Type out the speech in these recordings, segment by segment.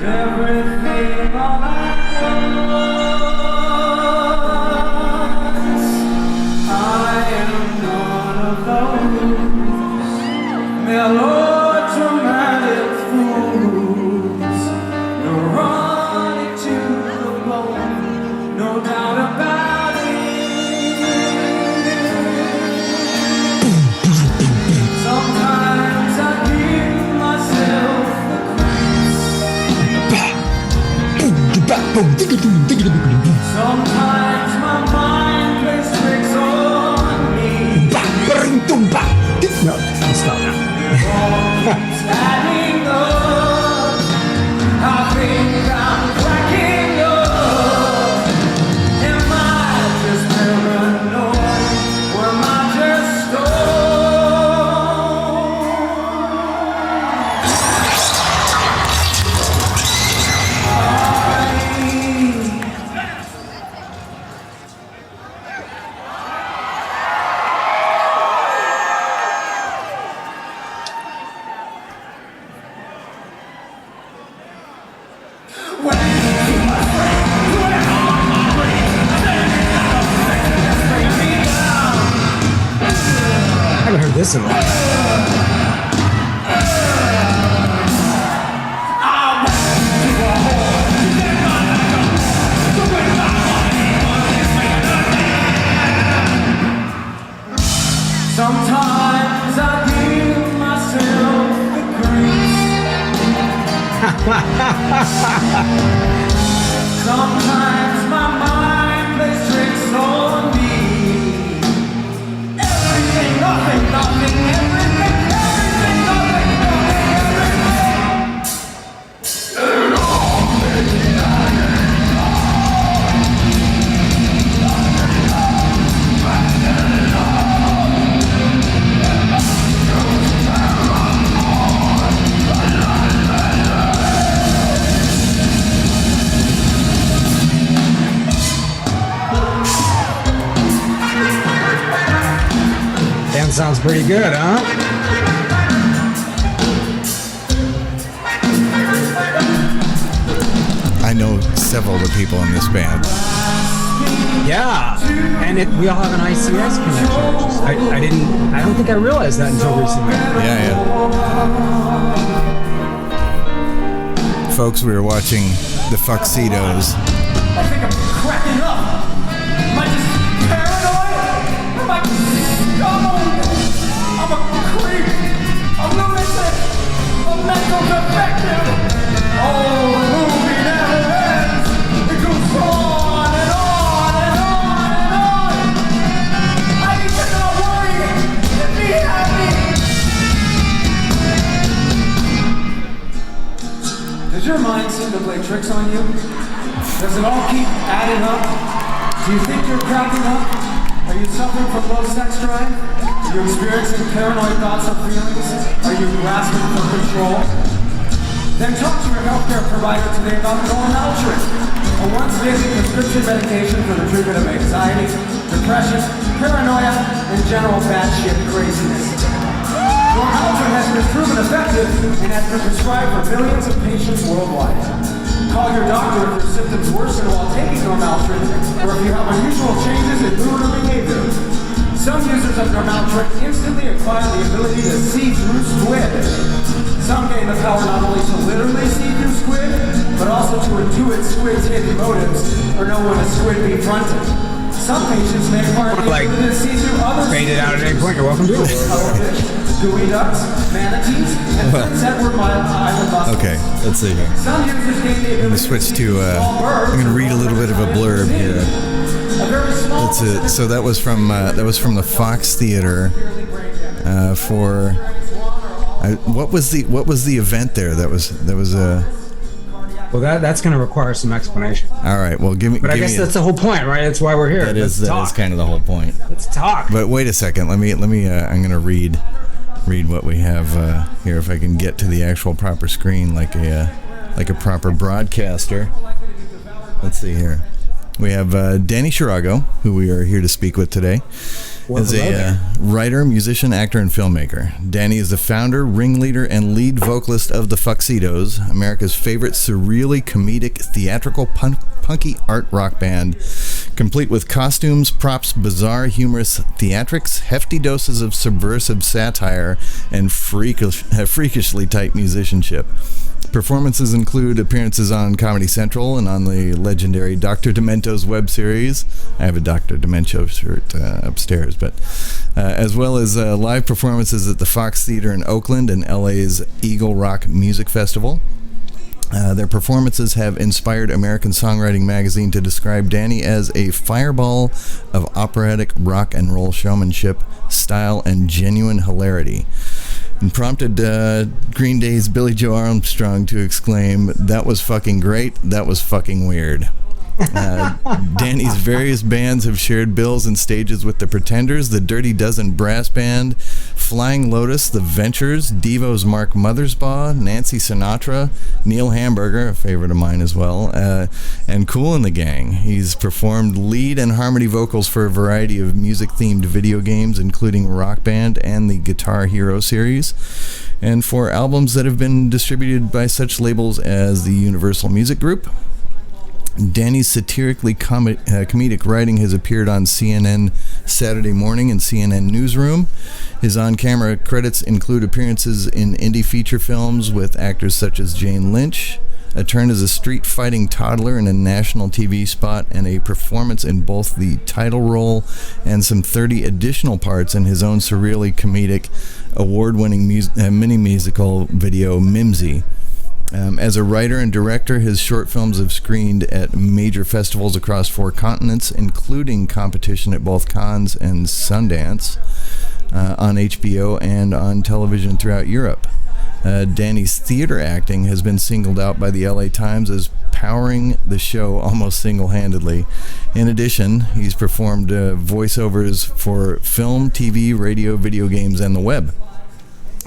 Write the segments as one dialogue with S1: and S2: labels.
S1: everything all at once. I am one of those melodramatic fools, neurotic to the bone, no doubt about it. Sometimes I give myself sometimes my mind plays tricks on me.
S2: No, I'll stop now.
S1: It's adding up. I think I'm cracking up. Am I just paranoid? Or am I just
S2: I haven't heard this in a while.
S1: sometimes I give myself the creeps. Sometimes my mind plays tricks on me. Everything, nothing, nothing, everything, everything, nothing, nothing,
S2: Damn, sounds pretty good, huh?
S3: I know several of the people in this band.
S2: Yeah, and we all have an ICS connection. Which is, I don't think I realized that until recently.
S3: Yeah. Folks, we were watching the Fuxedos.
S1: I think I'm cracking up. Am I just paranoid? Am I stoned? I'm a creep. A lunatic. A mental defective. Oh, the movie never ends. It goes on and on and on and on. I need to not worry and be happy. Does your mind seem to play tricks on you? Does it all keep adding up? Do you think you're cracking up? Are you suffering from low sex drive? Are you experiencing paranoid thoughts or feelings? Are you grasping for control? Then talk to your healthcare provider today about Normaltrin, a once-daily prescription medication for the treatment of anxiety, depression, paranoia, and general bad shit craziness. Normaltrin has been proven effective and has been prescribed for millions of patients worldwide. Call your doctor if your symptoms worsen while taking Normaltrin, or if you have unusual changes in mood or behavior. Some users of Normaltrin instantly acquire the ability to see through squid. Some gain the power not only to literally see through squid, but also to intuit squid's hidden motives, or know when a squid befronted. Some patients may acquire the ability to see through other
S2: Fade it out at any point. You're welcome to it.
S1: Cuttlefish, gooey ducks, manatees, and Prince Edward Island mussels.
S3: Okay, let's see here.
S1: Some users gain the ability
S3: I'm going to switch to, I'm going to read a little bit of a blurb here. That's it. So that was from the Fox Theater for what was the event there? That was
S2: Well, that's going to require some explanation.
S3: All right. Well,
S2: But I guess that's the whole point, right? That's why we're here.
S3: That is kind of the whole point.
S2: Let's talk.
S3: But wait a second. Let me. I'm going to read what we have here. If I can get to the actual proper screen, like a proper broadcaster. Let's see here. We have Danny Shorago, who we are here to speak with today.
S2: Well,
S3: is
S2: hello
S3: a
S2: there.
S3: writer, musician, actor, and filmmaker. Danny is the founder, ringleader, and lead vocalist of the Fuxedos, America's favorite surreally comedic theatrical punky art rock band, complete with costumes, props, bizarre, humorous theatrics, hefty doses of subversive satire, and freakishly tight musicianship. Performances include appearances on Comedy Central and on the legendary Dr. Demento's web series. I have a Dr. Demento shirt upstairs, but as well as live performances at the Fox Theater in Oakland and LA's Eagle Rock Music Festival. Their performances have inspired American Songwriting Magazine to describe Danny as a fireball of operatic rock and roll showmanship, style, and genuine hilarity. And prompted Green Day's Billy Joe Armstrong to exclaim, "That was fucking great, that was fucking weird." Danny's various bands have shared bills and stages with the Pretenders, the Dirty Dozen Brass Band, Flying Lotus, the Ventures, Devo's Mark Mothersbaugh, Nancy Sinatra, Neil Hamburger, a favorite of mine as well, and Kool and the Gang. He's performed lead and harmony vocals for a variety of music-themed video games, including Rock Band and the Guitar Hero series, and for albums that have been distributed by such labels as the Universal Music Group. Danny's satirically comedic writing has appeared on CNN Saturday Morning and CNN Newsroom. His on-camera credits include appearances in indie feature films with actors such as Jane Lynch, a turn as a street-fighting toddler in a national TV spot, and a performance in both the title role and some 30 additional parts in his own surreally comedic, award-winning mini-musical video, Mimsy. As a writer and director, his short films have screened at major festivals across 4 continents, including competition at both Cannes and Sundance, on HBO and on television throughout Europe. Danny's theater acting has been singled out by the LA Times as powering the show almost single-handedly. In addition, he's performed voiceovers for film, TV, radio, video games, and the web.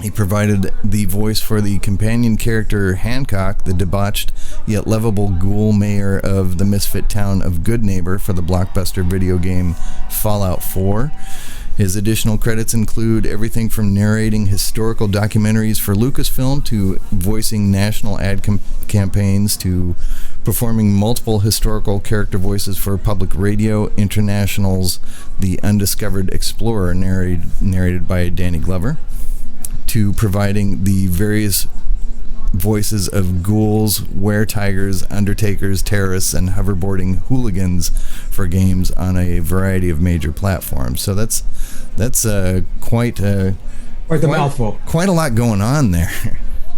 S3: He provided the voice for the companion character Hancock, the debauched yet lovable ghoul mayor of the misfit town of Goodneighbor for the blockbuster video game Fallout 4. His additional credits include everything from narrating historical documentaries for Lucasfilm to voicing national ad campaigns to performing multiple historical character voices for Public Radio International's The Undiscovered Explorer, narrated by Danny Glover, to providing the various voices of ghouls, were-tigers, undertakers, terrorists, and hoverboarding hooligans for games on a variety of major platforms. So that's quite the mouthful. Quite a lot going on there.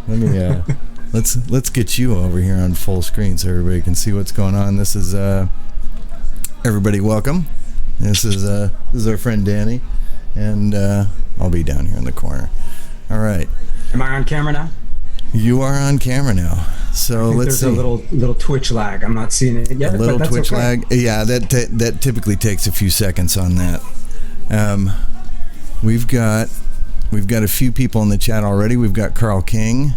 S3: Let me let's get you over here on full screen so everybody can see what's going on. This is everybody, welcome. This is our friend Danny, and I'll be down here in the corner. All right.
S2: Am I on camera now?
S3: You are on camera now. So let's see.
S2: There's a little twitch lag. I'm not seeing it yet.
S3: A little twitch lag. Yeah, that typically takes a few seconds on that. We've got a few people in the chat already. We've got Carl King.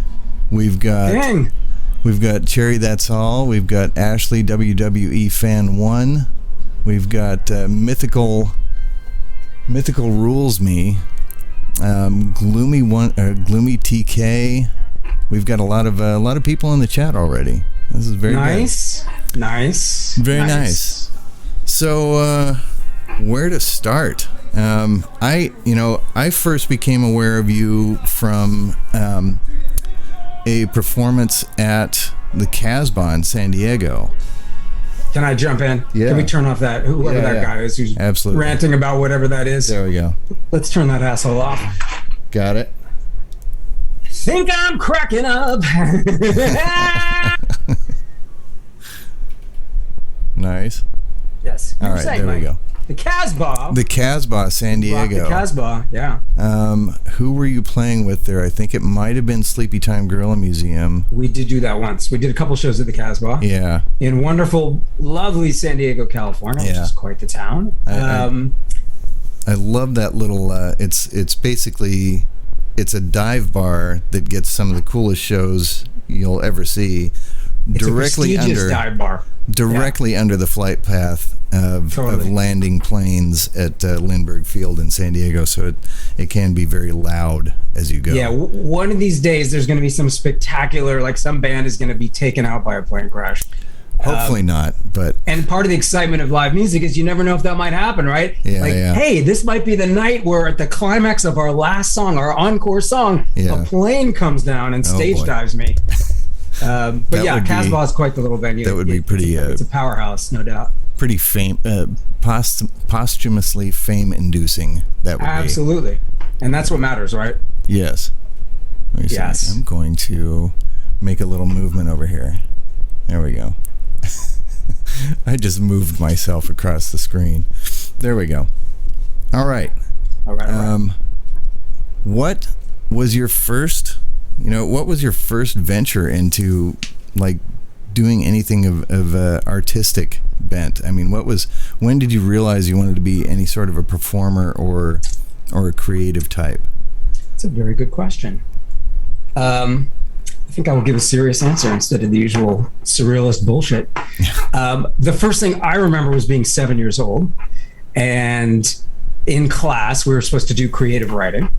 S3: We've got Cherry That's All. We've got Ashley WWE Fan 1. We've got Mythical Rules Me. Gloomy TK. We've got a lot of people in the chat already. This is very
S2: nice.
S3: Very nice. So where to start? I first became aware of you from a performance at the Casbah in San Diego.
S2: Can I jump in?
S3: Yeah.
S2: Can we turn off whoever that guy is who's
S3: absolutely
S2: ranting about whatever that is?
S3: There we go.
S2: Let's turn that asshole off.
S3: Got it.
S2: Think I'm cracking up.
S3: Nice.
S2: Yes.
S3: All right, there we go.
S2: The Casbah.
S3: The Casbah, San Diego.
S2: The Casbah, yeah.
S3: Who were you playing with there? I think it might have been Sleepy Time Gorilla Museum.
S2: We did do that once. We did a couple shows at the Casbah.
S3: Yeah.
S2: In wonderful, lovely San Diego, California, which is quite the town.
S3: I love that little. It's basically a dive bar that gets some of the coolest shows you'll ever see. directly
S2: prestigious
S3: under
S2: dive bar.
S3: directly under the flight path of landing planes at Lindbergh Field in San Diego, so it can be very loud as you go.
S2: Yeah, one of these days there's going to be some spectacular, like some band is going to be taken out by a plane crash.
S3: Hopefully not, but...
S2: And part of the excitement of live music is you never know if that might happen, right?
S3: Yeah,
S2: like,
S3: yeah.
S2: Hey, this might be the night where at the climax of our last song, our encore song, a plane comes down and stage dives me. But yeah, Casbah is quite the little venue.
S3: That would be pretty...
S2: it's a powerhouse, no doubt.
S3: Pretty posthumously fame-inducing, that would be.
S2: Absolutely. And that's what matters, right?
S3: Yes. Let me see.
S2: Yes.
S3: I'm going to make a little movement over here. There we go. I just moved myself across the screen. There we go. All right.
S2: All right.
S3: What was your first venture into, like, doing anything of artistic bent? I mean, when did you realize you wanted to be any sort of a performer or a creative type?
S2: That's a very good question. I think I will give a serious answer instead of the usual surrealist bullshit. The first thing I remember was being 7 years old, and in class we were supposed to do creative writing,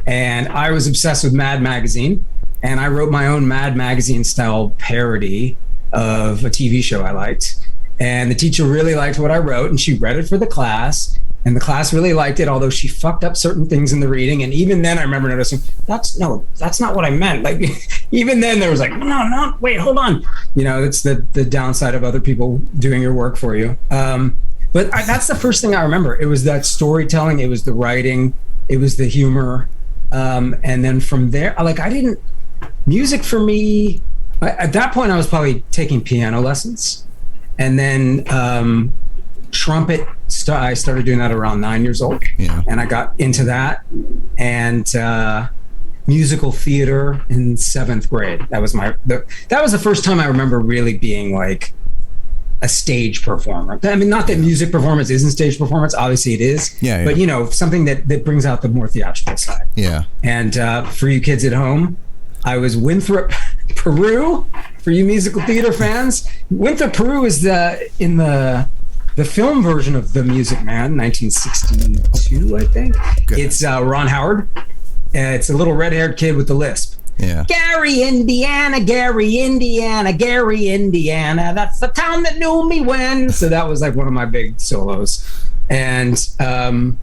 S2: and I was obsessed with Mad Magazine, and I wrote my own Mad Magazine style parody of a TV show I liked, and the teacher really liked what I wrote, and she read it for the class. And the class really liked it, although she fucked up certain things in the reading. And even then I remember noticing, that's not what I meant. Like, even then there was like, no, wait, hold on. You know, it's the downside of other people doing your work for you. But that's the first thing I remember. It was that storytelling. It was the writing. It was the humor. And then from there, music for me, at that point I was probably taking piano lessons. And then trumpet, I started doing that around 9 years old, and I got into that, and musical theater in 7th grade. That was that was the first time I remember really being like a stage performer. I mean, not that music performance isn't stage performance, obviously it is, but you know, something that brings out the more theatrical side. And for you kids at home, I was Winthrop, Peru. For you musical theater fans, Winthrop, Peru is in the film version of The Music Man, 1962, I think. It's Ron Howard. It's a little red-haired kid with the lisp.
S3: Yeah.
S2: Gary, Indiana, Gary, Indiana, Gary, Indiana. That's the town that knew me when. So that was like one of my big solos. And I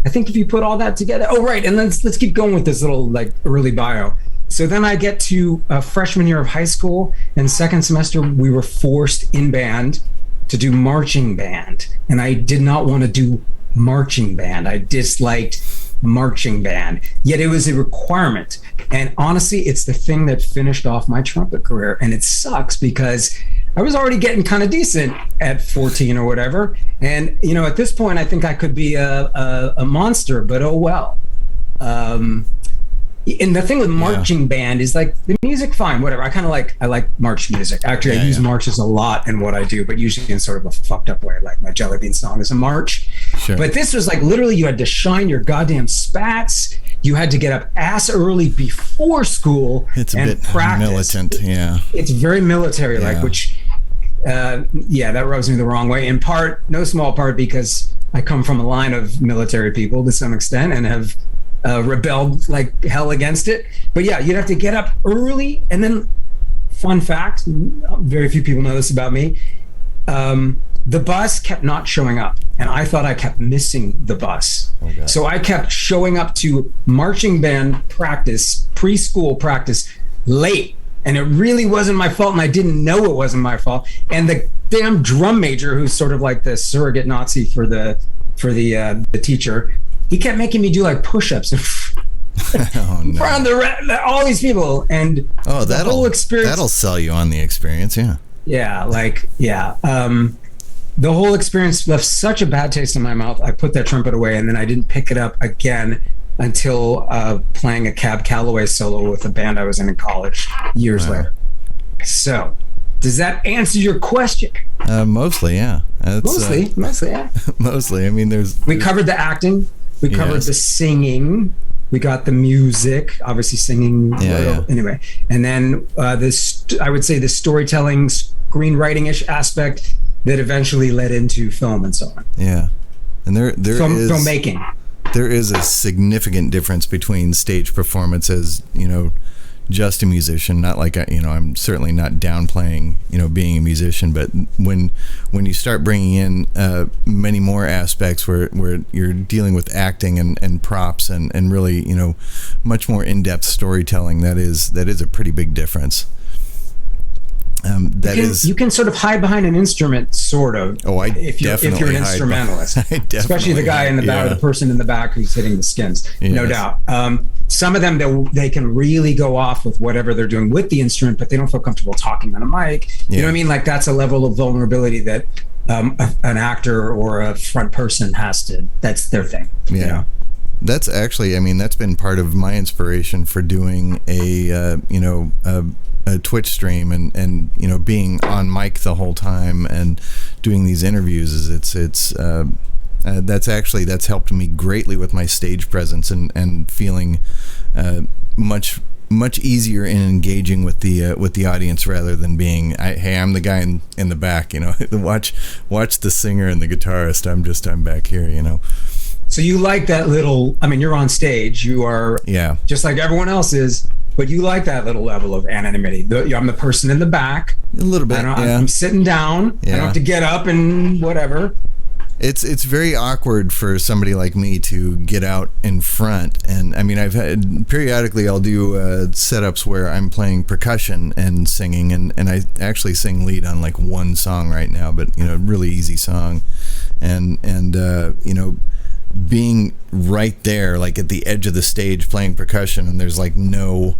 S2: think if you put all that together, and let's keep going with this little like early bio. So then I get to freshman year of high school, and second semester we were forced in band to do marching band, and I did not want to do marching band. I disliked marching band, yet it was a requirement. And honestly, it's the thing that finished off my trumpet career, and it sucks because I was already getting kind of decent at 14 or whatever. And you know, at this point, I think I could be a monster, but oh well. And the thing with marching band is like the music, fine, whatever. I like march music. Actually, I use marches a lot in what I do, but usually in sort of a fucked up way. Like my Jelly Bean song is a march. Sure. But this was like literally you had to shine your goddamn spats. You had to get up ass early before school and
S3: bit
S2: practice.
S3: Militant, yeah.
S2: It's very military-like, which, that rubs me the wrong way. In part, no small part, because I come from a line of military people to some extent and have rebelled like hell against it. But yeah, you'd have to get up early. And then, fun fact, very few people know this about me, the bus kept not showing up, and I thought I kept missing the bus. Okay. So I kept showing up to marching band practice, preschool practice, late, and it really wasn't my fault, and I didn't know it wasn't my fault. And the damn drum major, who's sort of like the surrogate Nazi for the teacher, he kept making me do like push-ups in front of all these people, and the whole experience.
S3: That'll sell you on the experience,
S2: the whole experience left such a bad taste in my mouth. I put that trumpet away, and then I didn't pick it up again until playing a Cab Calloway solo with a band I was in college years later. So, does that answer your question?
S3: Mostly, yeah.
S2: Mostly, yeah.
S3: Mostly. I mean,
S2: we covered the acting. We covered the singing. We got the music, obviously singing. Anyway, and then this, I would say, the storytelling, screenwriting-ish aspect that eventually led into film and so on.
S3: Yeah, and there is
S2: filmmaking.
S3: There is a significant difference between stage performance as, you know, just a musician, not like, you know, I'm certainly not downplaying, you know, being a musician, but when you start bringing in many more aspects where you're dealing with acting and props and really, you know, much more in-depth storytelling, that is a pretty big difference. You can sort of hide behind an instrument, sort of. Oh, if you're an instrumentalist,
S2: especially the guy in the back, or the person in the back who's hitting the skins, no doubt. Some of them, they can really go off with whatever they're doing with the instrument, but they don't feel comfortable talking on a mic. You know what I mean? Like, that's a level of vulnerability that an actor or a front person has to. That's their thing.
S3: Yeah.
S2: You know?
S3: That's actually, I mean, that's been part of my inspiration for doing a Twitch stream and you know, being on mic the whole time and doing these interviews. Is that's helped me greatly with my stage presence and feeling much easier in engaging with the audience rather than being, hey, I'm the guy in the back, you know, watch the singer and the guitarist. I'm back here, you know.
S2: So you like that little, I mean, you're on stage, you are just like everyone else is, but you like that little level of anonymity. I'm the person in the back.
S3: A little bit,
S2: I'm sitting down. I don't have to get up and whatever.
S3: It's very awkward for somebody like me to get out in front. And I mean, periodically I'll do setups where I'm playing percussion and singing, and I actually sing lead on like one song right now, but, you know, really easy song. And you know, being right there, like at the edge of the stage playing percussion, and there's like no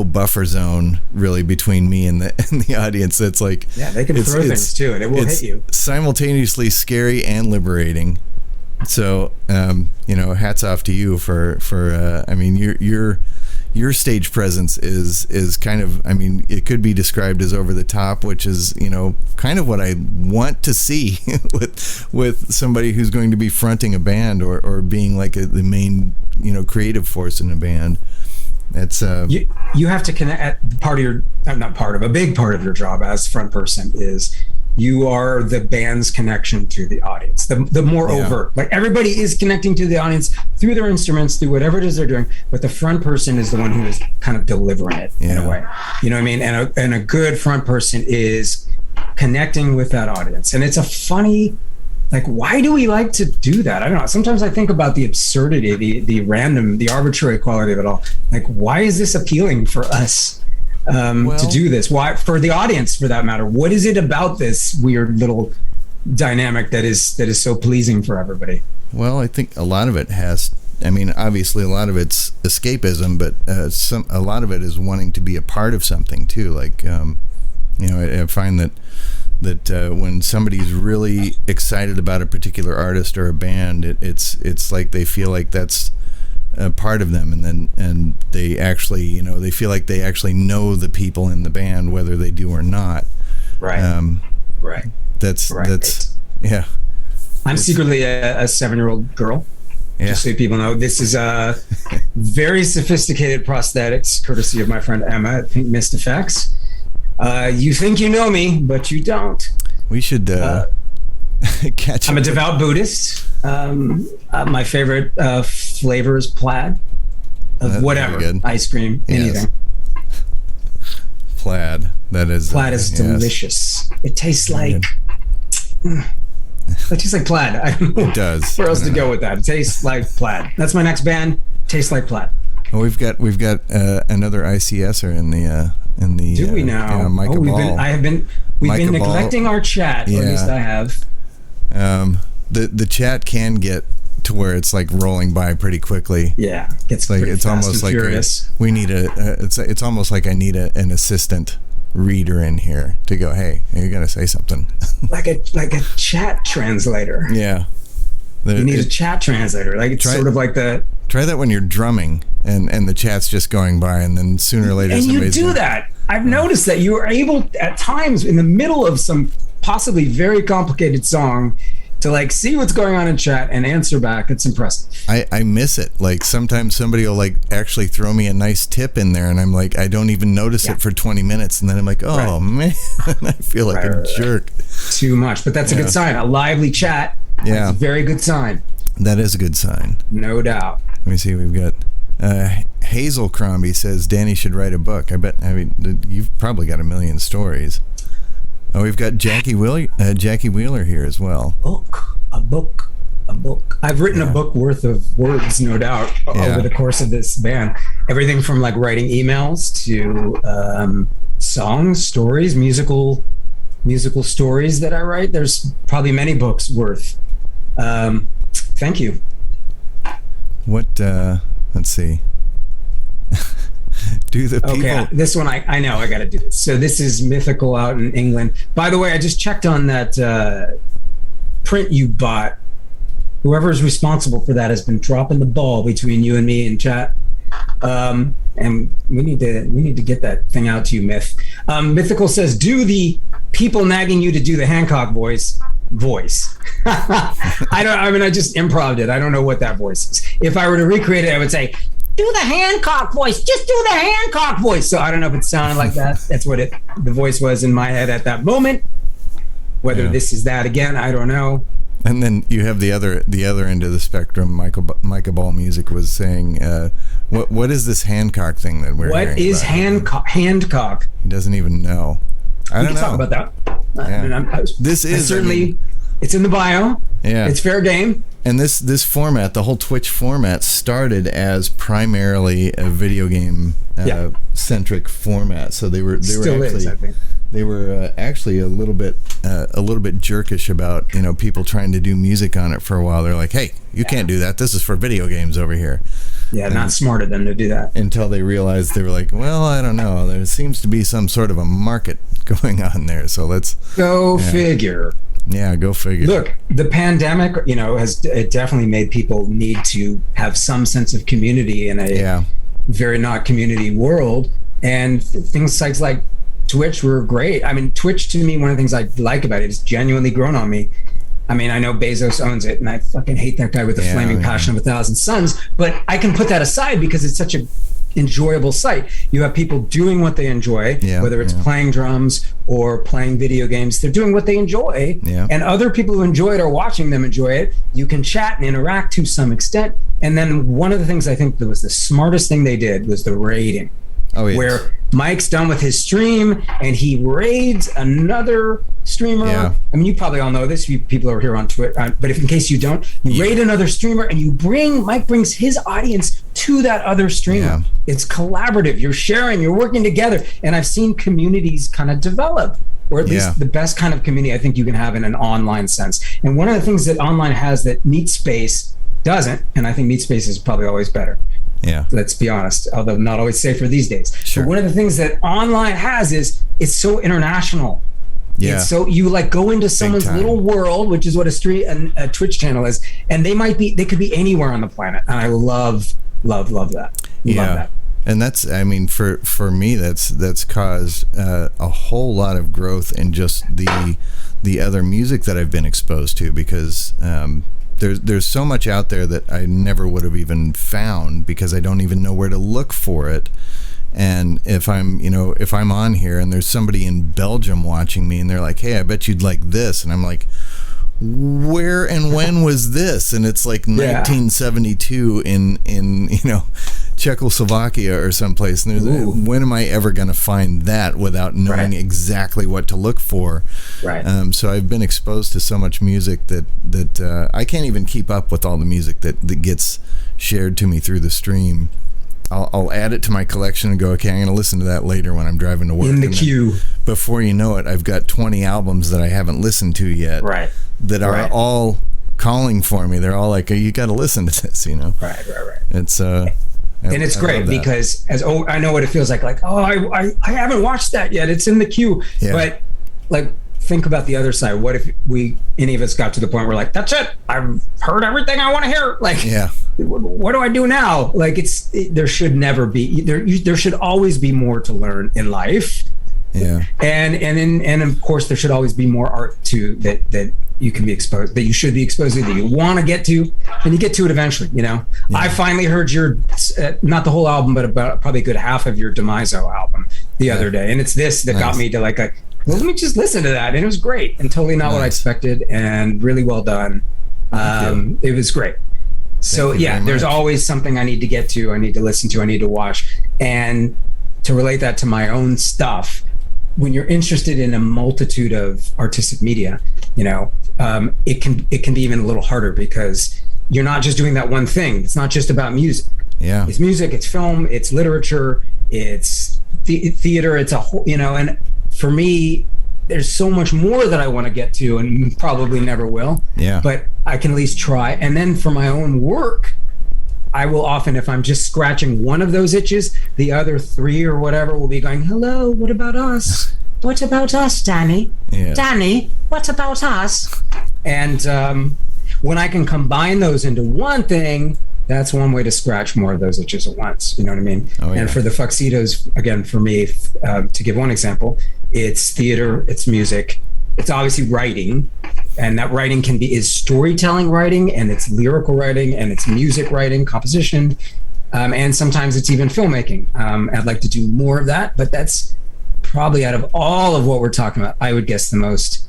S3: buffer zone really between me and the audience. It's like,
S2: they can throw things too, and it will hit you.
S3: Simultaneously scary and liberating. So you know, hats off to you for I mean, your stage presence is kind of, I mean, it could be described as over the top, which is, you know, kind of what I want to see with somebody who's going to be fronting a band or being like the main, you know, creative force in a band. It's
S2: you have to connect. A big part of your job as front person is you are the band's connection to the audience. The more overt, like everybody is connecting to the audience through their instruments, through whatever it is they're doing, but the front person is the one who is kind of delivering it in a way. You know what I mean? And a good front person is connecting with that audience. And it's a funny, like, why do we like to do that? I don't know. Sometimes I think about the absurdity, the random, the arbitrary quality of it all. Like, why is this appealing for us? To do this? Why, for the audience, for that matter? What is it about this weird little dynamic that is so pleasing for everybody?
S3: Well, I think a lot of it has, I mean, obviously a lot of it's escapism, but a lot of it is wanting to be a part of something too. Like, you know, I find that when somebody's really excited about a particular artist or a band, it's like they feel like that's a part of them, and they actually, you know, they feel like they actually know the people in the band, whether they do or not.
S2: Right.
S3: That's yeah.
S2: I'm secretly a 7-year-old girl. Yeah. Just so people know, this is a very sophisticated prosthetics, courtesy of my friend Emma at Pink Mist Effects. You think you know me, but you don't.
S3: We should catch.
S2: I'm a devout Buddhist. My favorite flavor is plaid. Of whatever, ice cream, anything.
S3: Plaid. That is.
S2: Plaid is delicious. It tastes like. It tastes like plaid. I don't know.
S3: It does.
S2: Where else to go with that? It tastes like plaid. That's my next band. Tastes like plaid.
S3: Well, we've got another ICSer in the.
S2: Do we now?
S3: Micah Ball.
S2: We've been neglecting our chat. Or at least I have.
S3: The chat can get to where it's like rolling by pretty quickly.
S2: Yeah,
S3: it's like it's almost like we need it's almost like I need an assistant reader in here to go, hey, you gotta say something.
S2: like a chat translator.
S3: Yeah,
S2: you need a chat translator. Like it's sort of like the.
S3: Try that when you're drumming and the chat's just going by, and then sooner or later.
S2: And you do that. I've noticed that you are able at times in the middle of some possibly very complicated song, to like see what's going on in chat and answer back. It's impressive.
S3: I miss it. Like sometimes somebody will like actually throw me a nice tip in there, and I'm like, I don't even notice it for 20 minutes, and then I'm like, oh man, I feel like a jerk.
S2: Too much, but that's a good sign. A lively chat.
S3: Yeah,
S2: that's a very good sign.
S3: That is a good sign.
S2: No doubt.
S3: Let me see. We've got Hazel Crombie says Danny should write a book. I mean, you've probably got a million stories. Oh, we've got Jackie Wheeler here as well.
S2: A book. I've written a book worth of words, no doubt, over the course of this band. Everything from like writing emails to songs, stories, musical stories that I write. There's probably many books worth. Thank you.
S3: What? Let's see. Do the people...
S2: Okay, this one I know I got to do this. So this is Mythical out in England. By the way, I just checked on that print you bought. Whoever is responsible for that has been dropping the ball between you and me in chat. And we need to get that thing out to you, Myth. Mythical says, do the people nagging you to do the Hancock voice. I just improvised it. I don't know what that voice is. If I were to recreate it, I would say, do the Hancock voice. Just do the Hancock voice. So I don't know if it sounded like that. That's what the voice was in my head at that moment. Whether this is that again, I don't know.
S3: And then you have the other end of the spectrum. Micah Ball Music was saying, what is this Hancock thing that we're hearing
S2: What is
S3: about?
S2: Handcock?
S3: He doesn't even know. I don't know.
S2: Talk about that.
S3: Yeah.
S2: It's in the bio.
S3: Yeah.
S2: It's fair game.
S3: And this format, the whole Twitch format, started as primarily a video game centric format. So they were actually a little bit jerkish about people trying to do music on it for a while. They're like, hey, you can't do that. This is for video games over here.
S2: Yeah, and not smart of them to do that.
S3: Until they realized, they were like, well, I don't know. There seems to be some sort of a market going on there. So let's
S2: go figure.
S3: Yeah, go figure.
S2: Look, the pandemic, it definitely made people need to have some sense of community in a very not community world. And things like Twitch were great. I mean, Twitch to me, one of the things I like about it is genuinely grown on me. I mean, I know Bezos owns it, and I fucking hate that guy with the flaming passion of 1,000 suns. But I can put that aside because it's such a enjoyable site. You have people doing what they enjoy, whether it's playing drums or playing video games. They're doing what they enjoy, and other people who enjoy it are watching them enjoy it. You can chat and interact to some extent. And then one of the things I think that was the smartest thing they did was the raiding.
S3: Oh, yes.
S2: Where Mike's done with his stream and he raids another streamer.
S3: Yeah.
S2: I mean, you probably all know this. You people are here on Twitter, but if in case you don't, you raid another streamer and Mike brings his audience to that other streamer.
S3: Yeah.
S2: It's collaborative. You're sharing. You're working together. And I've seen communities kind of develop, or at least the best kind of community I think you can have in an online sense. And one of the things that online has that MeetSpace doesn't, and I think MeetSpace is probably always better.
S3: Yeah.
S2: Let's be honest, although not always safer these days.
S3: Sure.
S2: But one of the things that online has is it's so international.
S3: Yeah.
S2: It's so you like go into someone's little world, which is what a Twitch channel is, and they could be anywhere on the planet. And I love that. Love that.
S3: And that's, I mean, for me, that's caused a whole lot of growth in just the other music that I've been exposed to, because there's so much out there that I never would have even found because I don't even know where to look for it. And if I'm on here and there's somebody in Belgium watching me and they're like, hey, I bet you'd like this, and I'm like, where and when was this? And it's like 1972 in Czechoslovakia or someplace. And when am I ever going to find that without knowing exactly what to look for?
S2: Right.
S3: So I've been exposed to so much music that I can't even keep up with all the music that gets shared to me through the stream. I'll add it to my collection and go, okay, I'm going to listen to that later when I'm driving to work.
S2: In the queue.
S3: Before you know it, I've got 20 albums that I haven't listened to yet.
S2: Right.
S3: That are all calling for me. They're all like, you got to listen to this,
S2: Right.
S3: It's
S2: and it's great because I know what it feels like I haven't watched that yet. It's in the queue. Yeah. But like, think about the other side. What if any of us got to the point where like, that's it, I've heard everything I want to hear. Like, what do I do now? Like, there should never be, there should always be more to learn in life.
S3: Yeah.
S2: And of course there should always be more art too that you can be exposed, that you should be exposed to, that you want to get to, and you get to it eventually, you know. Yeah. I finally heard your not the whole album, but about probably a good half of your Demiso album the other day, and it's this that got me to like, well, let me just listen to that, and it was great and totally not what I expected, and really well done. It was great. So yeah, there's always something I need to get to, I need to listen to, I need to watch. And to relate that to my own stuff, when you're interested in a multitude of artistic media, you know, it can be even a little harder because you're not just doing that one thing. It's not just about music. Yeah, it's music, it's film, it's literature, it's theater, it's a whole, you know. And for me, there's so much more that I want to get to, and probably never will. Yeah, but I can at least try. And then for my own work, I will often, if I'm just scratching one of those itches, the other three or whatever will be going, hello, what about us? What about us, Danny? Yeah. Danny, what about us? And when I can combine those into one thing, that's one way to scratch more of those itches at once. You know what I mean? Oh, yeah. And for the Fuxedos, again, for me, to give one example, it's theater, it's music, it's obviously writing. And that writing is storytelling writing, and it's lyrical writing, and it's music writing, composition, and sometimes it's even filmmaking. I'd like to do more of that, but that's probably, out of all of what we're talking about, I would guess the most.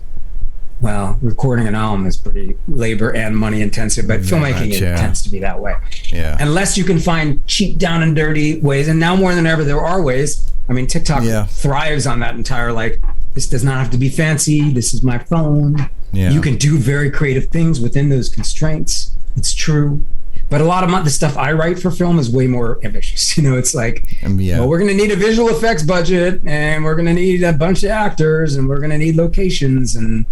S2: Well, recording an album is pretty labor and money intensive, but filmmaking tends to be that way. Yeah. Unless you can find cheap, down and dirty ways, and now more than ever there are ways. I mean, TikTok thrives on that entire, like, this does not have to be fancy. This is my phone. Yeah. You can do very creative things within those constraints. It's true. But a lot of the stuff I write for film is way more ambitious. You know, it's like, well, we're going to need a visual effects budget, and we're going to need a bunch of actors, and we're going to need locations. And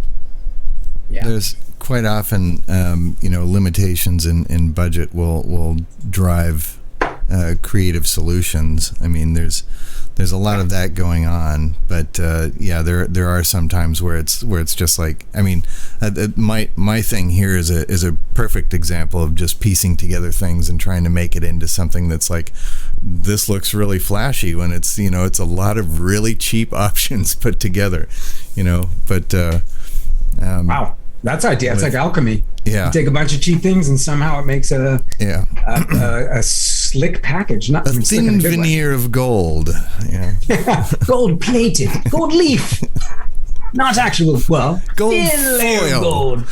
S3: there's quite often, limitations in budget will drive creative solutions. I mean, there's a lot of that going on, but there are some times where it's just like, I mean, my thing here is a perfect example of just piecing together things and trying to make it into something that's like, this looks really flashy when it's, you know, it's a lot of really cheap options put together, you know. But
S2: wow, that's idea. It's like alchemy.
S3: Yeah,
S2: you take a bunch of cheap things and somehow it makes a slick package, not
S3: a thin veneer of gold. Yeah.
S2: Gold plated, gold leaf, not actual. Well,
S3: gold
S2: thin layer
S3: foil.
S2: Of gold.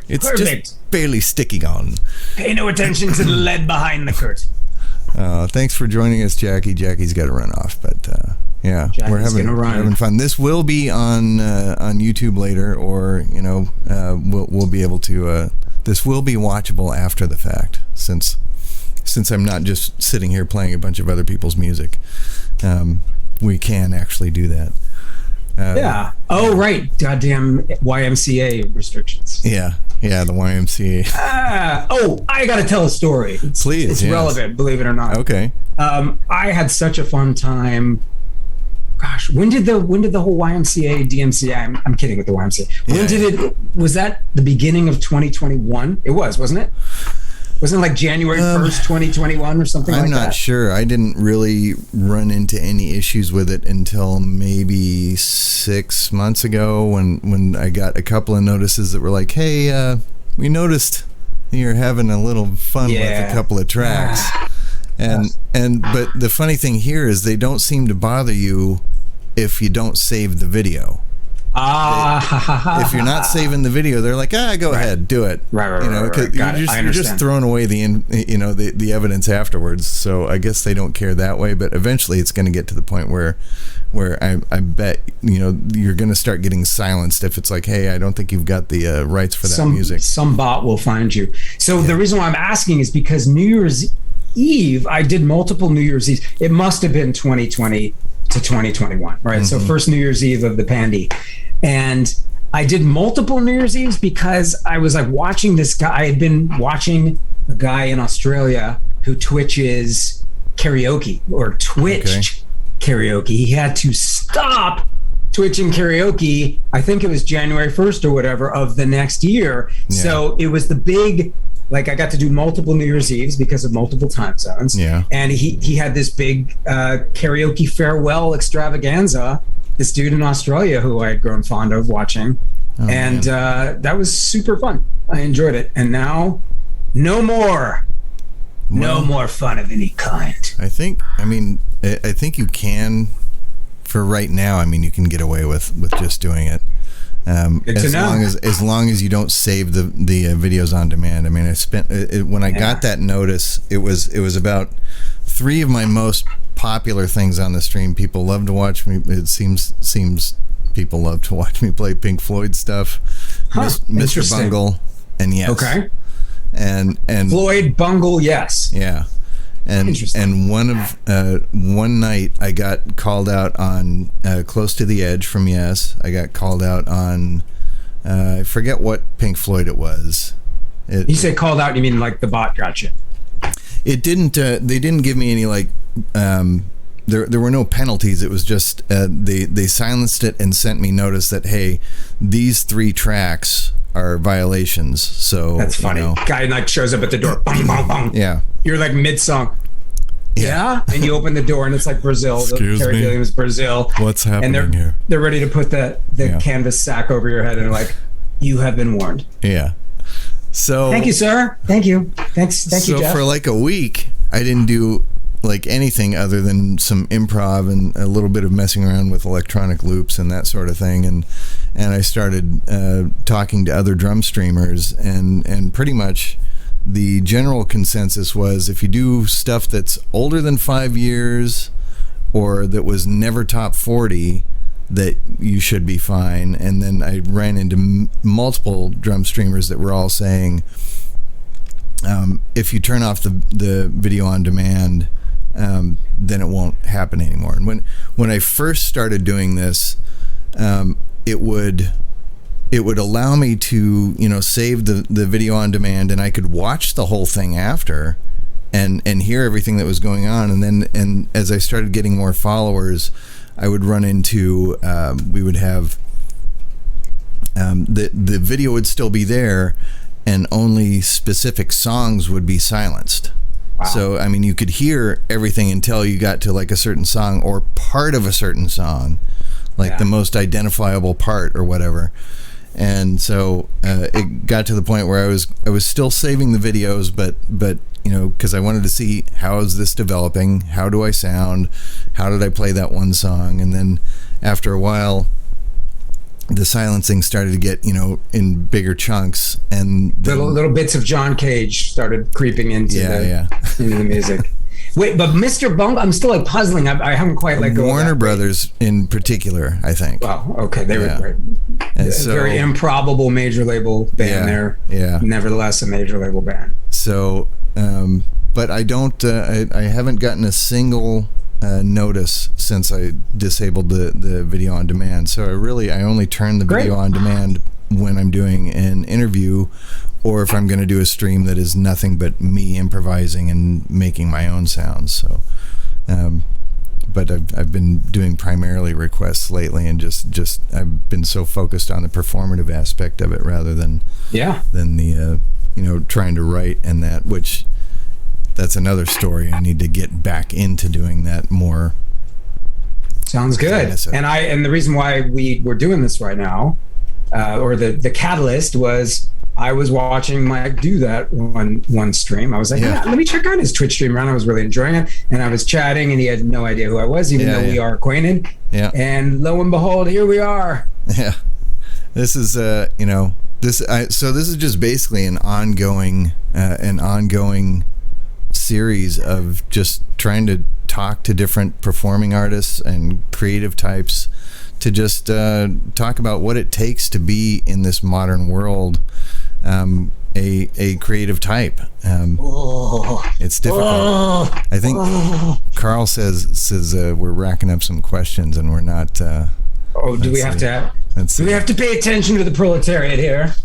S3: It's
S2: perfect.
S3: Just barely sticking on.
S2: Pay no attention to the lead behind the curtain.
S3: Thanks for joining us, Jackie. Jackie's got to run off, but
S2: Jackie's
S3: we're having fun. This will be on YouTube later, or we'll be able to. This will be watchable after the fact, since I'm not just sitting here playing a bunch of other people's music. We can actually do that.
S2: Oh, right. Goddamn YMCA restrictions.
S3: Yeah, the YMCA.
S2: I got to tell a story.
S3: Please.
S2: It's relevant, believe it or not.
S3: Okay.
S2: I had such a fun time. Gosh, when did the whole YMCA, DMCA, I'm kidding with the YMCA. Was that the beginning of 2021? It was, wasn't it? Wasn't it like January 1st, 2021 or something like that?
S3: I'm not sure. I didn't really run into any issues with it until maybe 6 months ago when I got a couple of notices that were like, hey, we noticed you're having a little fun with a couple of tracks. But the funny thing here is they don't seem to bother you if you don't save the video. If you're not saving the video, they're like, go ahead, do it.
S2: Right.
S3: You're just throwing away the evidence afterwards. So I guess they don't care that way. But eventually, it's going to get to the point where I bet you're going to start getting silenced if it's like, hey, I don't think you've got the rights for that music.
S2: Some bot will find you. So the reason why I'm asking is because New Year's Eve, I did multiple New Year's Eves. It must have been 2020 to 2021, right? Mm-hmm. So first New Year's Eve of the pandy. And I did multiple New Year's Eves because I was like watching this guy. I had been watching a guy in Australia who Twitches karaoke or twitched karaoke. He had to stop twitching karaoke. I think it was January 1st or whatever of the next year. Yeah. So it was the big like I got to do multiple New Year's Eves because of multiple time zones.
S3: Yeah.
S2: And he had this big karaoke farewell extravaganza, this dude in Australia who I had grown fond of watching. And that was super fun. I enjoyed it. And now, no more. No more fun of any kind.
S3: I think you can, for right now, I mean, you can get away with just doing it.
S2: Good to know.
S3: As long as you don't save the videos on demand. I mean, I spent when I got that notice, it was about 3 of my most popular things on the stream. People love to watch me. It seems people love to watch me play Pink Floyd stuff. Mr. Bungle and Yes.
S2: Okay.
S3: And
S2: Floyd, Bungle, Yes.
S3: Yeah. And one night I got called out on Close to the Edge from Yes. I got called out on I forget what Pink Floyd it was.
S2: You say called out, you mean like the bot got you?
S3: It didn't. They didn't give me any like. There were no penalties. It was just they silenced it and sent me notice that, hey, these 3 tracks are violations. So
S2: that's funny. Guy like shows up at the door. Bang, bang, bang.
S3: Yeah.
S2: You're like mid song. Yeah. And you open the door and it's like Brazil.
S3: Excuse me.
S2: Terry Gilliam's Brazil.
S3: What's happening
S2: and
S3: here?
S2: They're ready to put the canvas sack over your head and they're like, you have been warned.
S3: Yeah. So
S2: thank you, sir. Thank you. Thank you, Jeff.
S3: So for like a week, I didn't do like anything other than some improv and a little bit of messing around with electronic loops and that sort of thing. And I started talking to other drum streamers, and pretty much the general consensus was if you do stuff that's older than 5 years or that was never top 40, that you should be fine. And then I ran into multiple drum streamers that were all saying, if you turn off the video on demand, then it won't happen anymore. And when I first started doing this, it would allow me to save the video on demand, and I could watch the whole thing after and hear everything that was going on. And as I started getting more followers, I would run into we would have the video would still be there, and only specific songs would be silenced. Wow. So I mean, you could hear everything until you got to like a certain song or part of a certain song, like the most identifiable part or whatever. And so it got to the point where I was still saving the videos, but because I wanted to see, how is this developing? How do I sound? How did I play that one song? And then after a while, the silencing started to get in bigger chunks, and
S2: little bits of John Cage started creeping into into the music. Wait, but Mr. Bunk, I'm still like puzzling. I haven't quite let go.
S3: Warner Brothers in particular, I think.
S2: Wow. Okay, they were great. A very improbable major label band there.
S3: Yeah.
S2: Nevertheless, a major label band.
S3: So, but I don't. I haven't gotten a single notice since I disabled the video on demand. So I only turn the video on demand when I'm doing an interview, or if I'm going to do a stream that is nothing but me improvising and making my own sounds. So, but I've been doing primarily requests lately, and just I've been so focused on the performative aspect of it rather than the trying to write and that, which that's another story. I need to get back into doing that more.
S2: Sounds good. And the reason why we were doing this right now, or the catalyst, was I was watching Mike do that one stream. I was like, let me check out his Twitch stream around. I was really enjoying it. And I was chatting, and he had no idea who I was, even though we are acquainted. Yeah. And lo and behold, here we are. Yeah.
S3: This is, so this is just basically an ongoing series of just trying to talk to different performing artists and creative types to just talk about what it takes to be in this modern world, a creative type. It's difficult. I think Carl says we're racking up some questions and we're not.
S2: Do we have to pay attention to the proletariat here?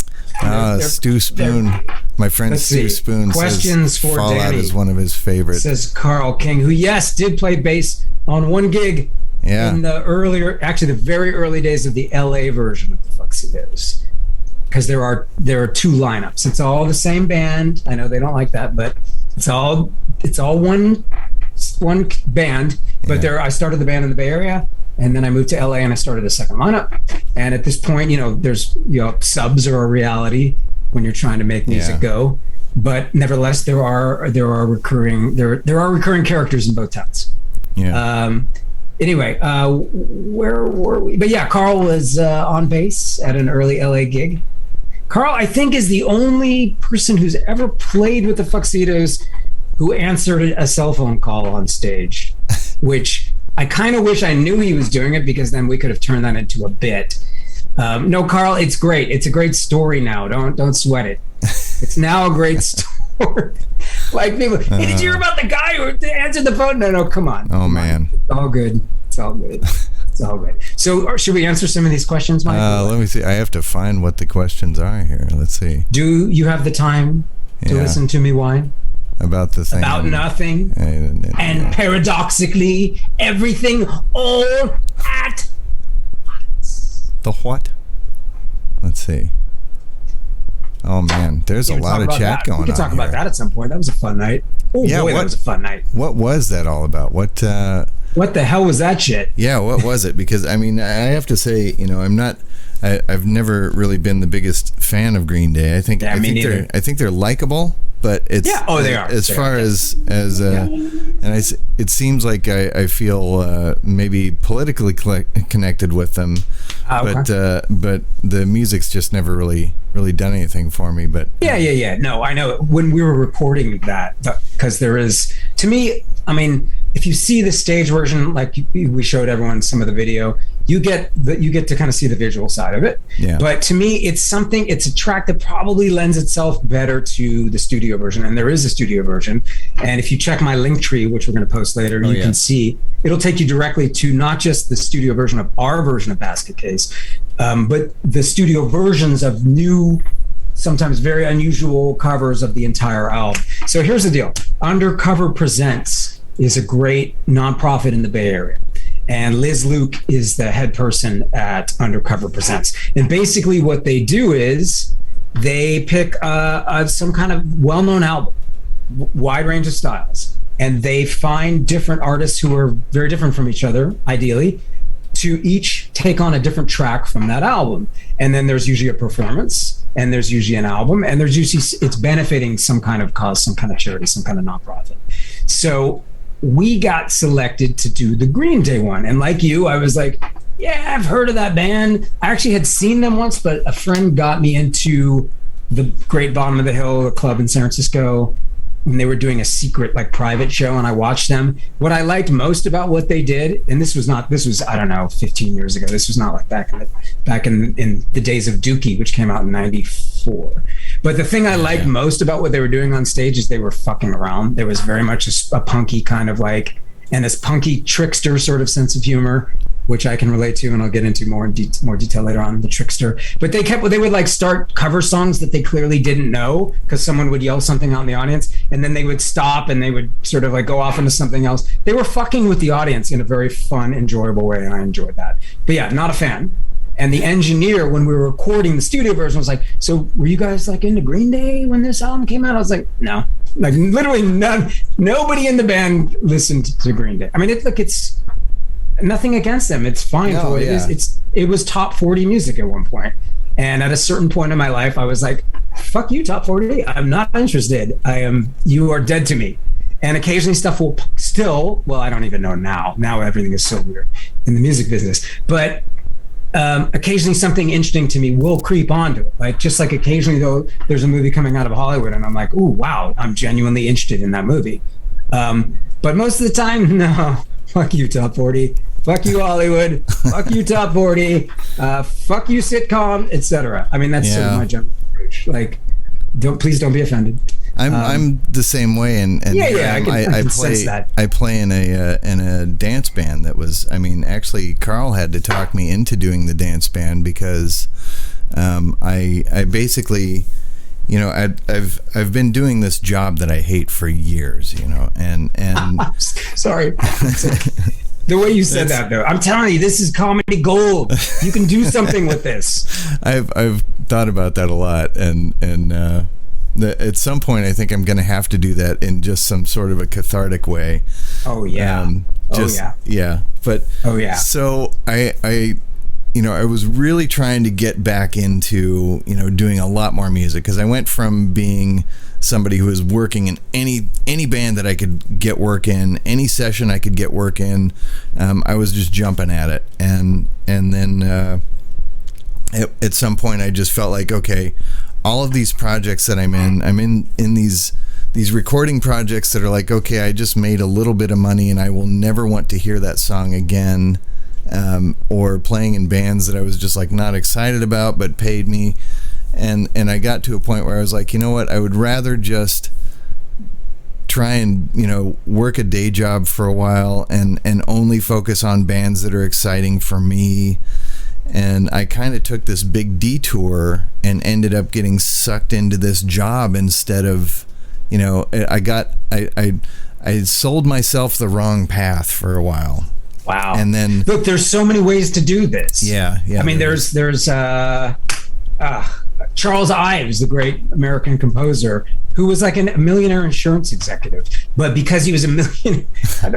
S3: Stu Spoon, my friend Stu Spoon,
S2: questions
S3: says
S2: for
S3: Fallout
S2: Danny
S3: is one of his favorites.
S2: Says Carl King, who did play bass on one gig in the very early days of the LA version of the Fuxedos. because there are 2 lineups. It's all the same band. I know they don't like that, but it's all one band. But I started the band in the Bay Area, and then I moved to LA and I started a second lineup. And at this point, there's subs are a reality when you're trying to make music go. But nevertheless, there are recurring characters in both towns. Yeah. Anyway, where were we? But yeah, Carl was on bass at an early LA gig. Carl, I think, is the only person who's ever played with the Fuxedos who answered a cell phone call on stage, which I kind of wish I knew he was doing it, because then we could have turned that into a bit. No, Carl, it's great. It's a great story now. Don't sweat it. It's now a great story. Like people, hey, did you hear about the guy who answered the phone? No, come on.
S3: Oh, man.
S2: It's all good. It's all good. It's all good. So should we answer some of these questions, Mike?
S3: Let me see. I have to find what the questions are here. Let's see.
S2: Do you have the time to listen to me whine?
S3: About the thing.
S2: About nothing. And paradoxically, everything all at once.
S3: The what? Let's see. Oh, man. There's a lot of chat going on.
S2: We could talk about that at some point. That was a fun night. Oh, boy, that was a fun night.
S3: What was that all about? What
S2: the hell was that shit?
S3: Yeah, what was it? Because, I mean, I have to say, I've never really been the biggest fan of Green Day. I think they're likable. But it's
S2: they are.
S3: As far as it seems like I feel maybe politically connected with them, but the music's just never really done anything for me. But
S2: no, I know when we were recording that, because there is, to me, I mean, if you see the stage version, like we showed everyone some of the video, you get to kind of see the visual side of it. Yeah. But to me, it's a track that probably lends itself better to the studio version. And there is a studio version. And if you check my link tree, which we're going to post later, you can see it'll take you directly to not just the studio version of our version of Basket Case, but the studio versions of new, sometimes very unusual covers of the entire album. So here's the deal. Undercover Presents is a great nonprofit in the Bay Area. And Liz Luke is the head person at Undercover Presents. And basically what they do is they pick some kind of well-known album, wide range of styles, and they find different artists who are very different from each other, ideally, to each take on a different track from that album. And then there's usually a performance, and there's usually an album, and there's usually, it's benefiting some kind of cause, some kind of charity, some kind of nonprofit. So we got selected to do the Green Day one. And like you, I was like, yeah, I've heard of that band. I actually had seen them once, but a friend got me into the Great Bottom of the Hill, a club in San Francisco, when they were doing a secret, like, private show, and I watched them. What I liked most about what they did, and this was I don't know, 15 years ago. This was not like back in the days of Dookie, which came out in 94. But the thing I liked most about what they were doing on stage is they were fucking around. There was very much a punky kind of like, and this punky trickster sort of sense of humor, which I can relate to, and I'll get into more detail later on, the trickster. But they would like start cover songs that they clearly didn't know, because someone would yell something out in the audience, and then they would stop and they would sort of like go off into something else. They were fucking with the audience in a very fun, enjoyable way, and I enjoyed that. But yeah, not a fan. And the engineer, when we were recording the studio version, was like, so were you guys like into Green Day when this album came out? I was like, no. Like literally nobody in the band listened to Green Day. I mean, it's nothing against them. It's fine for what it is. It was top 40 music at one point. And at a certain point in my life, I was like, fuck you, top 40. I'm not interested. You are dead to me. And occasionally stuff will still, well, I don't even know now. Now everything is so weird in the music business. But occasionally something interesting to me will creep onto it. Like, just like occasionally though, there's a movie coming out of Hollywood and I'm like, ooh, wow, I'm genuinely interested in that movie. But most of the time, no. Fuck you, top 40. Fuck you, Hollywood. Fuck you, top 40. Fuck you, sitcom, etc. I mean, that's sort of my general approach. Like, please don't be offended.
S3: I'm the same way, and
S2: I can sense that.
S3: I play in a dance band that was. I mean, actually, Carl had to talk me into doing the dance band because I basically, you know, I've been doing this job that I hate for years, you know, and
S2: sorry. The way you said that, though, I'm telling you, this is comedy gold. You can do something with this.
S3: I've thought about that a lot, and at some point I think I'm going to have to do that in just some sort of a cathartic way.
S2: Oh yeah.
S3: Yeah. But so I was really trying to get back into, doing a lot more music, because I went from being somebody who was working in any band that I could get work in, any session I could get work in. I was just jumping at it, and then at some point I just felt like, okay, all of these projects that I'm in these recording projects that are like, okay, I just made a little bit of money and I will never want to hear that song again, or playing in bands that I was just like not excited about but paid me, and I got to a point where I was like, you know what, I would rather just try and work a day job for a while and only focus on bands that are exciting for me. And I kind of took this big detour and ended up getting sucked into this job instead of, I sold myself the wrong path for a while.
S2: Wow.
S3: And then
S2: look, there's so many ways to do this.
S3: Yeah.
S2: I mean, there's Charles Ives, the great American composer, who was like a millionaire insurance executive, but because he was a millionaire,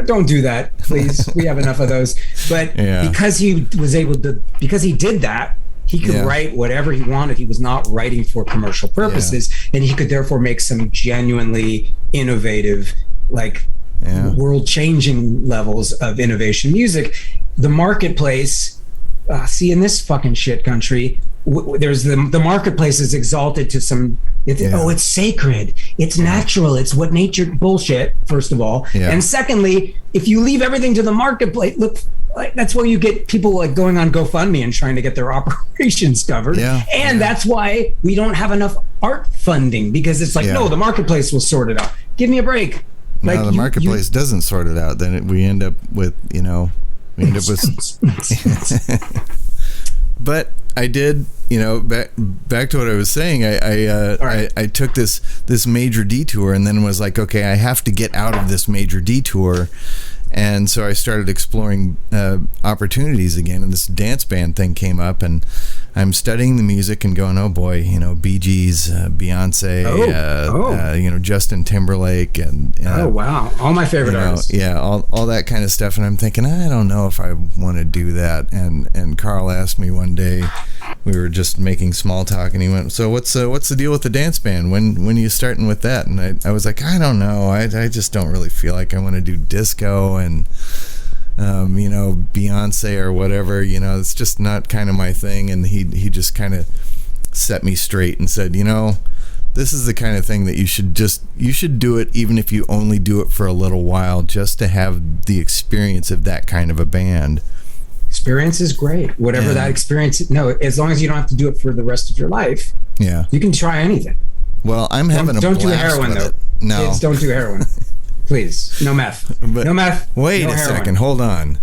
S2: don't do that, please. We have enough of those. But because he did that, he could write whatever he wanted. He was not writing for commercial purposes, and he could therefore make some genuinely innovative, world-changing levels of innovation music. The marketplace, in this fucking shit country, there's the marketplace is exalted to some. It's sacred, it's natural, it's what nature bullshit. First of all, and secondly, if you leave everything to the marketplace, look, that's where you get people going on GoFundMe and trying to get their operations covered. That's why we don't have enough art funding, because it's no, the marketplace will sort it out. Give me a break.
S3: No, the marketplace doesn't sort it out. Then we end up with But I did, back to what I was saying. I took this major detour, and then was like, okay, I have to get out of this major detour, and so I started exploring opportunities again. And this dance band thing came up, and I'm studying the music and going, oh boy, Bee Gees, Beyonce, Justin Timberlake, and
S2: oh wow, all my favorite artists.
S3: All that kind of stuff. And I'm thinking, I don't know if I want to do that. And Carl asked me one day, we were just making small talk, and he went, so what's the deal with the dance band? When are you starting with that? And I was like, I don't know. I just don't really feel like I want to do disco and Beyonce or whatever. It's just not kind of my thing. And he just kind of set me straight and said, this is the kind of thing that you should do it, even if you only do it for a little while, just to have the experience of that kind of a band.
S2: Experience is great. Whatever that experience, as long as you don't have to do it for the rest of your life. Yeah, you can try anything.
S3: Well, I'm having a blast.
S2: Don't do heroin though.
S3: No,
S2: kids, don't do heroin. Please, no meth. No meth.
S3: Wait a second. Hold on.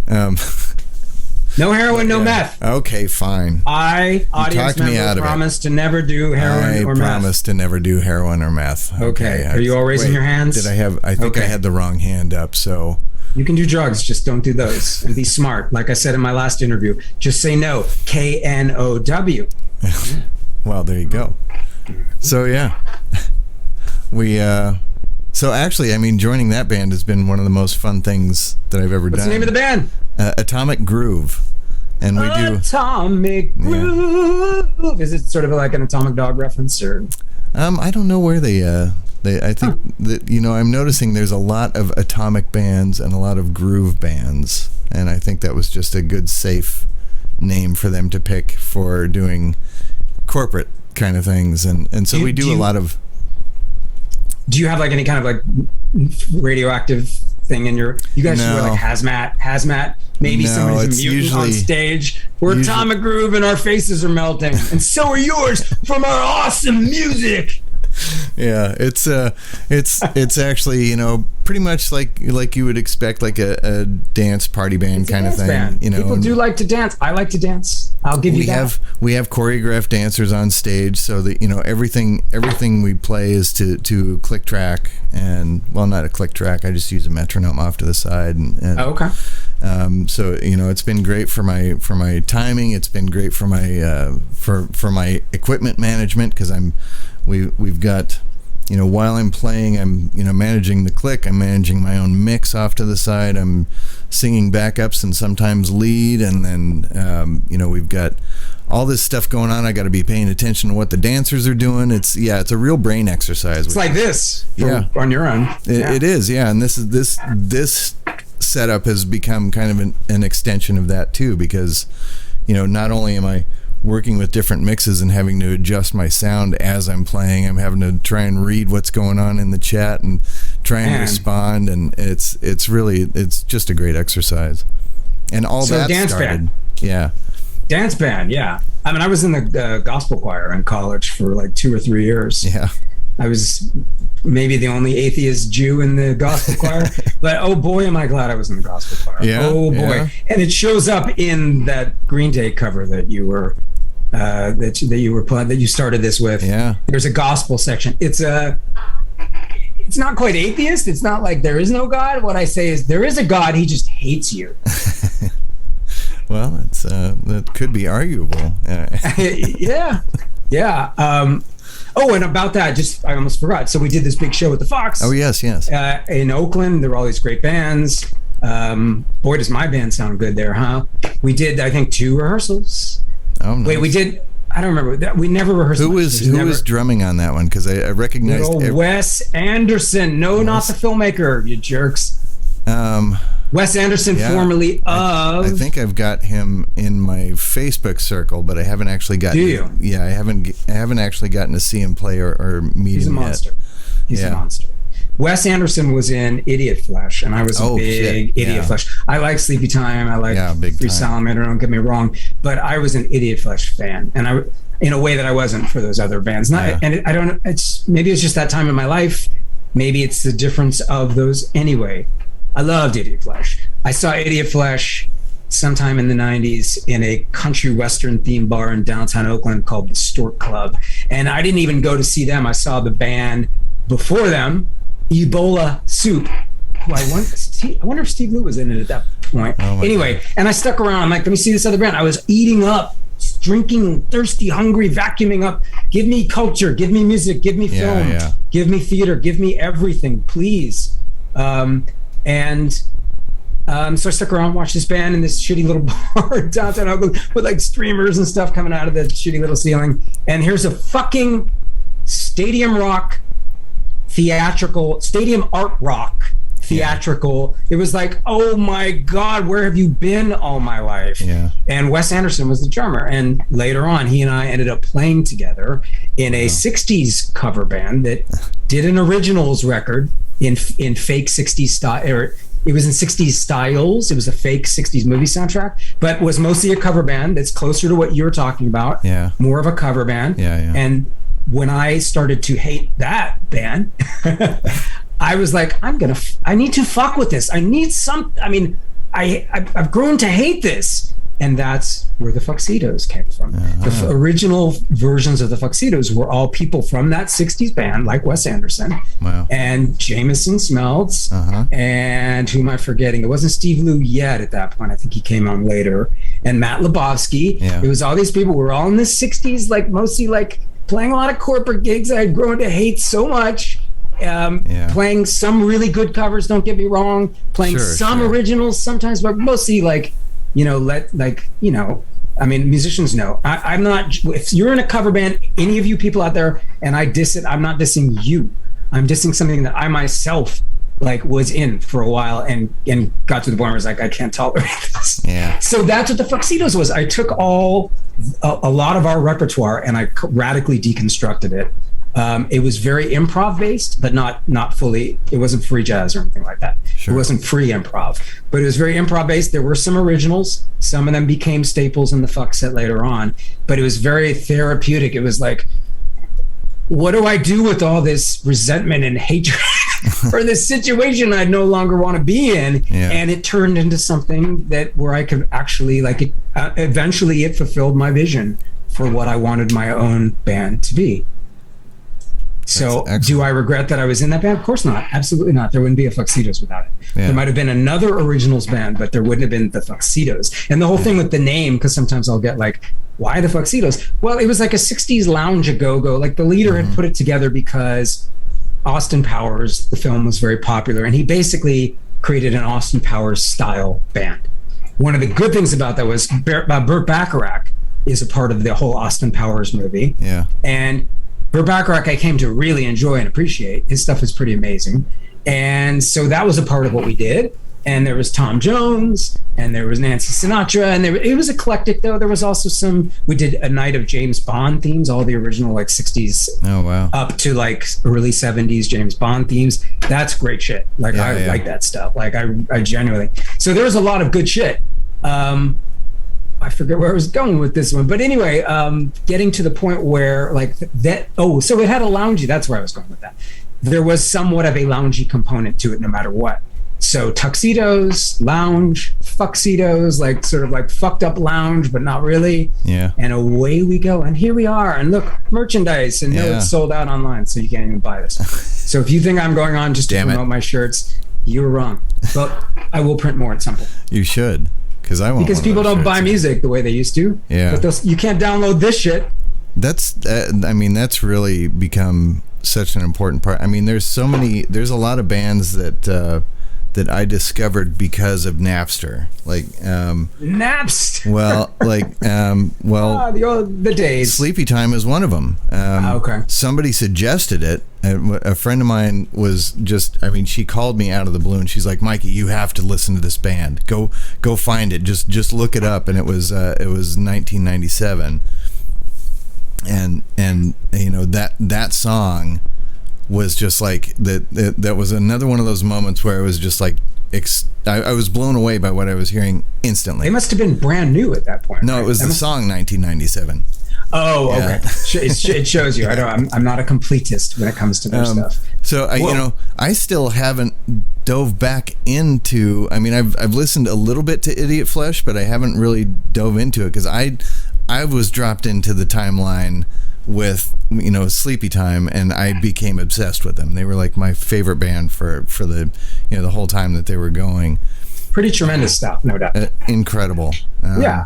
S2: No heroin, no meth.
S3: Okay, fine.
S2: Audience member, promise to never do heroin or meth.
S3: I promise to never do heroin or meth.
S2: Okay. Are you all raising your hands?
S3: Did I have? I think I had the wrong hand up. So
S2: you can do drugs, just don't do those, and be smart. Like I said in my last interview, just say no. KNOW.
S3: Well, there you go. So we. So actually, joining that band has been one of the most fun things that I've ever done.
S2: What's the name of the band?
S3: Atomic Groove. And we do
S2: Atomic Groove. Is it sort of like an Atomic Dog reference, or?
S3: I don't know where they I think that I'm noticing there's a lot of atomic bands and a lot of groove bands, and I think that was just a good safe name for them to pick for doing corporate kind of things, and so we do a lot of.
S2: Do you have any kind of radioactive thing in your? You guys should wear hazmat. Maybe somebody's a mutant on stage. We're Atomic Groove and our faces are melting, and so are yours from our awesome music.
S3: Yeah, it's actually pretty much like you would expect, like a dance party band kind of thing. Band.
S2: People do like to dance. I like to dance. I'll give you that.
S3: We have choreographed dancers on stage, so that everything we play is to click track, and not a click track. I just use a metronome off to the side, and
S2: okay.
S3: So it's been great for my timing. It's been great for my for my equipment management, because we've got, while I'm playing, I'm managing the click, I'm managing my own mix off to the side, I'm singing backups and sometimes lead, and then we've got all this stuff going on. I got to be paying attention to what the dancers are doing. It's a real brain exercise.
S2: It's like this, on your own.
S3: It is, yeah. And this setup has become kind of an extension of that too, because not only am I working with different mixes and having to adjust my sound as I'm playing, I'm having to try and read what's going on in the chat and try and respond, and it's just a great exercise. And all that
S2: dance
S3: started,
S2: band. Dance band, yeah. I mean, I was in the gospel choir in college for like 2 or 3 years.
S3: Yeah.
S2: I was maybe the only atheist Jew in the gospel choir, but oh boy, am I glad I was in the gospel choir.
S3: Yeah,
S2: oh boy.
S3: yeah.
S2: And it shows up in that Green Day cover that you were that you started this with.
S3: Yeah.
S2: There's a gospel section. It's not quite atheist. It's not like there is no God. What I say is there is a God. He just hates you.
S3: Well, that could be arguable.
S2: Yeah. Oh, and about that, I almost forgot. So we did this big show with the Fox.
S3: Oh, yes.
S2: In Oakland, there were all these great bands. Boy, does my band sound good there, huh? We did, I think, 2 rehearsals.
S3: Oh, nice.
S2: Wait, we did. I don't remember. We never rehearsed.
S3: Who was drumming on that one? Because I recognized
S2: Wes Anderson. No, not the filmmaker. You jerks. Wes Anderson, formerly of.
S3: I think I've got him in my Facebook circle, but I haven't actually gotten.
S2: Do you?
S3: Yeah, I haven't actually gotten to see him play or meet
S2: He's
S3: him
S2: a monster.
S3: yet.
S2: He's a monster. Wes Anderson was in Idiot Flesh, and I was a big Idiot Flesh. I like Sleepy Time. I like Free Salamander. Don't get me wrong, but I was an Idiot Flesh fan, and I, in a way that I wasn't for those other bands. I don't. Maybe it's just that time in my life. Maybe it's the difference of those. Anyway, I loved Idiot Flesh. I saw Idiot Flesh sometime in the 90s in a country western themed bar in downtown Oakland called the Stork Club, and I didn't even go to see them. I saw the band before them, Ebola Soup, who I wonder if Steve Lou was in it at that point. Anyway, and I stuck around. I'm like, let me see this other band. I was eating up, drinking, thirsty, hungry, vacuuming up. Give me culture, give me music, give me film, give me theater, give me everything, please. So I stuck around, watched this band in this shitty little bar in downtown Oakland with like streamers and stuff coming out of the shitty little ceiling. And here's a fucking stadium art rock theatrical. It was like, oh my God, where have you been all my life? Yeah. And Wes Anderson was the drummer. And later on, he and I ended up playing together in a 60s cover band that did an originals record in fake 60s style. It was in 60s styles. It was a fake 60s movie soundtrack, but was mostly a cover band that's closer to what you're talking about. Yeah. More of a cover band. Yeah. And when I started to hate that band, I was like, I need to fuck with this. I've grown to hate this. And that's where the Fuxedos came from. The original versions of the Fuxedos were all people from that 60s band, like Wes Anderson and Jameson Smeltz, and who am I forgetting? It wasn't Steve Lou yet at that point. I think he came on later. And Matt Lebowski. Yeah. It was all these people. We're all in the 60s, like mostly like playing a lot of corporate gigs I had grown to hate so much. Playing some really good covers, don't get me wrong. Playing some originals sometimes, but mostly like, musicians know. I'm not, if you're in a cover band, any of you people out there, and I diss it, I'm not dissing you. I'm dissing something that I myself was in for a while and got to the point where I was like, I can't tolerate this. Yeah. So that's what the Fuxedos was. I took a lot of our repertoire and I radically deconstructed it. It was very improv based, but not fully. It wasn't free jazz or anything like that. Sure. It wasn't free improv, but it was very improv based. There were some originals. Some of them became staples in the Fux set later on, but it was very therapeutic. It was like, what do I do with all this resentment and hatred for this situation I no longer want to be in? Yeah. And it turned into something where I could actually eventually it fulfilled my vision for what I wanted my own band to be. So
S3: excellent.
S2: do I regret that I was in that band? Of course not. Absolutely not. There wouldn't be a Fuxedos without it.
S3: Yeah.
S2: There might have been another originals band, but there wouldn't have been the Fuxedos. And the whole thing with the name, because sometimes I'll get like, why the Fuxedos? Well, it was like a 60s lounge a-go-go. Like the leader had put it together because Austin Powers, the film, was very popular. And he basically created an Austin Powers style band. One of the good things about that was Burt Bacharach is a part of the whole Austin Powers movie.
S3: Yeah.
S2: And Burt Bacharach I came to really enjoy and appreciate. His stuff is pretty amazing. And so that was a part of what we did. And there was Tom Jones and there was Nancy Sinatra. And it was eclectic, though. There was also we did a night of James Bond themes, all the original like 60s up to like early 70s James Bond themes. That's great shit. Like I like that stuff. Like I genuinely. So there was a lot of good shit. I forget where I was going with this one, but anyway, getting to the point where like that. Oh, so it had a loungy. That's where I was going with that. There was somewhat of a loungy component to it, no matter what. So tuxedos, lounge, Fuxedos, like sort of like fucked up lounge, but not really.
S3: Yeah.
S2: And away we go. And here we are. And look, merchandise. And no, it's sold out online, so you can't even buy this. So if you think I'm going on just to promote my shirts, you're wrong. But I will print more at some point.
S3: You should. Because
S2: people don't buy music the way they used to.
S3: Yeah.
S2: But you can't download this shit.
S3: That's really become such an important part. I mean, there's a lot of bands that I discovered because of Napster. Like
S2: Napster.
S3: Well, like
S2: the days.
S3: Sleepy Time is one of them.
S2: Okay.
S3: Somebody suggested it. A friend of mine she called me out of the blue and she's like, Mikey, you have to listen to this band. Go find it. Just look it up. And it was 1997. And you know, that song was just like that was another one of those moments where it was just like I was blown away by what I was hearing instantly.
S2: They must have been brand new at that point.
S3: No, right? It was the song 1997.
S2: Oh, okay. It shows you. I'm not a completist when it comes to their stuff.
S3: So I still haven't dove back into. I mean, I've listened a little bit to Idiot Flesh, but I haven't really dove into it because I was dropped into the timeline with Sleepy Time, and I became obsessed with them. They were like my favorite band for the the whole time that they were going.
S2: Pretty tremendous stuff, no doubt.
S3: Incredible.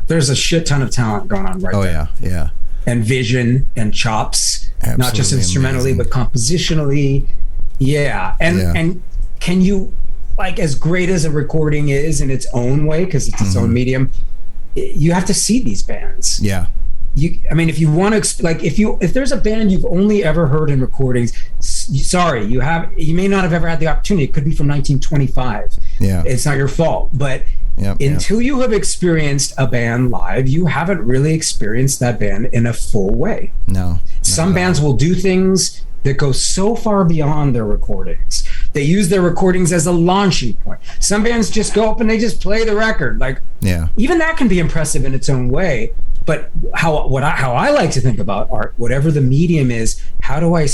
S2: There's a shit ton of talent going on right there.
S3: Oh yeah.
S2: And vision and chops, absolutely, not just instrumentally, but compositionally. Yeah. And can you, like, as great as a recording is in its own way, because it's its own medium, you have to see these bands.
S3: Yeah.
S2: If you want to, like, if there's a band you've only ever heard in recordings, sorry, you may not have ever had the opportunity. It could be from 1925. Yeah, it's not your fault. But until you have experienced a band live, you haven't really experienced that band in a full way.
S3: No.
S2: Some bands will do things that go so far beyond their recordings. They use their recordings as a launching point. Some bands just go up and they just play the record. Like, even that can be impressive in its own way. But how I like to think about art, whatever the medium is, how do I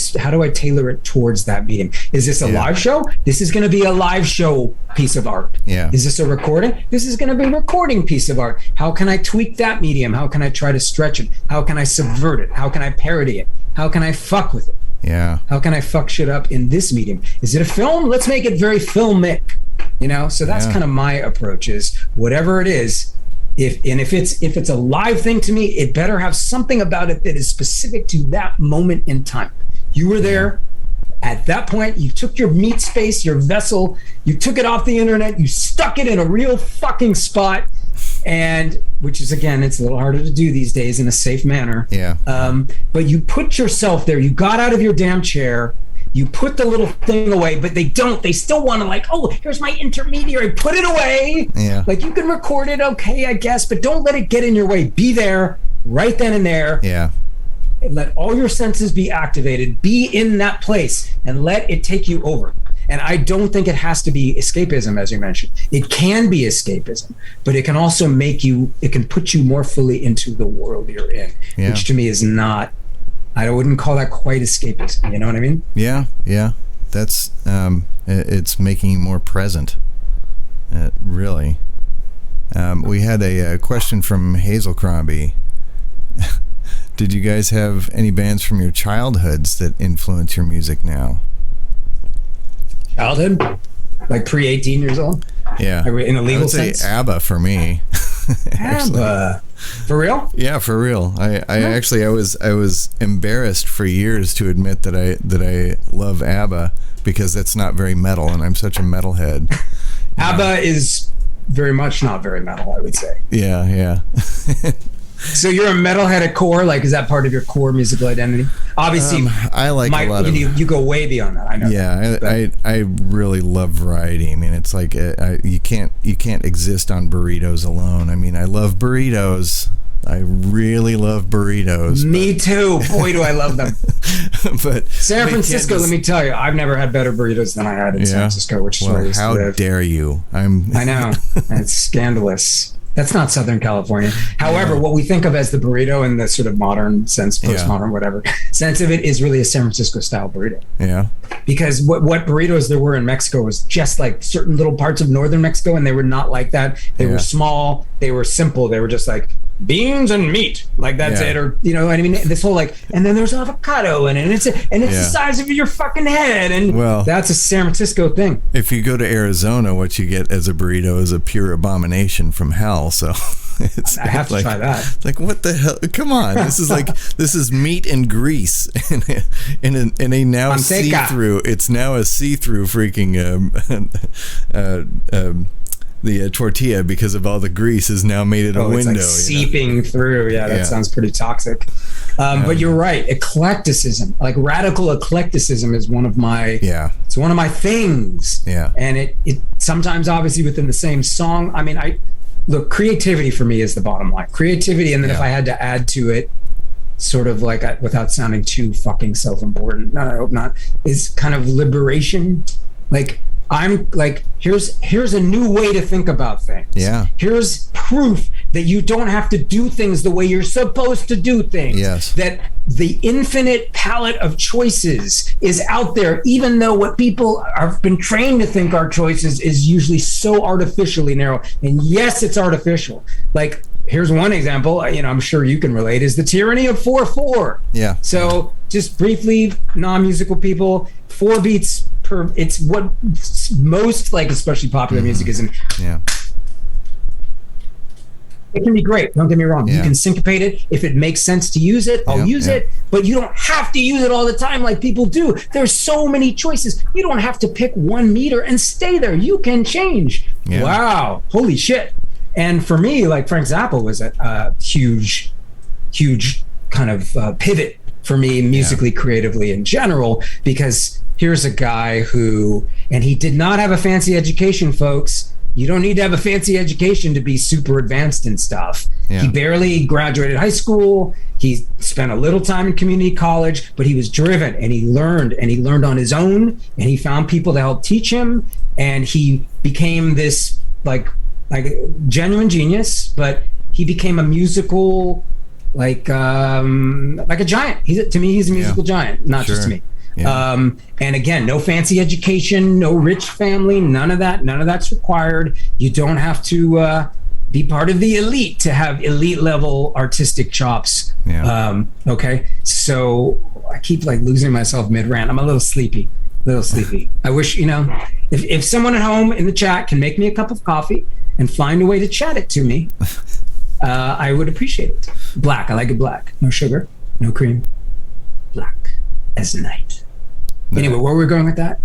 S2: tailor it towards that medium? Is this a live show? This is going to be a live show piece of art.
S3: Yeah.
S2: Is this a recording? This is going to be a recording piece of art. How can I tweak that medium? How can I try to stretch it? How can I subvert it? How can I parody it? How can I fuck with it?
S3: Yeah.
S2: How can I fuck shit up in this medium? Is it a film? Let's make it very filmic. So that's kind of my approach. Is whatever it is. If it's a live thing to me, it better have something about it that is specific to that moment in time. You were there at that point. You took your meat space, your vessel, you took it off the internet, you stuck it in a real fucking spot, and which is, again, it's a little harder to do these days in a safe manner.
S3: Yeah.
S2: But you put yourself there. You got out of your damn chair. You put the little thing away, but they don't. They still want to, like, oh, here's my intermediary. Put it away.
S3: Yeah.
S2: Like, you can record it, okay, I guess, but don't let it get in your way. Be there right then and there.
S3: Yeah.
S2: Let all your senses be activated. Be in that place and let it take you over. And I don't think it has to be escapism, as you mentioned. It can be escapism, but it can also it can put you more fully into the world you're in, which to me is not, I wouldn't call that quite escapism. You know what I mean?
S3: Yeah. That's, it's making you more present. Really. We had a question from Hazel Crombie. Did you guys have any bands from your childhoods that influence your music now?
S2: Childhood? Like pre-18 years old?
S3: Yeah.
S2: In a legal
S3: I would
S2: sense?
S3: say ABBA for me.
S2: ABBA. For real?
S3: Yeah, for real. I actually I was embarrassed for years to admit that I love ABBA because that's not very metal, and I'm such a metalhead.
S2: ABBA is very much not very metal, I would say.
S3: Yeah.
S2: So you're a metalhead at core? Like, is that part of your core musical identity? Obviously,
S3: I like a lot of...
S2: You go way beyond that, I know.
S3: Yeah, I really love variety. I mean, it's like you can't exist on burritos alone. I mean, I love burritos. I really love burritos.
S2: Me too. Boy, do I love them.
S3: But
S2: San Francisco, let me tell you, I've never had better burritos than I had in San Francisco, which is where I used to live.
S3: How dare you? I
S2: know. It's scandalous. That's not Southern California. However, what we think of as the burrito in the sort of modern sense, postmodern, whatever sense of it, is really a San Francisco style burrito.
S3: Yeah.
S2: Because what burritos there were in Mexico was just like certain little parts of northern Mexico, and they were not like that. They were small. They were simple. They were just like beans and meat, like that's it, or you know what I mean. This whole like, and then there's avocado in it, and it's the size of your fucking head, and that's a San Francisco thing.
S3: If you go to Arizona, what you get as a burrito is a pure abomination from hell. So
S2: I have to try that.
S3: It's like, what the hell? Come on, this is meat and grease in a now see-through. It's now a see-through freaking the tortilla, because of all the grease, has now made it a window. It's like
S2: seeping through. Yeah, that sounds pretty toxic. But you're right. Eclecticism, like radical eclecticism, is one of my it's one of my things. Yeah. And it sometimes obviously within the same song. I mean, look, creativity for me is the bottom line. Creativity, and then if I had to add to it, sort of like without sounding too fucking self-important, no, I hope not, is kind of liberation. Like, I'm like, here's a new way to think about things. Yeah. Here's proof that you don't have to do things the way you're supposed to do things. Yes. That the infinite palette of choices is out there, even though what people have been trained to think are choices is usually so artificially narrow. And yes, it's artificial. Like, here's one example, I'm sure you can relate, is the tyranny of 4/4. Yeah. So just briefly, non-musical people, 4 beats per, it's what most, like, especially popular music is in. Yeah. It can be great, don't get me wrong. You can syncopate it. If it makes sense to use it, I'll use it, but you don't have to use it all the time like people do. There's so many choices. You don't have to pick one meter and stay there. You can change. Yeah. Wow, holy shit. And for me, like, Frank Zappa was a huge kind of pivot for me musically, creatively in general, because here's a guy who, and he did not have a fancy education, folks. You don't need to have a fancy education to be super advanced in stuff. Yeah. He barely graduated high school. He spent a little time in community college, but he was driven, and he learned on his own, and he found people to help teach him, and he became this like a genuine genius. But he became a musical, like a giant. To me, he's a musical giant, not just to me. Yeah. And again, no fancy education, no rich family, none of that's required. You don't have to be part of the elite to have elite level artistic chops. Yeah. Okay. So I keep like losing myself mid rant. I'm a little sleepy. I wish, if someone at home in the chat can make me a cup of coffee and find a way to chat it to me, I would appreciate it. Black. I like it black. No sugar, no cream. Black as night. No. Anyway, where were we going with that?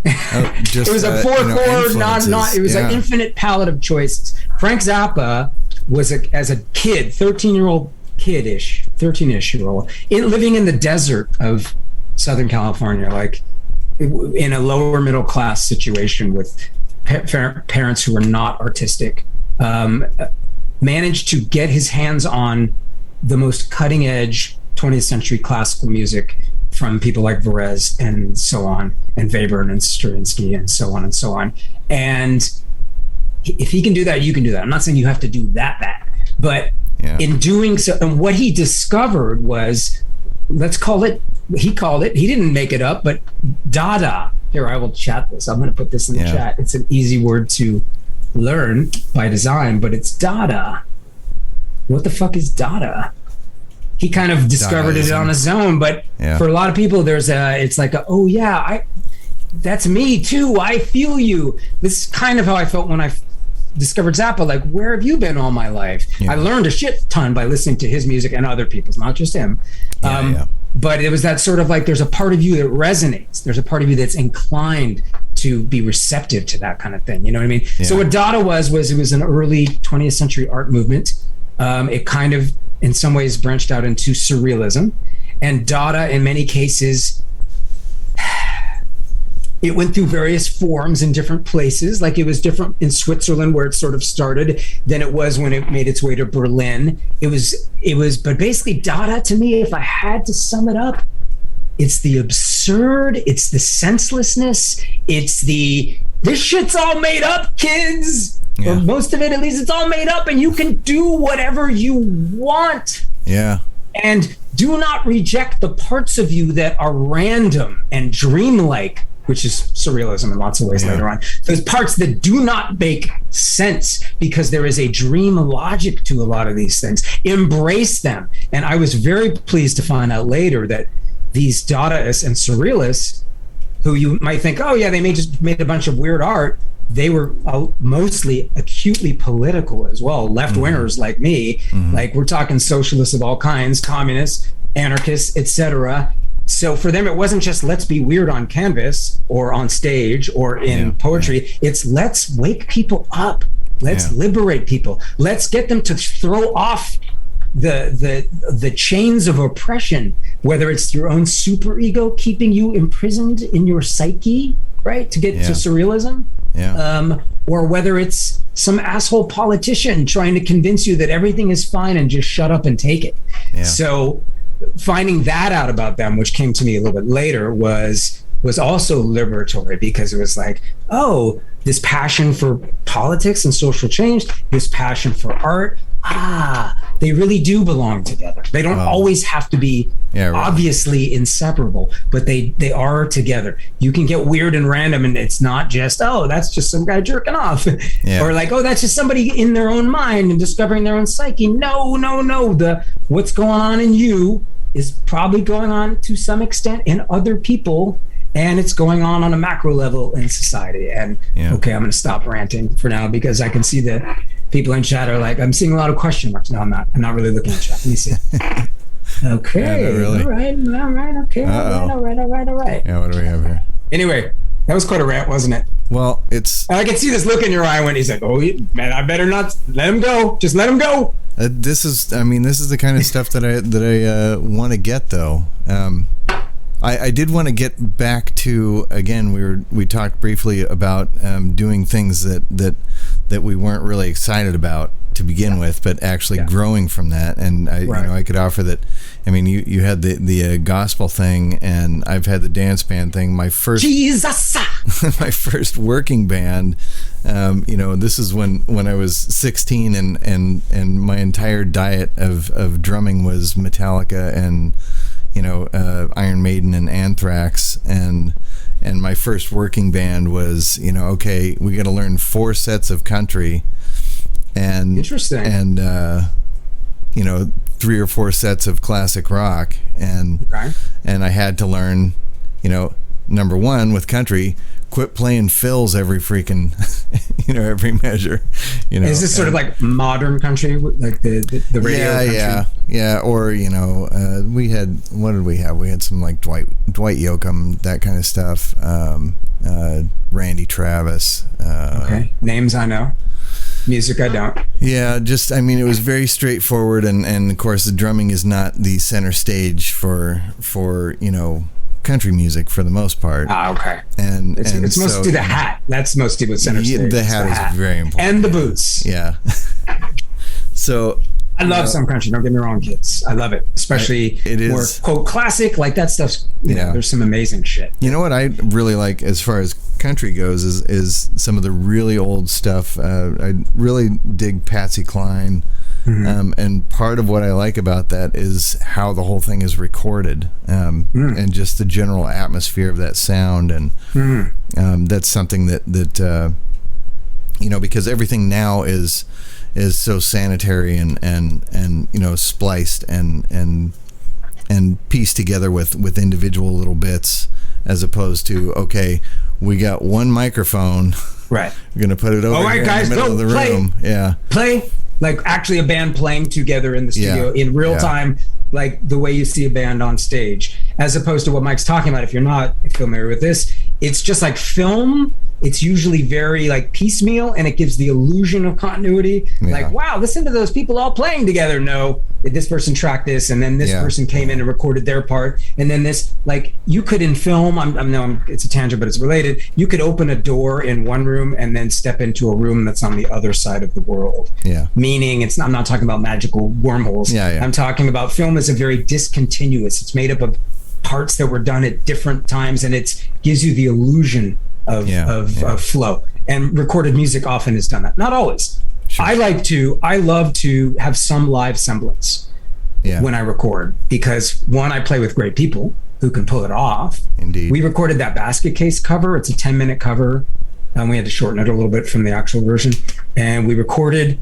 S2: It was a 4/4, not. It was an infinite palette of choices. Frank Zappa was as a kid, 13-ish year old, living in the desert of Southern California, like in a lower middle class situation with parents who were not artistic, managed to get his hands on the most cutting edge 20th century classical music from people like Varese and so on, and Webern and Stravinsky and so on and so on. And if he can do that, you can do that. I'm not saying you have to do that, but in doing so, and what he discovered was, he didn't make it up, but Dada. Here, I will chat this. I'm going to put this in the chat. It's an easy word to learn by design, but it's Dada. What the fuck is Dada? he kind of discovered it on his own. But for a lot of people, it's like, oh yeah, that's me too. I feel you. This is kind of how I felt when I discovered Zappa. Like, where have you been all my life? I learned a shit ton by listening to his music and other people's, not just him. But it was that sort of like, there's a part of you that resonates. There's a part of you that's inclined to be receptive to that kind of thing. You know what I mean? So what Dada was it was an early 20th century art movement. It kind of, in some ways, branched out into surrealism. And Dada, in many cases, it went through various forms in different places. Like, it was different in Switzerland, where it sort of started, than it was when it made its way to Berlin. But basically Dada, to me, if I had to sum it up, it's the absurd, it's the senselessness, it's this shit's all made up, kids. Or most of it, at least, it's all made up, and you can do whatever you want. Yeah. And do not reject the parts of you that are random and dreamlike, which is surrealism in lots of ways later on. Those parts that do not make sense, because there is a dream logic to a lot of these things. Embrace them. And I was very pleased to find out later that these Dadaists and surrealists, who you might think, oh yeah, they just made a bunch of weird art, they were mostly acutely political as well. Left-wingers like me, like we're talking socialists of all kinds, communists, anarchists, etc. So for them, it wasn't just let's be weird on canvas or on stage or in poetry. It's let's wake people up. Let's liberate people. Let's get them to throw off the chains of oppression, whether it's your own superego keeping you imprisoned in your psyche, right, to get to surrealism. Or whether it's some asshole politician trying to convince you that everything is fine and just shut up and take it. So finding that out about them, which came to me a little bit later, was also liberatory, because it was like, oh, this passion for politics and social change, this passion for art, they really do belong together. They don't always have to be obviously inseparable, but they are together. You can get weird and random, and it's not just, oh, that's just some guy jerking off, or like, oh, that's just somebody in their own mind and discovering their own psyche. No. What's going on in you is probably going on to some extent in other people, and it's going on a macro level in society. And okay, I'm going to stop ranting for now, because I can see that people in chat are like, I'm seeing a lot of question marks. No, I'm not. I'm not really looking at chat. Let me see. Okay. Really. All right. Okay. All right.
S3: Yeah, what do we have here?
S2: Anyway, that was quite a rant, wasn't it?
S3: Well, it's...
S2: I can see this look in your eye when he's like, oh, man, I better not let him go. Just let him go.
S3: This is the kind of stuff that I want to get, though. I did want to get back to, again, we talked briefly about doing things that we weren't really excited about to begin with, but actually growing from that. And I could offer that. I mean, you had the gospel thing, and I've had the dance band thing. My first Jesus, my first working band. This is when I was 16, and my entire diet of drumming was Metallica and Iron Maiden and Anthrax, and my first working band was okay, we got to learn 4 sets of country, and
S2: interesting,
S3: and 3 or 4 sets of classic rock, and I had to learn, number one with country, quit playing fills every freaking every measure.
S2: Is this sort of like modern country, like the radio
S3: country? Or we had, what did we have? We had some like Dwight Yoakam, that kind of stuff. Randy Travis.
S2: Okay, names I know. Music I don't.
S3: Yeah, it was very straightforward, and of course the drumming is not the center stage for country music for the most part.
S2: Okay.
S3: And
S2: it's mostly the hat. That's mostly the center stage.
S3: The hat is very important.
S2: And the boots.
S3: Yeah. So
S2: I love some country. Don't get me wrong, kids. I love it, especially more quote classic. Like that stuff's. There's some amazing shit.
S3: You know what I really like as far as country goes is some of the really old stuff. I really dig Patsy Cline. Mm-hmm. And part of what I like about that is how the whole thing is recorded, and just the general atmosphere of that sound, and that's something that because everything now is is so sanitary and you know, spliced and pieced together with individual little bits, as opposed to, okay, we got one microphone,
S2: right,
S3: we're gonna put it over
S2: all right,
S3: here
S2: guys,
S3: in the middle of the room.
S2: Play like actually a band playing together in the studio in real time, like the way you see a band on stage, as opposed to what Mike's talking about. If you're not familiar with this, it's just like film. It's usually very like piecemeal, and it gives the illusion of continuity. Like, wow, listen to those people all playing together. No, this person tracked this, and then this person came in and recorded their part, and then this, like, you could in film, it's a tangent, but it's related. You could open a door in one room and then step into a room that's on the other side of the world. Yeah. Meaning, I'm not talking about magical wormholes. I'm talking about film is a very discontinuous. It's made up of parts that were done at different times, and it gives you the illusion of flow. And recorded music often has done that, not always. I love to have some live semblance when I record, because one, I play with great people who can pull it off. Indeed. We recorded that basket case cover. It's a 10-minute cover, and we had to shorten it a little bit from the actual version, and we recorded,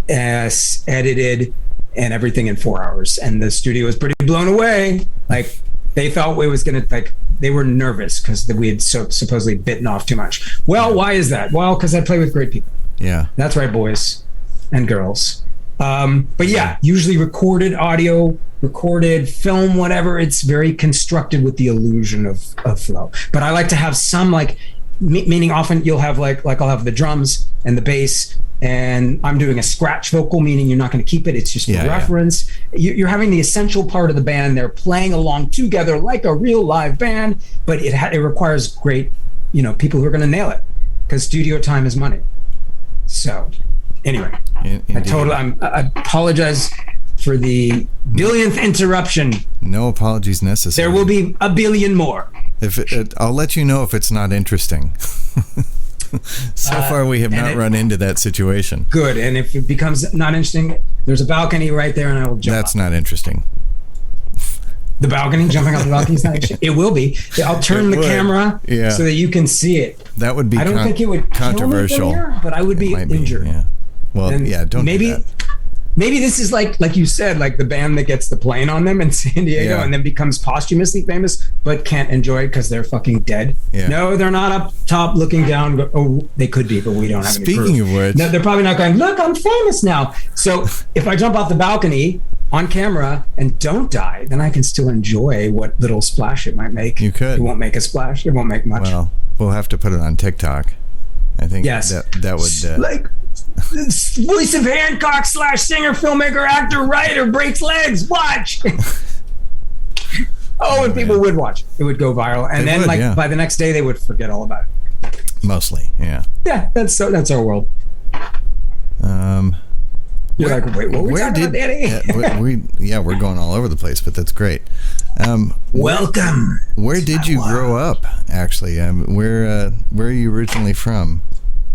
S2: edited, and everything in 4 hours, and the studio was pretty blown away. Like, they thought it was gonna, like, they were nervous because we had supposedly bitten off too much. Well, why is that? Well, because I play with great people. Yeah. That's right, boys and girls. But usually recorded audio, recorded film, whatever, it's very constructed with the illusion of flow. But I like to have some, like, meaning often you'll have like I'll have the drums and the bass, and I'm doing a scratch vocal, meaning you're not going to keep it. It's just a reference. You're having the essential part of the band. They're playing along together like a real live band, but it requires great, people who are going to nail it, because studio time is money. So anyway, I apologize for the billionth interruption.
S3: No apologies necessary.
S2: There will be a billion more.
S3: I'll let you know if it's not interesting. So far, we have not run into that situation.
S2: Good, and if it becomes not interesting, there's a balcony right there, and I will jump.
S3: That's not interesting.
S2: The balcony, jumping off the balcony is not interesting. It will be. I'll turn the camera so that you can see it.
S3: That would be.
S2: I don't think it would
S3: controversial,
S2: kill me from here, but I would be injured.
S3: Well, don't do that.
S2: Maybe this is like you said, like the band that gets the plane on them in San Diego and then becomes posthumously famous, but can't enjoy it because they're fucking dead. Yeah. No, they're not up top looking down. Oh, they could be, but we don't have any proof.
S3: Speaking of which,
S2: no, they're probably not going, look, I'm famous now. So if I jump off the balcony on camera and don't die, then I can still enjoy what little splash it might make.
S3: You could.
S2: It won't make a splash. It won't make much.
S3: Well, we'll have to put it on TikTok. I think that would...
S2: like... voice of Hancock / singer, filmmaker, actor, writer breaks legs. Watch. And people would watch. It would go viral, and then by the next day they would forget all about it.
S3: Mostly, yeah. Yeah,
S2: that's our world. You're like, wait, what were we talking about, Danny?
S3: We're going all over the place, but that's great.
S2: Welcome.
S3: Where did you grow up? Actually, where are you originally from?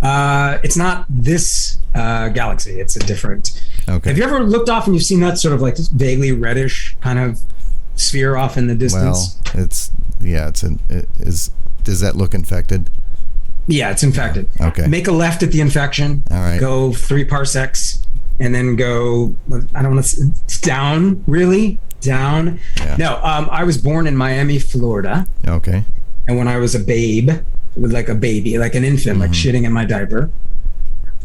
S2: It's not this galaxy. It's a different. Okay. Have you ever looked off and you've seen that sort of like this vaguely reddish kind of sphere off in the distance?
S3: Well, does that look infected?
S2: Yeah, it's infected.
S3: Okay.
S2: Make a left at the infection.
S3: All right.
S2: Go 3 parsecs, and then go. I don't know. It's down. Really down. Yeah. No. I was born in Miami, Florida.
S3: Okay.
S2: And when I was a babe. Like a baby, like an infant, like shitting in my diaper.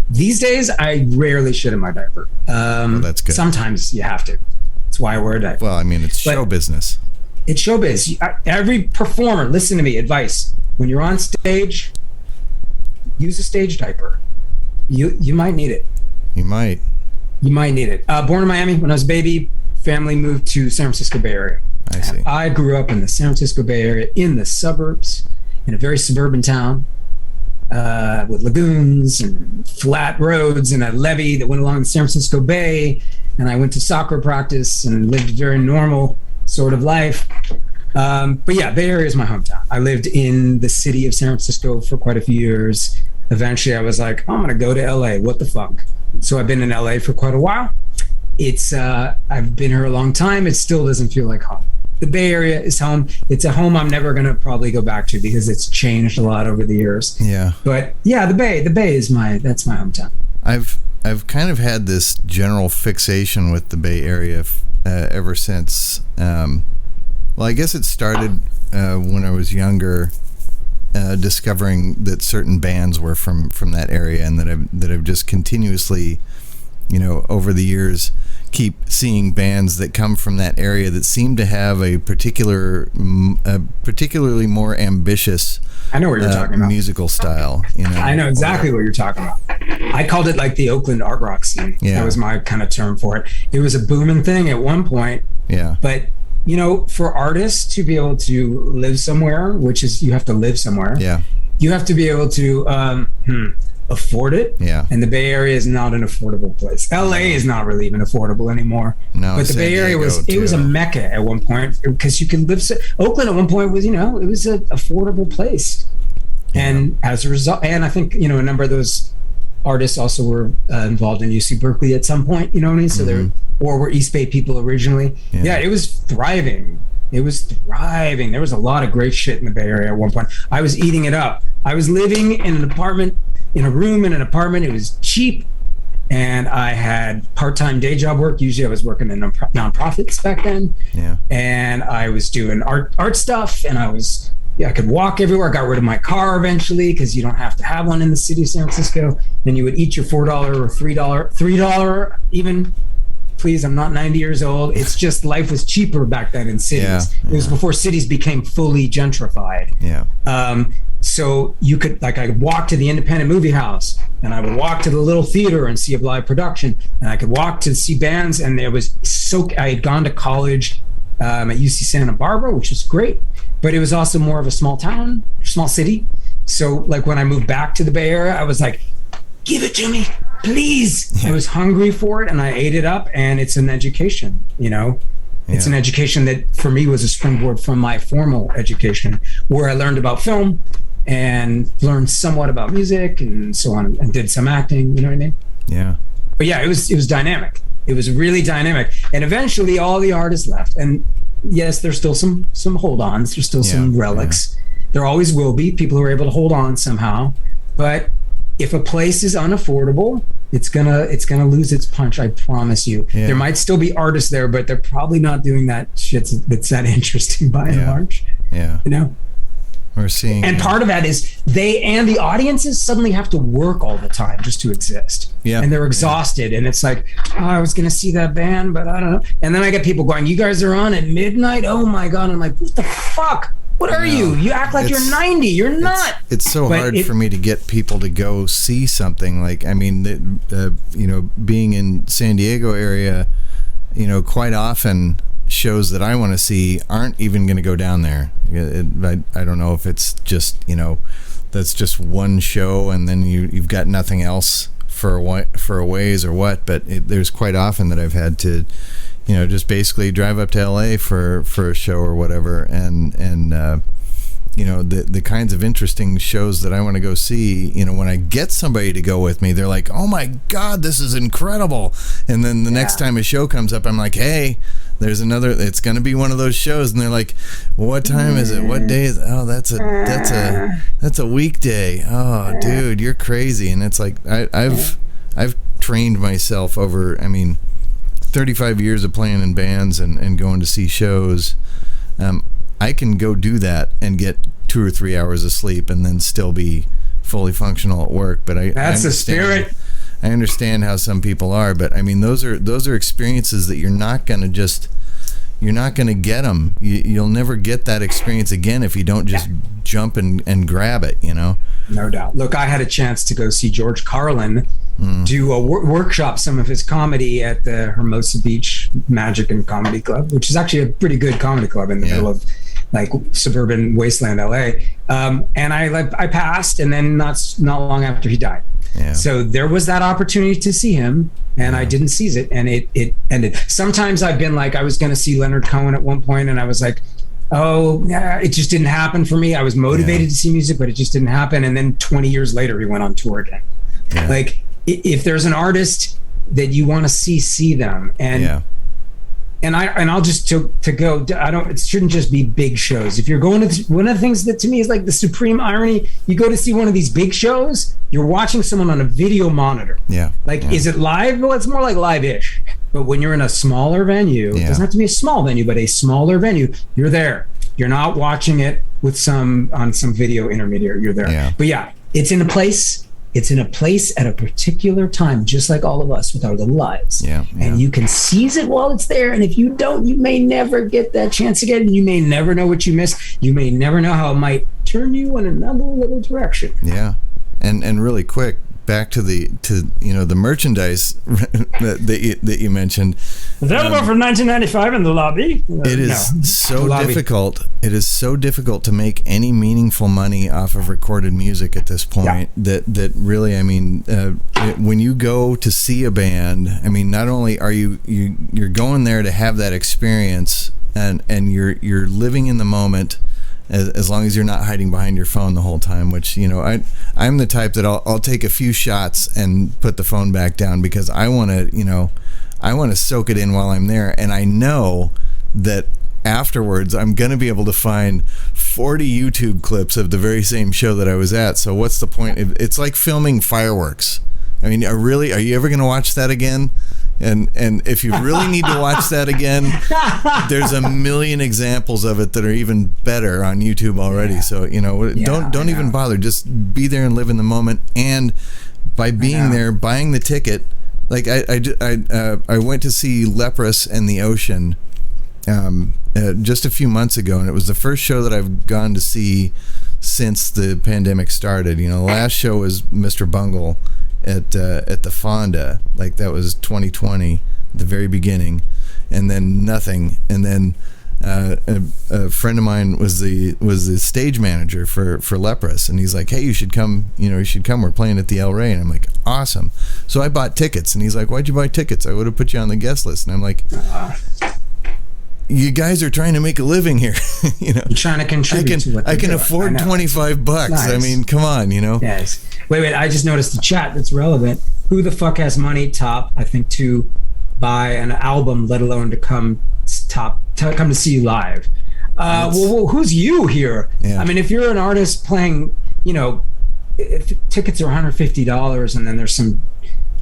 S2: These days, I rarely shit in my diaper.
S3: Well, that's good.
S2: Sometimes you have to. That's why I wear a diaper.
S3: Well, I mean, it's show business.
S2: It's showbiz. Every performer, listen to me, advice. When you're on stage, use a stage diaper. You might need it.
S3: You might
S2: need it. Born in Miami, when I was a baby, family moved to San Francisco Bay Area.
S3: I see.
S2: I grew up in the San Francisco Bay Area, in the suburbs, in a very suburban town with lagoons and flat roads and a levee that went along the San Francisco Bay. And I went to soccer practice and lived a very normal sort of life. But yeah, Bay Area is my hometown. I lived in the city of San Francisco for quite a few years. Eventually, I was like, I'm going to go to LA. What the fuck? So I've been in LA for quite a while. I've been here a long time. It still doesn't feel like home. The Bay Area is home. It's a home I'm never going to probably go back to because it's changed a lot over the years.
S3: Yeah.
S2: But yeah, the Bay is that's my hometown.
S3: I've kind of had this general fixation with the Bay Area ever since. Well, I guess it started when I was younger, discovering that certain bands were from that area, and that I've just continuously, over the years, keep seeing bands that come from that area that seem to have a particularly more ambitious.
S2: I know what you're talking about.
S3: Musical style.
S2: I know exactly what you're talking about. I called it like the Oakland art rock scene.
S3: Yeah.
S2: That was my kind of term for it. It was a booming thing at one point.
S3: Yeah.
S2: But for artists to be able to live somewhere, which is you have to live somewhere.
S3: Yeah.
S2: You have to be able to afford it.
S3: Yeah.
S2: And the Bay Area is not an affordable place. LA is not really even affordable anymore.
S3: No.
S2: But the Bay Area was a mecca at one point because you could live. Oakland at one point was it was an affordable place, and as a result, and I think a number of those artists also were involved in UC Berkeley at some point. You know what I mean? So or were East Bay people originally. Yeah, it was thriving. There was a lot of great shit in the Bay Area at one point. I was eating it up. I was living in an apartment, in a room in an apartment. It was cheap. And I had part-time day job work. Usually I was working in nonprofits back then.
S3: Yeah. And
S2: I was doing art stuff, and I could walk everywhere. I got rid of my car eventually because you don't have to have one in the city of San Francisco. Then you would eat your $4 or $3 even. Please, I'm not 90 years old. It's just life was cheaper back then in cities.
S3: Yeah.
S2: It was before cities became fully gentrified.
S3: Yeah.
S2: So you could, I could walk to the independent movie house, and I would walk to the little theater and see a live production, and I could walk to see bands, and I had gone to college at UC Santa Barbara, which was great, but it was also more of a small town, small city. So when I moved back to the Bay Area, I was like, give it to me, please. I was hungry for it, and I ate it up, and it's an education, It's an education that for me was a springboard from my formal education, where I learned about film and learned somewhat about music and so on, and did some acting, you know what I mean?
S3: Yeah.
S2: But yeah, it was dynamic. It was really dynamic. And eventually all the artists left. And yes, there's still some hold-ons. There's still some relics. Yeah. There always will be people who are able to hold on somehow. But if a place is unaffordable, it's gonna lose its punch. I promise you. Yeah. There might still be artists there, but they're probably not doing that shit that's that interesting by and large.
S3: Yeah. We're seeing,
S2: and part of that is they and the audiences suddenly have to work all the time just to exist.
S3: Yeah.
S2: And they're exhausted, and it's like, I was gonna see that band, but I don't know. And then I get people going, "You guys are on at midnight? Oh my god!" I'm like, "What the fuck? What are you? You act like you're 90. You're not."
S3: It's so hard for me to get people to go see something. Being in San Diego area, quite often shows that I want to see aren't even going to go down there. I don't know if it's just, that's just one show and then you've got nothing else for a ways or what. But there's quite often that I've had to, just basically drive up to LA for a show or whatever, and the kinds of interesting shows that I want to go see, when I get somebody to go with me, they're like, "Oh my God, this is incredible." And then the next time a show comes up, I'm like, "Hey, there's another, it's going to be one of those shows." And they're like, "Well, what time is it? What day is it?" "Oh, that's a weekday." "Oh, dude, you're crazy." And it's like, I've trained myself over, 35 years of playing in bands and going to see shows. I can go do that and get 2 or 3 hours of sleep and then still be fully functional at work. But
S2: that's the spirit.
S3: I understand how some people are, but those are experiences that you're not going to get them. You'll never get that experience again if you don't just jump and grab it,
S2: No doubt. Look, I had a chance to go see George Carlin do a workshop some of his comedy at the Hermosa Beach Magic and Comedy Club, which is actually a pretty good comedy club in the middle of suburban wasteland LA. And I passed, and then not long after he died.
S3: Yeah.
S2: So there was that opportunity to see him, and I didn't seize it, and it ended. Sometimes I've been like, I was going to see Leonard Cohen at one point, and I was like, oh, yeah, it just didn't happen for me. I was motivated to see music, but it just didn't happen. And then 20 years later, he went on tour again. Yeah. If there's an artist that you want to see them. And and I'll just to go. It shouldn't just be big shows. If you're going to one of the things that to me is like the supreme irony, you go to see one of these big shows, you're watching someone on a video monitor.
S3: Yeah.
S2: Is it live? Well, it's more like live-ish. But when you're in a smaller venue, it doesn't have to be a small venue, but a smaller venue, you're there. You're not watching it with some video intermediary. You're there. Yeah. But yeah, it's in a place at a particular time, just like all of us with our little lives.
S3: Yeah.
S2: And you can seize it while it's there. And if you don't, you may never get that chance again. You may never know what you missed. You may never know how it might turn you in another little direction.
S3: Yeah. And really quick, back to the merchandise that you mentioned.
S4: Available from 1995 in the lobby.
S3: It is so difficult. It is so difficult to make any meaningful money off of recorded music at this point. Yeah. That really, I mean, when you go to see a band, I mean, not only are you're going there to have that experience, and you're living in the moment. As long as you're not hiding behind your phone the whole time, which, I'm the type that I'll take a few shots and put the phone back down because I want to soak it in while I'm there. And I know that afterwards I'm going to be able to find 40 YouTube clips of the very same show that I was at. So what's the point? It's like filming fireworks. I mean, are you ever going to watch that again? And if you really need to watch that again, there's a million examples of it that are even better on YouTube already. Yeah. So don't even bother. Just be there and live in the moment. And by being there, buying the ticket, like I went to see Leprous and the Ocean just a few months ago, and it was the first show that I've gone to see since the pandemic started. The last show was Mr. Bungle at the Fonda, like that was 2020, the very beginning, and then nothing. And then a friend of mine was the stage manager for Leprous, and he's like, hey, you should come, we're playing at the El Rey. And I'm like, awesome. So I bought tickets, and he's like, why'd you buy tickets? I would have put you on the guest list. And I'm like, you guys are trying to make a living here.
S2: You're trying to contribute.
S3: I can afford $25. Nice. I mean, come on,
S2: Yes. Wait, I just noticed the chat that's relevant. Who the fuck has money, top, I think, to buy an album, let alone to come to see you live? Well, who's you here? Yeah. I mean, if you're an artist playing, if tickets are $150 and then there's some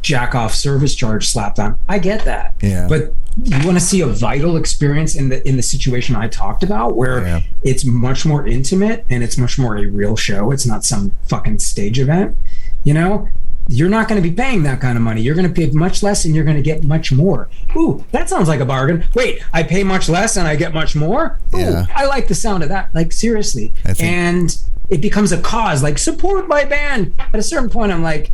S2: jack off service charge slapped on, I get that.
S3: Yeah.
S2: But you want to see a vital experience in the situation I talked about, where it's much more intimate and it's much more a real show. It's not some fucking stage event. You're not going to be paying that kind of money. You're going to pay much less and you're going to get much more. Ooh, that sounds like a bargain. Wait, I pay much less and I get much more? Ooh, I like the sound of that. Like, seriously. And it becomes a cause, like, support my band. At a certain point, I'm like,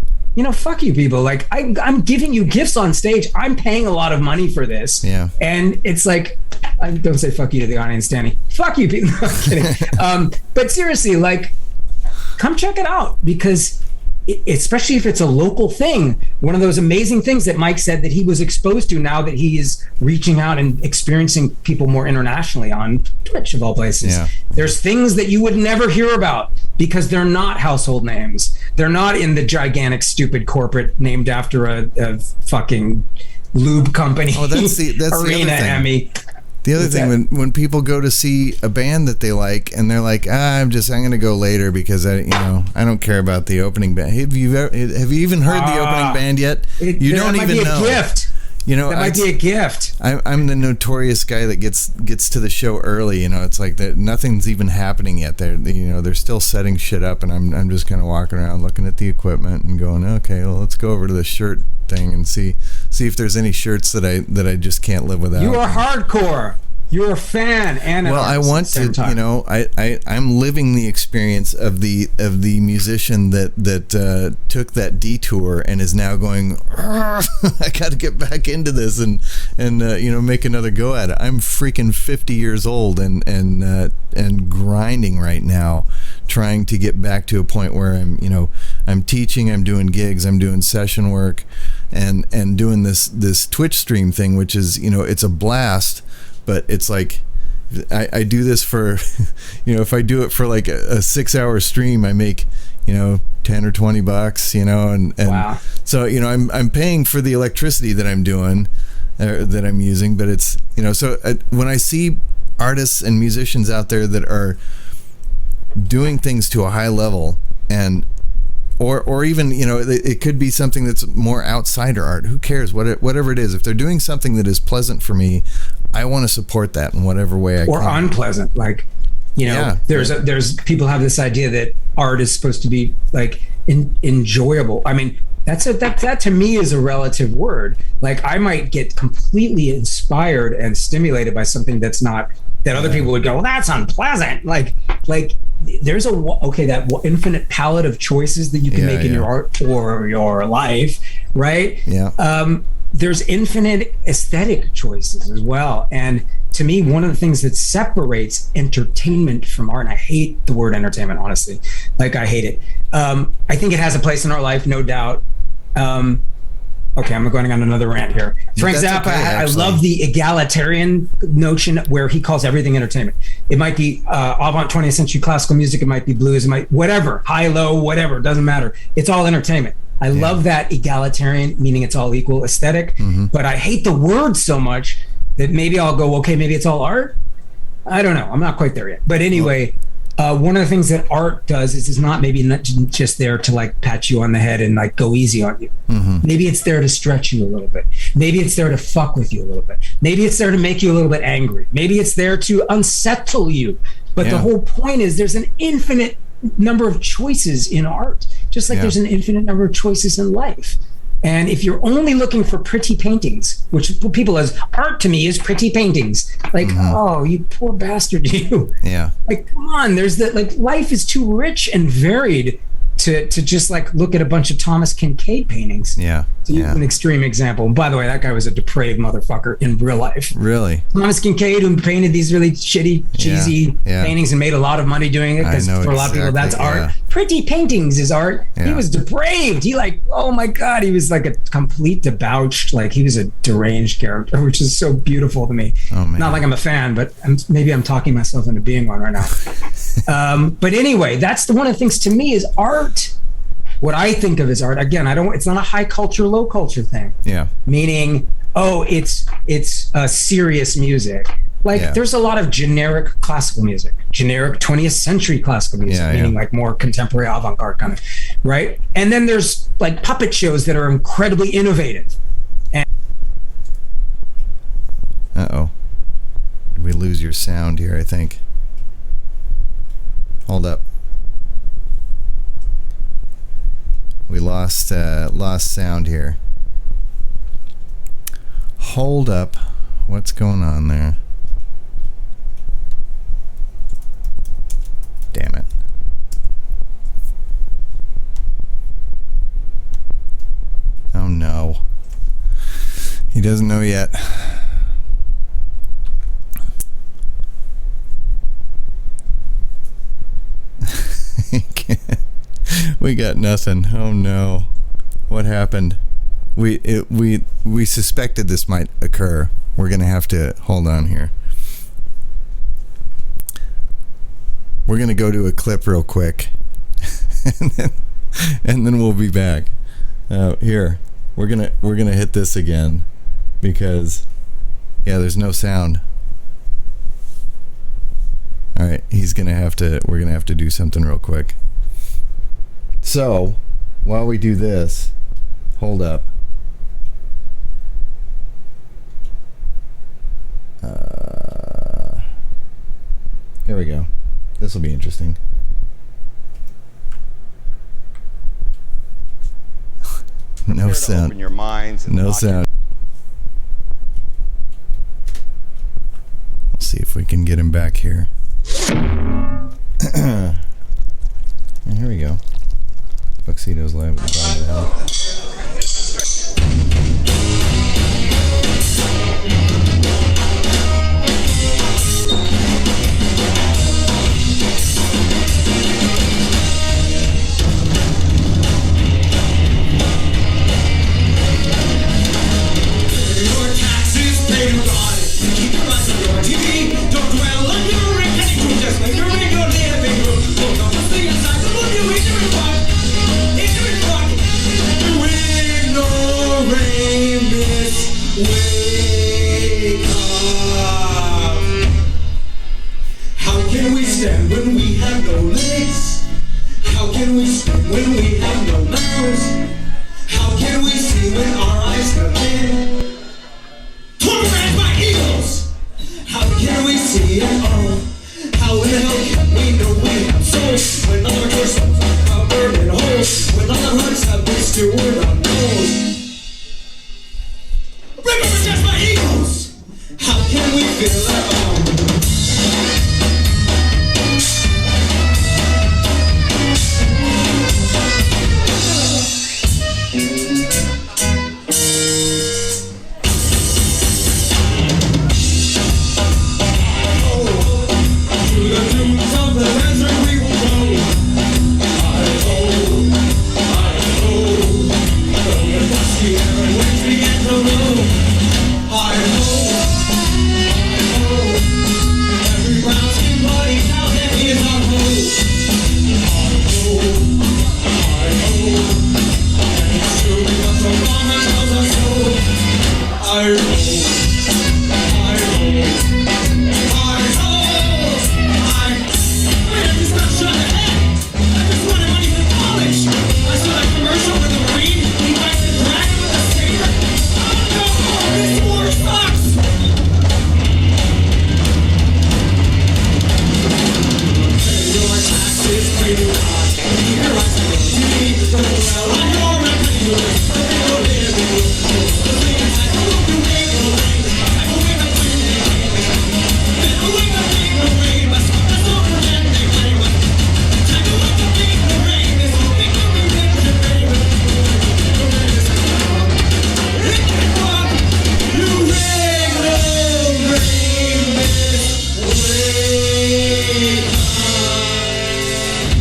S2: fuck you people. Like, I'm giving you gifts on stage. I'm paying a lot of money for this. Yeah. And it's like, I don't say fuck you to the audience, Danny. Fuck you people. No, I'm kidding. But seriously, like, come check it out, because especially if it's a local thing, one of those amazing things that Mike said that he was exposed to now that he is reaching out and experiencing people more internationally on Twitch, of all places. Yeah. There's things that you would never hear about because they're not household names. They're not in the gigantic, stupid corporate named after a fucking lube company.
S3: Oh, that's
S2: Arena Emmy.
S3: The other thing, when people go to see a band that they like and they're like, I'm going to go later because I don't care about the opening band. Have you even heard the opening band yet? You don't even know.
S2: Gift. That might be a gift.
S3: I'm the notorious guy that gets to the show early. It's like that nothing's even happening yet. They're still setting shit up, and I'm just kind of walking around looking at the equipment and going, okay, well, let's go over to the shirt thing and see if there's any shirts that I just can't live without.
S2: You are hardcore. You're a fan and
S3: I want to. I'm living the experience of the musician that took that detour and is now going, I got to get back into this and make another go at it. I'm freaking 50 years old and grinding right now, trying to get back to a point where I'm teaching, I'm doing gigs, I'm doing session work, and doing this Twitch stream thing, which is it's a blast. But it's like, I do this for, if I do it for like a 6-hour stream, I make, $10 or $20, and wow. So, I'm paying for the electricity that I'm doing, that I'm using, but it's, so when I see artists and musicians out there that are doing things to a high level, and or even, it could be something that's more outsider art. Who cares? Whatever it is, if they're doing something that is pleasant for me, I want to support that in whatever way I can.
S2: Or unpleasant, like, there's people have this idea that art is supposed to be like enjoyable. I mean, that to me is a relative word. Like, I might get completely inspired and stimulated by something that's not, that other people would go, well, that's unpleasant. Like there's that infinite palette of choices that you can make in your art or your life, right?
S3: Yeah.
S2: There's infinite aesthetic choices as well. And to me, one of the things that separates entertainment from art, and I hate the word entertainment, honestly, like I hate it. I think it has a place in our life, no doubt. Okay, I'm going on another rant here. Frank Zappa, okay, I love the egalitarian notion where he calls everything entertainment. It might be avant 20th century classical music, it might be blues, it might whatever, high, low, whatever, doesn't matter. It's all entertainment. I love that egalitarian, meaning it's all equal aesthetic, but I hate the word so much that maybe I'll go, okay, maybe it's all art. I don't know. I'm not quite there yet. But anyway, one of the things that art does is not just there to like pat you on the head and like go easy on you. Maybe it's there to stretch you a little bit. Maybe it's there to fuck with you a little bit. Maybe it's there to make you a little bit angry. Maybe it's there to unsettle you. But the whole point is there's an infinite number of choices in art, just like there's an infinite number of choices in life. And if you're only looking for pretty paintings, which people as art to me is pretty paintings, like, oh, you poor bastard, you. Yeah. Like, come on, there's that, like, life is too rich and varied to just like look at a bunch of Thomas Kincaid paintings. Yeah. To use an extreme example. And by the way, that guy was a depraved motherfucker in real life. Really? Thomas Kincaid, who painted these really shitty, cheesy paintings and made a lot of money doing it, because for a lot of people that's art. Pretty paintings is art. He was depraved. He like, oh my God, he was like a complete debauched, like he was a deranged character, which is so beautiful to me. Oh, man. Not like I'm a fan, but maybe I'm talking myself into being one right now. But anyway, that's one of the things to me is art. What I think of as art, again, it's not a high culture, low culture thing. Yeah. Meaning, it's serious music. Like there's a lot of generic classical music, generic 20th century classical music, meaning like more contemporary avant-garde kind of, right? And then there's like puppet shows that are incredibly innovative.
S3: Uh-oh. Did we lose your sound here, I think? Hold up. We lost sound here. Hold up. What's going on there? Damn it. Oh no. He doesn't know yet. We got nothing. Oh no. What happened? We suspected this might occur. We're gonna have to hold on here. We're gonna go to a clip real quick, and then we'll be back. Here, we're gonna hit this again because there's no sound. All right, we're gonna have to do something real quick. So, while we do this, hold up. Here we go. This will be interesting. No sound. Open your minds and no sound. Let's see if we can get him back here. And here we go. Fuxedos live at the bottom of the hill.
S5: You
S1: stand when we have no legs? How can we speak when we have no mouths? How can we see when our eyes have been tormented by eagles? How can we see at all? How in the hell can we know we have souls when all our doors are covered in holes? When all our hearts have been steward on poles? Remember just my eagles! How can we feel at all?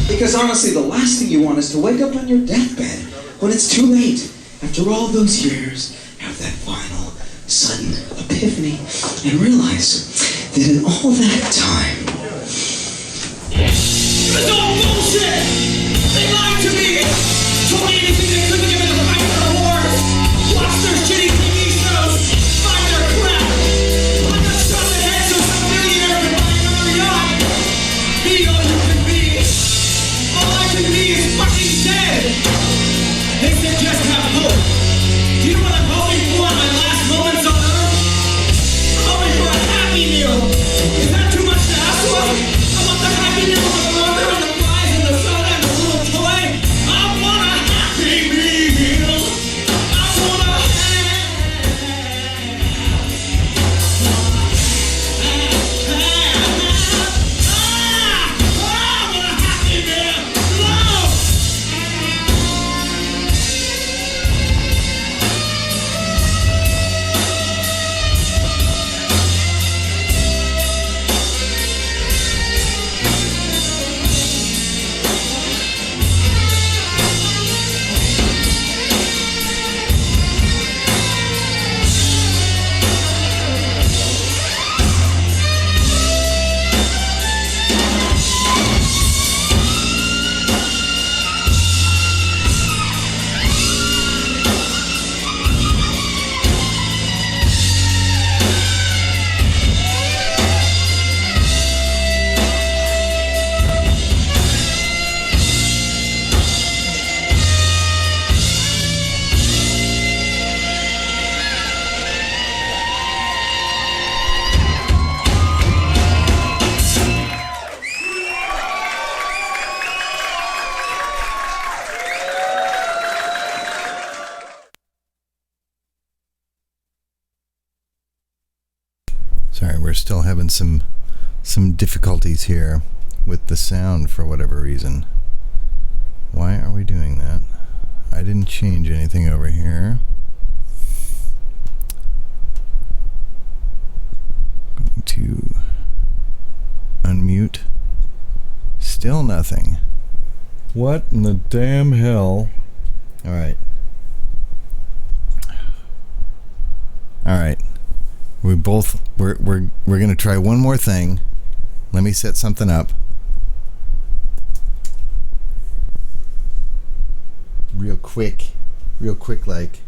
S5: Because honestly, the last thing you want is to wake up on your deathbed when it's too late. After all those years, have that final, sudden epiphany and realize that in all that time... It was all bullshit! They lied to me! Told me anything they couldn't give me to fight their wars! Watch their shitty TV shows! Buy their crap! I'm not shot the heads of some millionaire and buy another yacht! Be all you can be! All I can be is fucking dead! They said just have hope. Do you know what I'm hoping for in my last moments on Earth? I'm hoping for a happy meal. Is that too much to ask for? I want the happy meal with the burger and the fries and the soda and the little toy. I want a happy meal. I want a happy meal. Love!
S3: Sorry, we're still having some difficulties here with the sound for whatever reason. Why are we doing that? I didn't change anything over here. Going to unmute. Still nothing. What in the damn hell? All right. All right. We're gonna try one more thing. Let me set something up. Real quick like.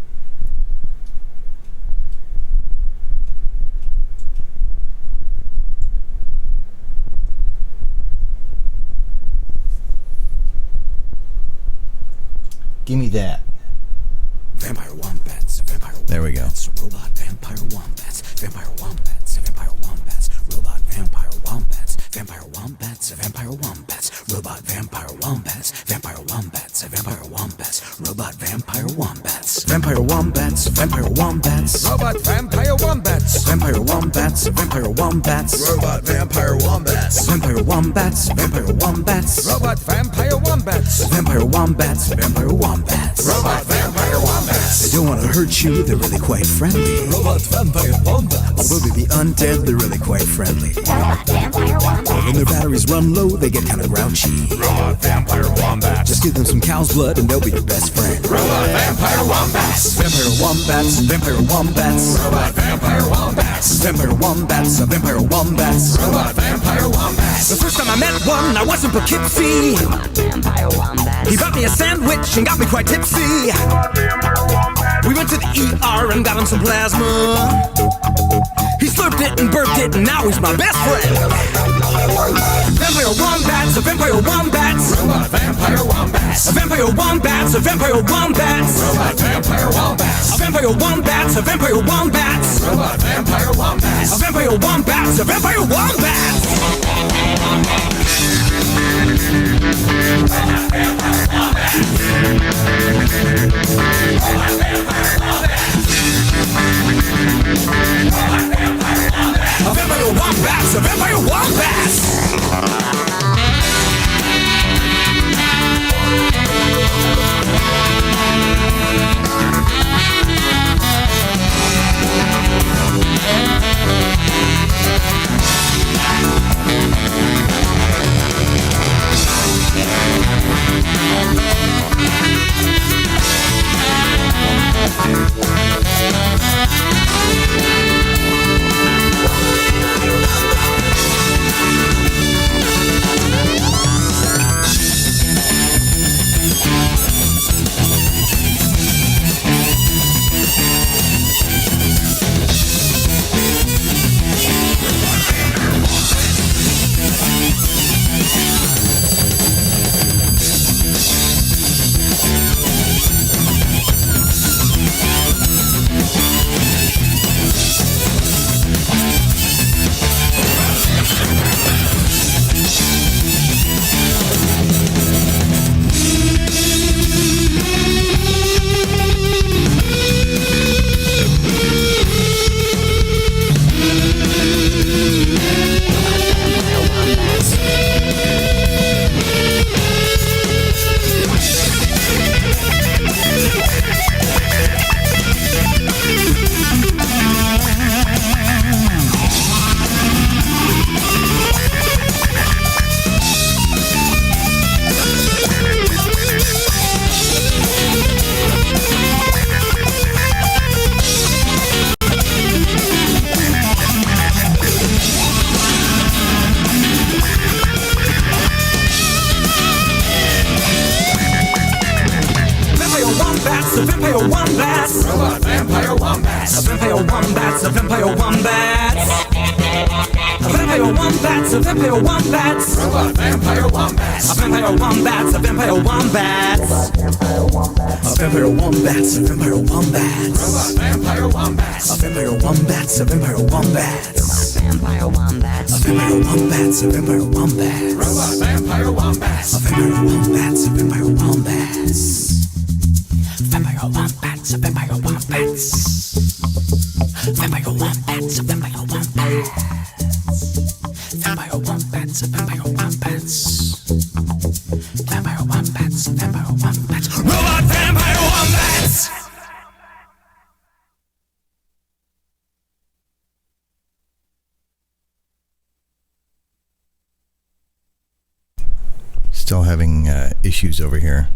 S3: Give me that.
S6: Vampire wombats, vampire wombats,
S3: There we go.
S6: robot vampire wombats, vampire wombats, vampire wombats, robot vampire wombats, vampire wombats, vampire wombats, robot vampire wombats, vampire wombats, vampire wombats, robot vampire wombats, vampire wombats, vampire wombats,
S7: Robot vampire wombats.
S6: vampire wombats, vampire wombats,
S7: Robot vampire wombats.
S6: vampire wombats, vampire wombats,
S7: Robot vampire wombats.
S6: vampire wombats, vampire wombats.
S7: Robot vampire wombats.
S6: They don't want to hurt you, they're really quite friendly.
S7: Robot vampire wombats.
S6: Although they be undead, they're really quite friendly. When their batteries run low, they get kind of grouchy.
S7: Robot vampire wombats.
S6: Just give them some cow's blood and they'll be your best friend.
S7: Robot vampire wombats.
S6: Vampire wombats, vampire wombats,
S7: Robot vampire wombats.
S6: vampire wombats, vampire wombats.
S7: Robot vampire wombats.
S6: The first time I met one, I was in Poughkeepsie. He brought me a sandwich and got me quite tipsy. We went to the ER and got him some plasma. He slurped it and burped it and now he's my best friend. Vampire wombats, vampire wombats,
S7: Robot vampire wombats.
S6: vampire wombats, vampire wombats,
S7: Robot vampire wombats.
S6: vampire wombats, vampire wombats,
S7: Robot vampire wombats.
S6: vampire wombats, vampire wombats. Vampire wombats, vampire wombats. vampire wombats.
S7: Robot vampire wombats.
S6: Vampire wombats. Vampire wombats. Vampire wombats. Vampire wombats.
S7: Robot vampire wombats.
S6: Vampire wombats. Vampire wombats. Vampire wombats. Vampire wombats.
S7: Robot vampire wombats.
S6: Vampire wombats. Vampire wombats.
S8: Vampire wombats.
S6: Vampire wombats. Vampire wombats.
S7: Robot vampire wombats.
S6: Vampire wombats. Vampire wombats. Vampire wombats. Vampire wombats. Vampire wombats. Vampire wombats. Vampire wombats. Vampire wombats. Vampire wombats. Vampire wombats. Robot vampire wombats.
S3: Still having issues over here.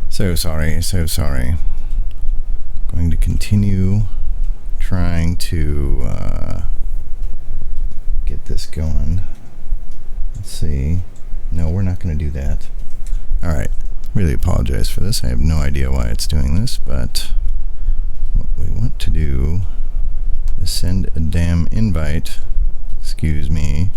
S3: So sorry, so sorry. Going to continue trying to get this going. Let's see. No, we're not going to do that. Alright, really apologize for this. I have no idea why it's doing this, but what we want to do is send a damn invite. Excuse me.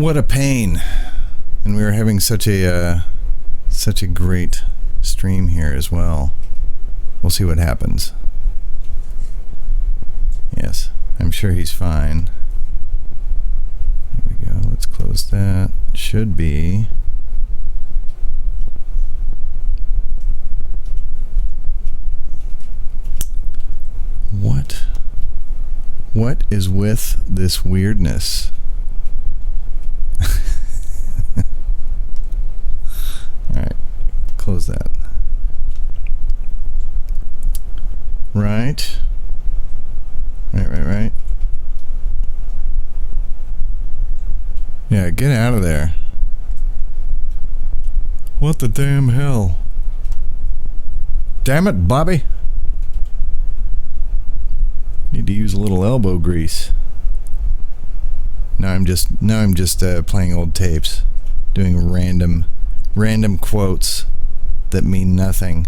S3: What a pain. And we were having such a great stream here as well. We'll see what happens. Yes, I'm sure he's fine. There we go. Let's close that. Should be. What is with this weirdness? Alright, close that. Right. Right. Yeah, get out of there. What the damn hell? Damn it, Bobby. Need to use a little elbow grease. Now I'm just playing old tapes, doing random quotes that mean nothing.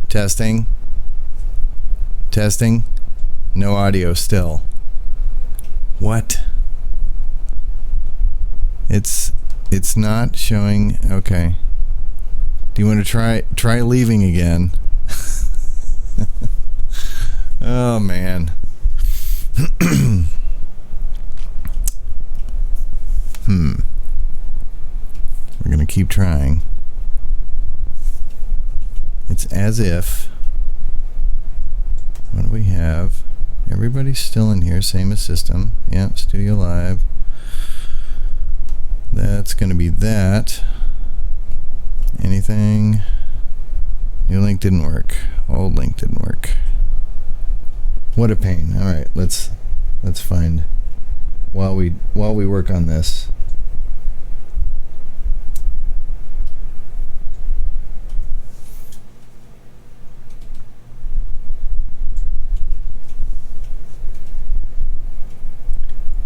S3: Testing. No audio still. What? It's not showing. Okay. Do you want to try leaving again? Oh man. We're gonna keep trying. It's as if. What do we have? Everybody's still in here, same as system. Yep, Studio Live. That's gonna be that. Anything? New link didn't work. Old link didn't work. What a pain. All right, let's find while we work on this.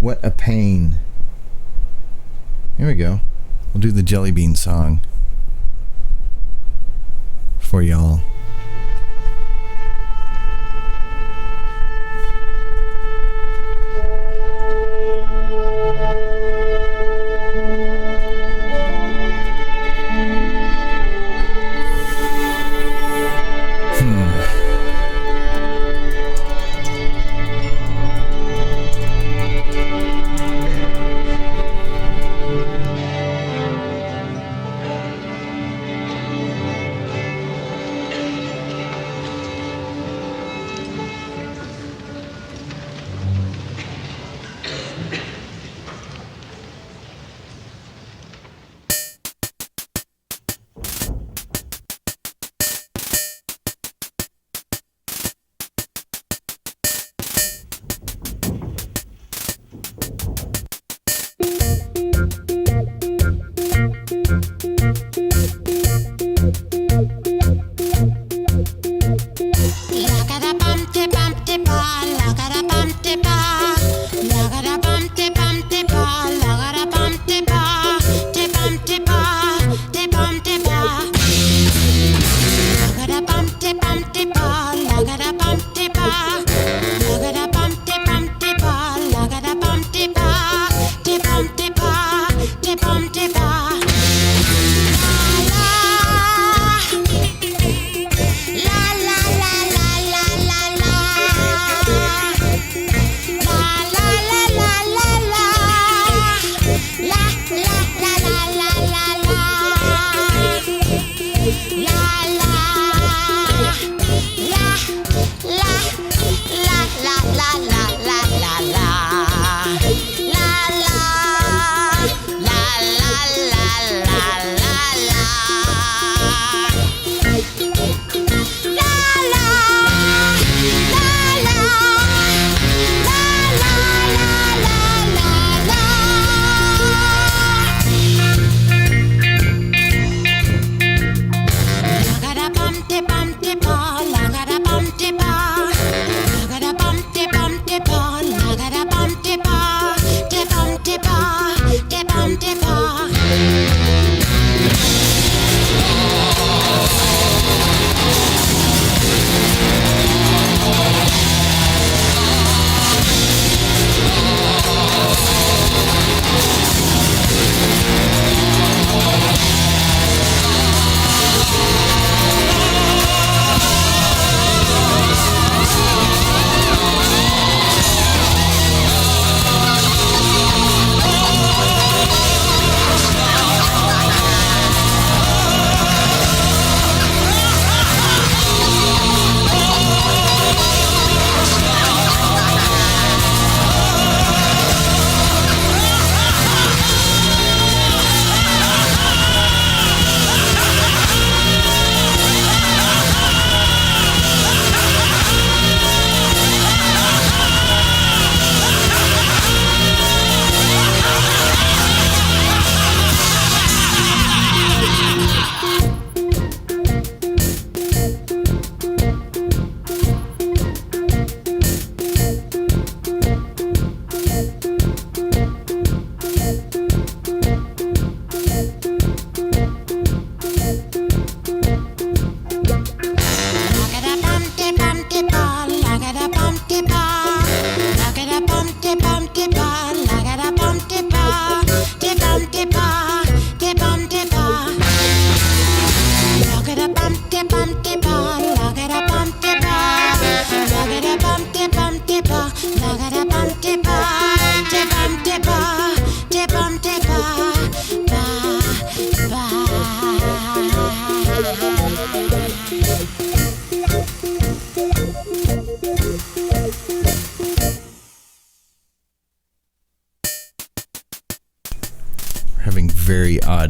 S3: What a pain. Here we go. We'll do the Jelly Bean song for y'all.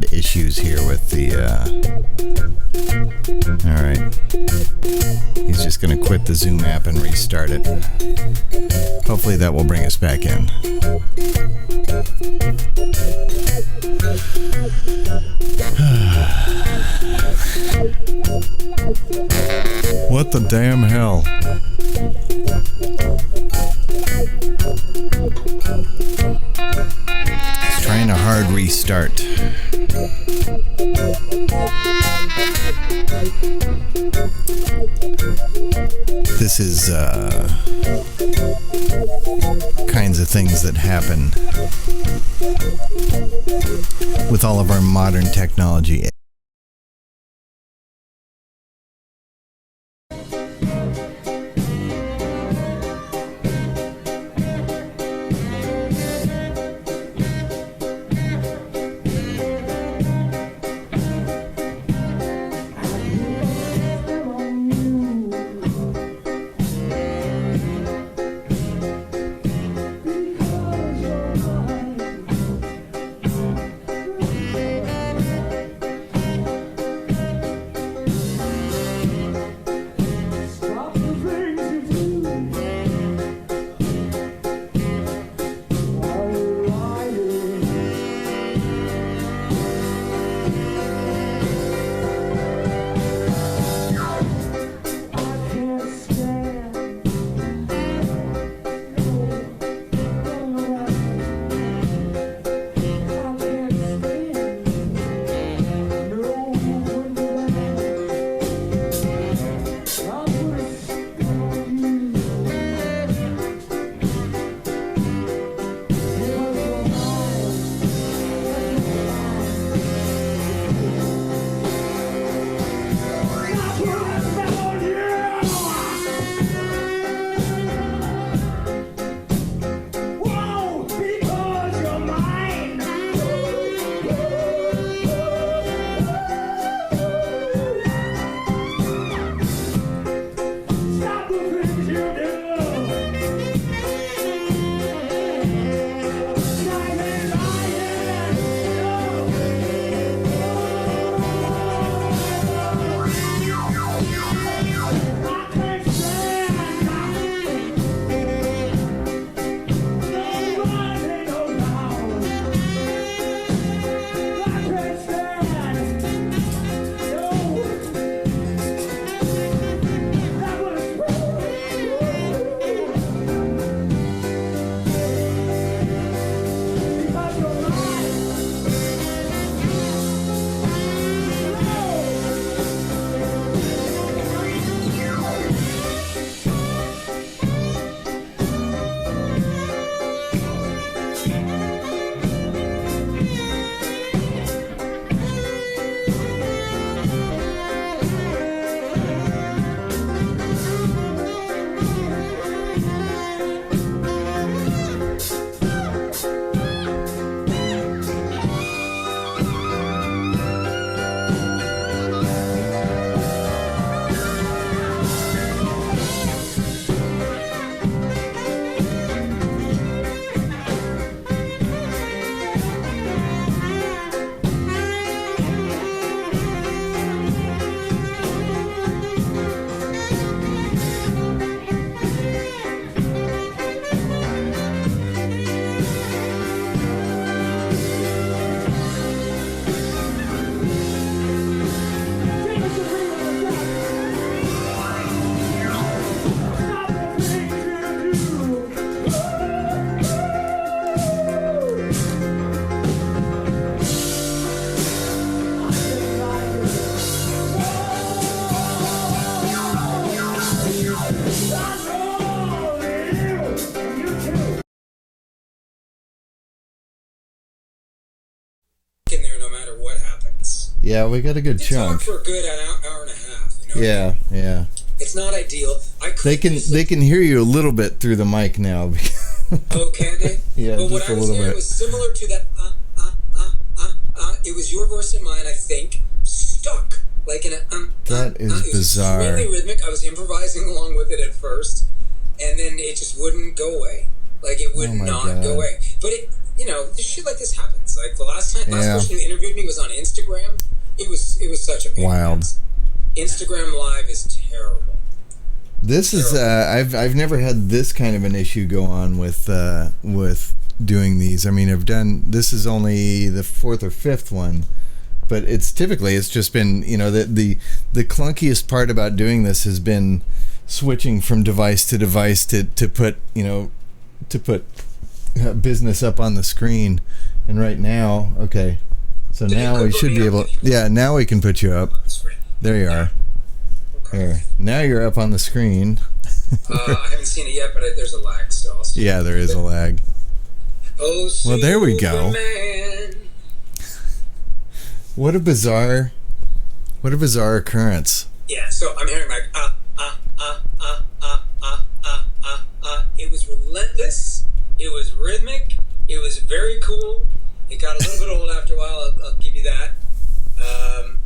S3: had issues here with the, alright. He's just gonna quit the Zoom app and restart it. Hopefully that will bring us back in. What the damn hell? It's trying a hard restart. This is kinds of things that happen with all of our modern technology. Yeah, we got a good chunk.
S8: Talk for a good hour and a half. You know
S3: Yeah, yeah.
S8: It's not ideal.
S3: They can hear you a little bit through the mic now.
S8: Oh, can they?
S3: Yeah,
S8: but
S3: just
S8: what I
S3: a
S8: was
S3: little
S8: hearing
S3: bit.
S8: was similar to that. It was your voice and mine, I think, stuck like in a.
S3: That is
S8: it was
S3: bizarre.
S8: Really rhythmic. I was improvising along with it at first, and then it just wouldn't go away. Like it would
S3: Oh my
S8: not
S3: God.
S8: go away. But it, shit like this happens. pains. Like the last person who interviewed me was on Instagram. It was such a pain.
S3: Wild.
S8: Instagram Live is terrible.
S3: This is I've never had this kind of an issue go on with doing these. I mean, this is only the 4th or 5th one, but it's just been, the clunkiest part about doing this has been switching from device to device to put business up on the screen. And right now, okay, so now we should be able. Yeah, now we can put you up. There you are. There. Now you're up on the screen.
S8: I haven't seen it yet, but there's a lag still.
S3: Yeah, there is a lag.
S8: Oh,
S3: well, there we go.
S8: Man.
S3: What a bizarre occurrence.
S8: Yeah, so I'm hearing like It was relentless. It was rhythmic. It was very cool. It got a little bit old after a while. I'll give you that.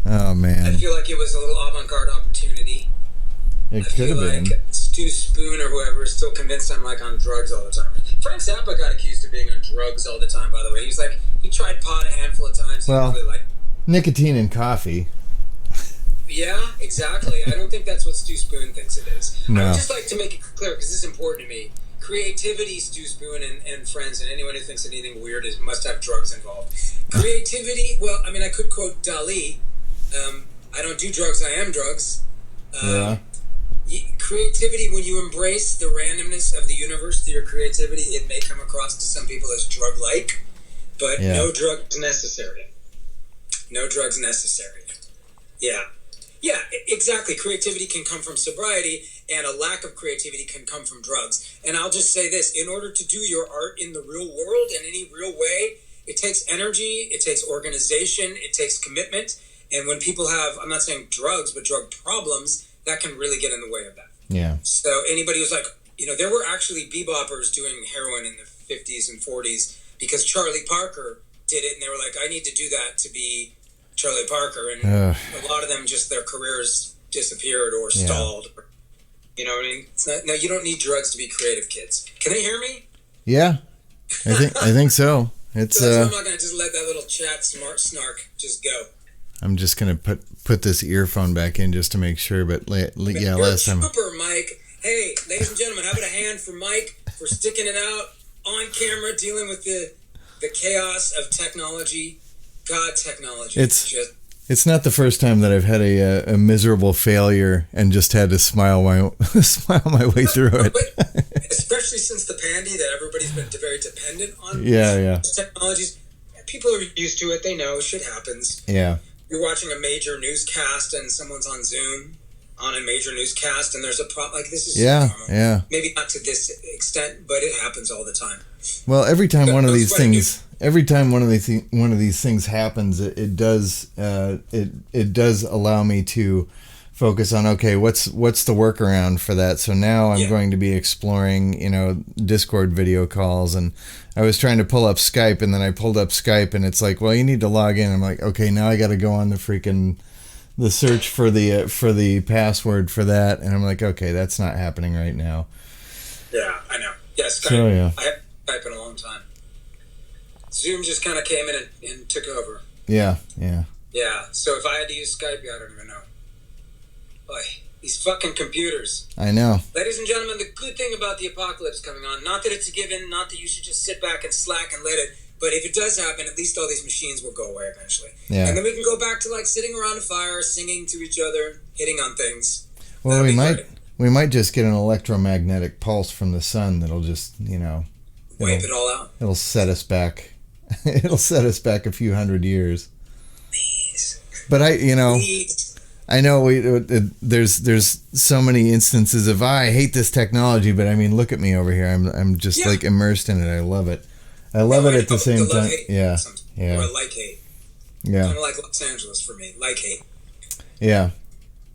S3: Oh man!
S8: I feel like it was a little avant-garde opportunity.
S3: It could have been.
S8: Stu Spoon or whoever is still convinced I'm like on drugs all the time. Frank Zappa got accused of being on drugs all the time. By the way, he's like he tried pot a handful of times.
S3: Well,
S8: really like
S3: nicotine and coffee.
S8: Yeah, exactly. I don't think that's what Stu Spoon thinks it is.
S3: No.
S8: I would just like to make it clear because this is important to me. Creativity, Stu Spoon and friends, and anyone who thinks anything weird must have drugs involved. Creativity. Well, I mean, I could quote Dali. I don't do drugs, I am drugs.
S3: Yeah.
S8: Creativity, when you embrace the randomness of the universe through your creativity, it may come across to some people as drug-like, but no drugs necessary. No drugs necessary. Yeah. Yeah, exactly. Creativity can come from sobriety, and a lack of creativity can come from drugs. And I'll just say this, in order to do your art in the real world, in any real way, it takes energy, it takes organization, it takes commitment. And when people have, I'm not saying drugs, but drug problems, that can really get in the way of that.
S3: Yeah.
S8: So anybody who's like, there were actually beboppers doing heroin in the 50s and 40s because Charlie Parker did it, and they were like, I need to do that to be Charlie Parker. And a lot of them just, their careers disappeared or stalled. You know what I mean? It's not, no, you don't need drugs to be creative, kids. Can they hear me?
S3: Yeah. I think so. It's
S8: so I'm not going to just let that little chat snark just go.
S3: I'm just gonna put this earphone back in just to make sure. But last time.
S8: Super, Mike. Hey, ladies and gentlemen, how about a hand for Mike for sticking it out on camera, dealing with the chaos of technology. God, technology.
S3: It's not the first time that I've had a miserable failure and just had to smile my way through it.
S8: But especially since the pandy that everybody's been very dependent on.
S3: Yeah.
S8: Technologies. People are used to it. They know shit happens.
S3: Yeah.
S8: You're watching a major newscast and someone's on Zoom on a major newscast and there's a problem like this is normal.
S3: Yeah.
S8: Maybe not to this extent, but it happens all the time.
S3: Well, every time one of these things happens, it does allow me to focus on, okay, what's the workaround for that? So now I'm going to be exploring, Discord video calls, and I was trying to pull up Skype, and then I pulled up Skype, and it's like, well, you need to log in. I'm like, okay, now I got to go on the search for the password for that, and I'm like, okay, that's not happening right now.
S8: Yeah, I know. Yeah, Skype.
S3: So, yeah.
S8: I haven't Skype in a long time. Zoom just kind of came in and took over.
S3: Yeah.
S8: Yeah, so if I had to use Skype, I don't even know. Boy, these fucking computers.
S3: I know.
S8: Ladies and gentlemen, the good thing about the apocalypse coming on, not that it's a given, not that you should just sit back and slack and let it, but if it does happen, at least all these machines will go away eventually.
S3: Yeah.
S8: And then we can go back to like sitting around a fire, singing to each other, hitting on things.
S3: Well, we might just get an electromagnetic pulse from the sun that'll just,
S8: wipe it all out.
S3: It'll set us back. It'll set us back a few hundred years.
S8: Please.
S3: But
S8: Please.
S3: I know there's so many instances of I hate this technology, but I mean, look at me over here. I'm just like immersed in it. I love it. I love it at the same time. Yeah.
S8: Or like hate.
S3: Yeah.
S8: Kind of like Los Angeles for me. Like hate.
S3: Yeah.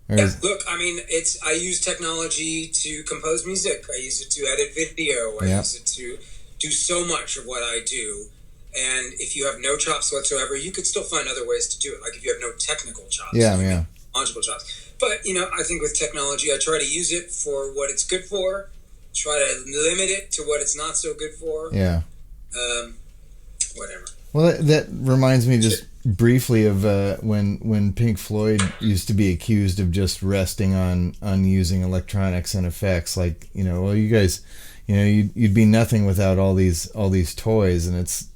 S8: Look, I mean, I use technology to compose music. I use it to edit video. I use it to do so much of what I do. And if you have no chops whatsoever, you could still find other ways to do it. Like if you have no technical chops. Logical chops. But, I think with technology, I try to use it for what it's good for. Try to limit it to what it's not so good for.
S3: Yeah.
S8: Whatever.
S3: Well, that reminds me just briefly of when Pink Floyd used to be accused of just resting on using electronics and effects. Like, well, you guys, you'd be nothing without all these toys, and it's,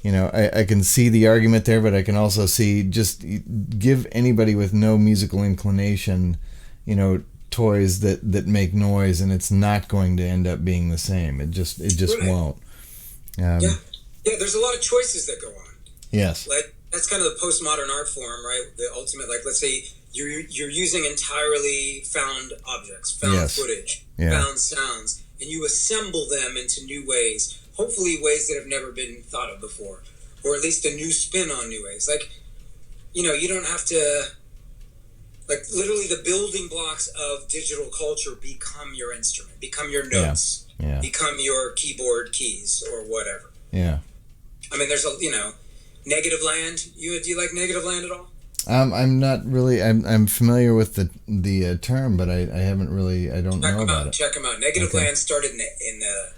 S3: I can see the argument there, but I can also see just give anybody with no musical inclination, toys that make noise, and it's not going to end up being the same. It just right. Won't.
S8: Yeah, there's a lot of choices that go on.
S3: Yes.
S8: Like, that's kind of the postmodern art form, right? The ultimate, like, let's say you're using entirely found objects, found footage, found sounds, and you assemble them into new ways, hopefully ways that have never been thought of before, or at least a new spin on new ways. Like, you don't have to, like, literally the building blocks of digital culture become your instrument, become your notes, become your keyboard keys or whatever.
S3: Yeah.
S8: I mean, there's Negative Land. Do you like Negative Land at all?
S3: I'm not really. I'm familiar with the term, but I haven't really. I don't know about it.
S8: Check them out. Negative Land started in the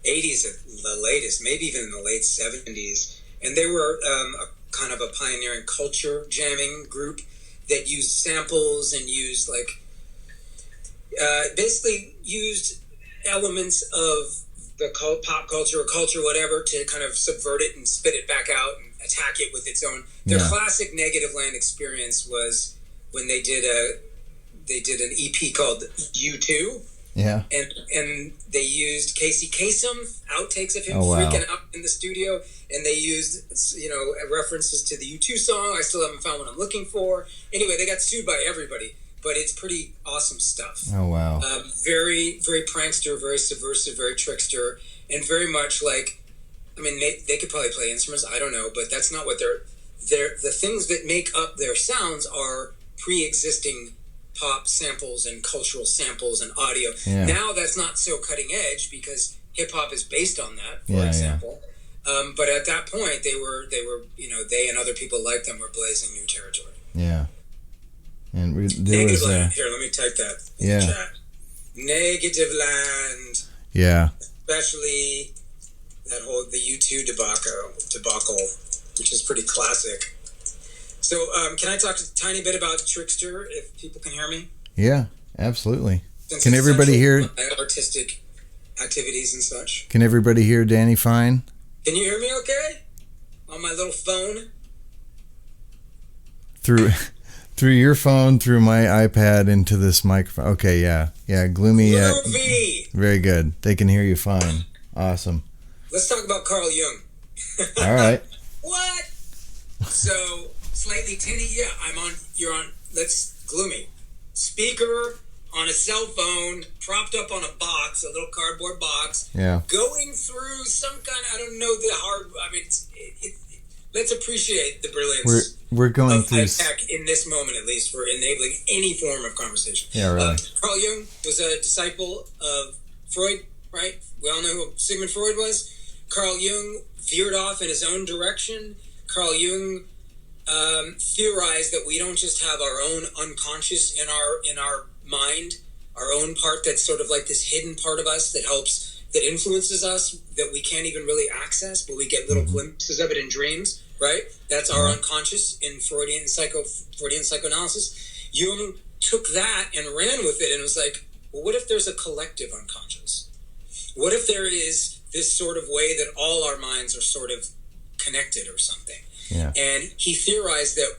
S8: 80s at the latest, maybe even in the late 70s, and they were a kind of a pioneering culture jamming group that used samples and used basically used elements of the pop culture or culture, whatever, to kind of subvert it and spit it back out and attack it with its own. Their classic Negative Land experience was when they did an EP called U2.
S3: Yeah.
S8: And they used Casey Kasem, outtakes of him freaking out in the studio, and they used references to the U2 song, I Still Haven't Found What I'm Looking For. Anyway, they got sued by everybody. But it's pretty awesome stuff.
S3: Oh, wow.
S8: Very, very prankster, very subversive, very trickster, and very much like, I mean, they could probably play instruments, I don't know, but that's not what the things that make up their sounds are pre-existing pop samples and cultural samples and audio. Yeah. Now that's not so cutting edge because hip-hop is based on that, for example. Yeah. But at that point, they were they and other people like them were blazing new territory.
S3: Yeah. And
S8: Negative Land. Here, let me type that in the chat. Negative Land.
S3: Yeah.
S8: Especially the U2 debacle, which is pretty classic. So, can I talk a tiny bit about Trickster, if people can hear me?
S3: Yeah, absolutely. Can everybody hear
S8: artistic activities and such?
S3: Can everybody hear Danny fine?
S8: Can you hear me okay? On my little phone?
S3: Through your phone, through my iPad, into this microphone. Okay, yeah. Gloomy. Very good. They can hear you fine. Awesome.
S8: Let's talk about Carl Jung.
S3: All right.
S8: What? So, slightly tinny. Yeah, you're on. That's Gloomy. Speaker on a cell phone, propped up on a box, a little cardboard box.
S3: Yeah.
S8: Going through some kind of, I don't know, let's appreciate the brilliance.
S3: We're going
S8: of
S3: through
S8: tech in this moment, at least, for enabling any form of conversation.
S3: Yeah, really.
S8: Carl Jung was a disciple of Freud, right? We all know who Sigmund Freud was. Carl Jung veered off in his own direction. Carl Jung theorized that we don't just have our own unconscious in our mind, our own part that's sort of like this hidden part of us that influences us, that we can't even really access, but we get little glimpses of it in dreams, right? That's our unconscious in Freudian psychoanalysis. Jung took that and ran with it and was like, well, what if there's a collective unconscious? What if there is this sort of way that all our minds are sort of connected or something?
S3: Yeah.
S8: And he theorized that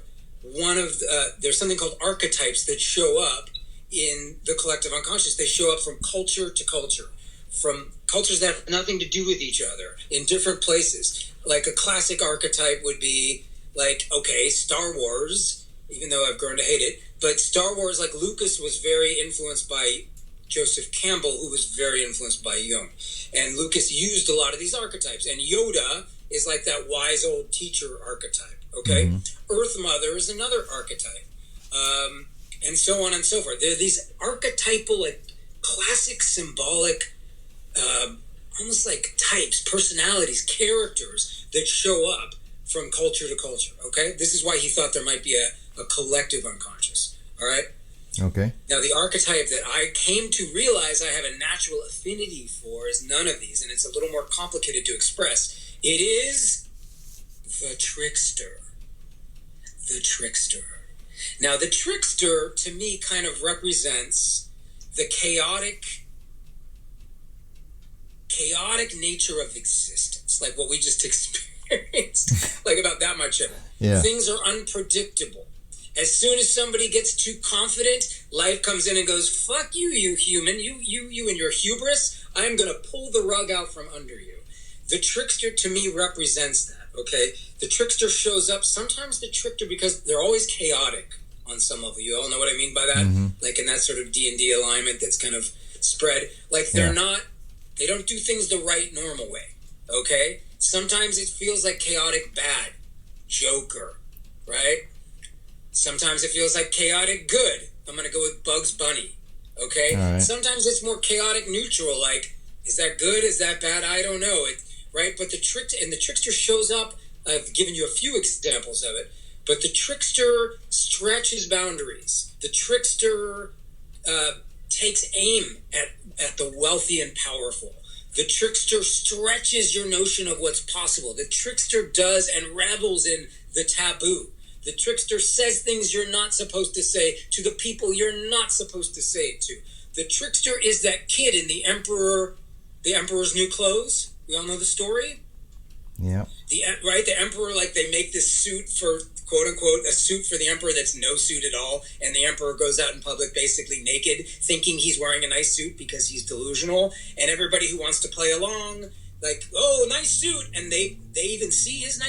S8: there's something called archetypes that show up in the collective unconscious. They show up from culture to culture, from cultures that have nothing to do with each other in different places. Like a classic archetype would be like, okay, Star Wars, even though I've grown to hate it, but Star Wars, like Lucas was very influenced by Joseph Campbell, who was very influenced by Jung. And Lucas used a lot of these archetypes. And Yoda is like that wise old teacher archetype, okay? Earth Mother is another archetype. And so on and so forth. There are these archetypal, like classic symbolic, almost like types, personalities, characters that show up from culture to culture, okay? This is why he thought there might be a collective unconscious, all right?
S3: Okay.
S8: Now, the archetype that I came to realize I have a natural affinity for is none of these, and it's a little more complicated to express. It is The trickster. The trickster. Now, the trickster, to me, kind of represents the chaotic nature of existence, like what we just experienced, like about that much of it.
S3: Yeah.
S8: Things are unpredictable. As soon as somebody gets too confident, life comes in and goes, fuck you, you human, you and your hubris, I'm going to pull the rug out from under you. The trickster, to me, represents that, okay? The trickster shows up, sometimes the trickster, because they're always chaotic on some level. You all know what I mean by that?
S3: Mm-hmm.
S8: Like in that sort of D&D alignment that's kind of spread. Like they're not, they don't do things the right normal way, okay? Sometimes it feels like chaotic bad, Joker, right? Sometimes it feels like chaotic good. I'm going to go with Bugs Bunny, okay?
S3: All right.
S8: Sometimes it's more chaotic neutral, like, is that good? Is that bad? I don't know. Right? But the trickster shows up. I've given you a few examples of it. But the trickster stretches boundaries. The trickster takes aim at the wealthy and powerful. The trickster stretches your notion of what's possible. The trickster does and revels in the taboo. The trickster says things you're not supposed to say to the people you're not supposed to say it to. The trickster is that kid in the Emperor's New Clothes. We all know the story.
S3: Yeah.
S8: The Emperor, like, they make this suit for, quote unquote, a suit for the Emperor that's no suit at all, and the Emperor goes out in public basically naked, thinking he's wearing a nice suit because he's delusional, and everybody who wants to play along, like, oh, nice suit, and they even see his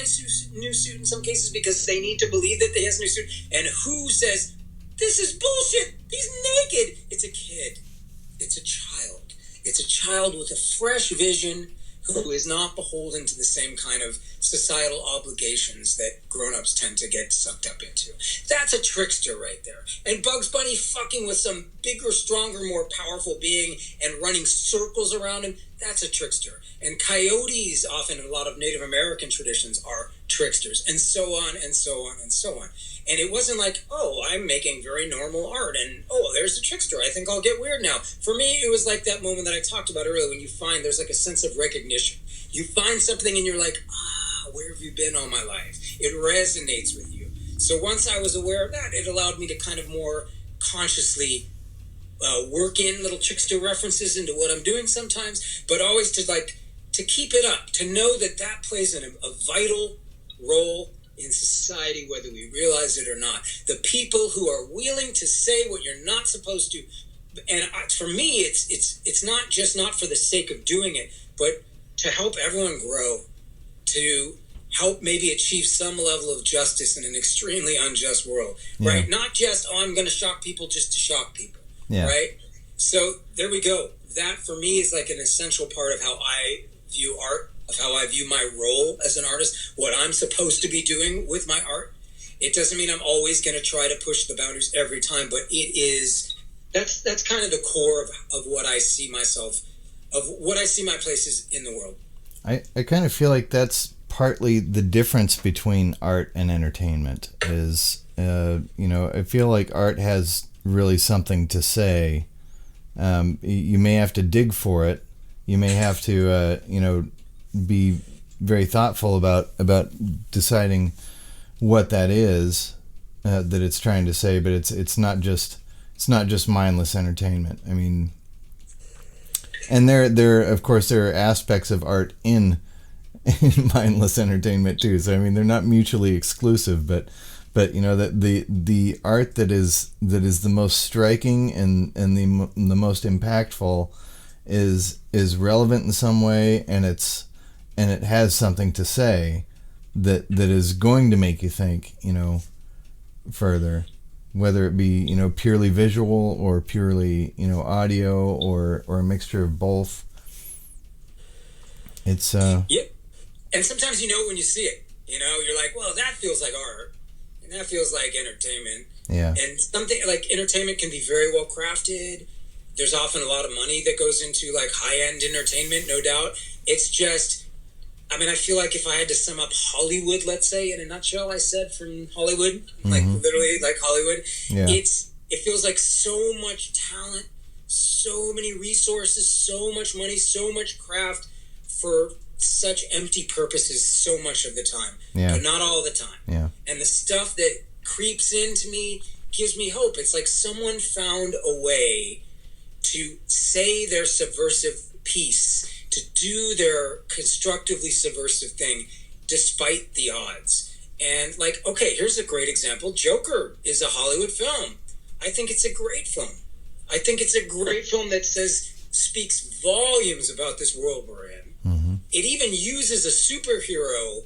S8: new suit in some cases because they need to believe that he has a new suit, and who says, this is bullshit, he's naked? It's a kid. It's a child. It's a child with a fresh vision who is not beholden to the same kind of societal obligations that grown-ups tend to get sucked up into. That's a trickster right there. And Bugs Bunny fucking with some bigger, stronger, more powerful being and running circles around him, that's a trickster. And coyotes, often in a lot of Native American traditions, are tricksters, and so on, and so on, and so on. And it wasn't like, oh, I'm making very normal art, and oh, there's a trickster, I think I'll get weird now. For me, it was like that moment that I talked about earlier when you find there's like a sense of recognition. You find something and you're like, where have you been all my life? It resonates with you. So once I was aware of that, it allowed me to kind of more consciously work in little trickster references into what I'm doing sometimes, but always to keep it up, to know that plays a vital role in society, whether we realize it or not. The people who are willing to say what you're not supposed to, and for me, it's not for the sake of doing it, but to help everyone grow, to help maybe achieve some level of justice in an extremely unjust world, right? Not just, I'm going to shock people just to shock people, right? So there we go. That for me is like an essential part of how I view art, of how I view my role as an artist, what I'm supposed to be doing with my art. It doesn't mean I'm always going to try to push the boundaries every time, but that's kind of the core of what I see myself, of what I see my places in the world.
S3: I kind of feel like that's partly the difference between art and entertainment is, I feel like art has really something to say. You may have to dig for it. You may have to, be very thoughtful about deciding what that is that it's trying to say, but it's not just mindless entertainment. I mean, and there of course there are aspects of art in mindless entertainment too. So I mean, they're not mutually exclusive, but that the art that is the most striking and the most impactful is relevant in some way, and it has something to say that is going to make you think, further, whether it be, purely visual or purely, audio or a mixture of both. It's
S8: yeah. And sometimes when you see it, you're like, well, that feels like art and that feels like entertainment.
S3: Yeah.
S8: And something like entertainment can be very well crafted. There's often a lot of money that goes into like high-end entertainment, no doubt. It's just, I feel like if I had to sum up Hollywood, let's say, in a nutshell, I said from Hollywood, like literally like Hollywood, it feels like so much talent, so many resources, so much money, so much craft for such empty purposes so much of the time,
S3: Yeah.
S8: but not all the time.
S3: Yeah.
S8: And the stuff that creeps into me gives me hope. It's like someone found a way to say their subversive piece, to do their constructively subversive thing despite the odds. And like, okay, here's a great example. Joker is a Hollywood film. I think it's a great film. I think it's a great film that speaks volumes about this world we're in.
S3: Mm-hmm.
S8: It even uses a superhero,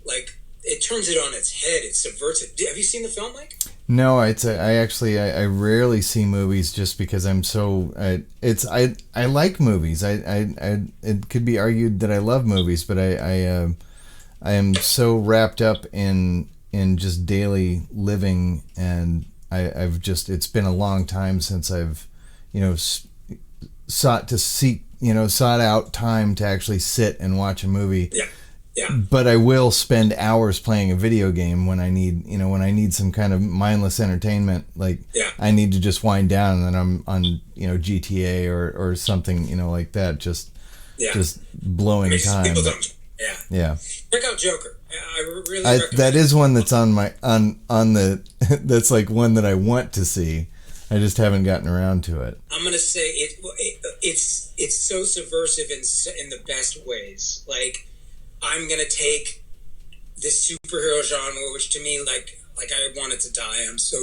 S8: like, it turns it on its head. It subverts it. Have you seen the film, Mike?
S3: No, I rarely see movies just because I'm so I like movies. I it could be argued that I love movies, but I am so wrapped up in just daily living, and I've just, it's been a long time since I've sought out time to actually sit and watch a movie.
S8: Yeah. Yeah.
S3: But I will spend hours playing a video game when I need some kind of mindless entertainment. Like,
S8: yeah.
S3: I need to just wind down, and then I'm on GTA or something like that. Just blowing time.
S8: People don't. Yeah.
S3: Yeah.
S8: Check out Joker. I really recommend
S3: that is one that's on the that's like one that I want to see. I just haven't gotten around to it.
S8: I'm gonna say it's so subversive in the best ways. Like, I'm gonna take this superhero genre, which to me, like I want it to die. I'm so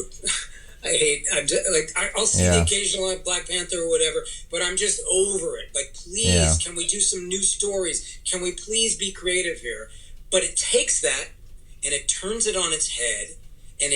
S8: I'll see the occasional Black Panther or whatever, but I'm just over it. Like, please, can we do some new stories? Can we please be creative here? But it takes that and it turns it on its head, and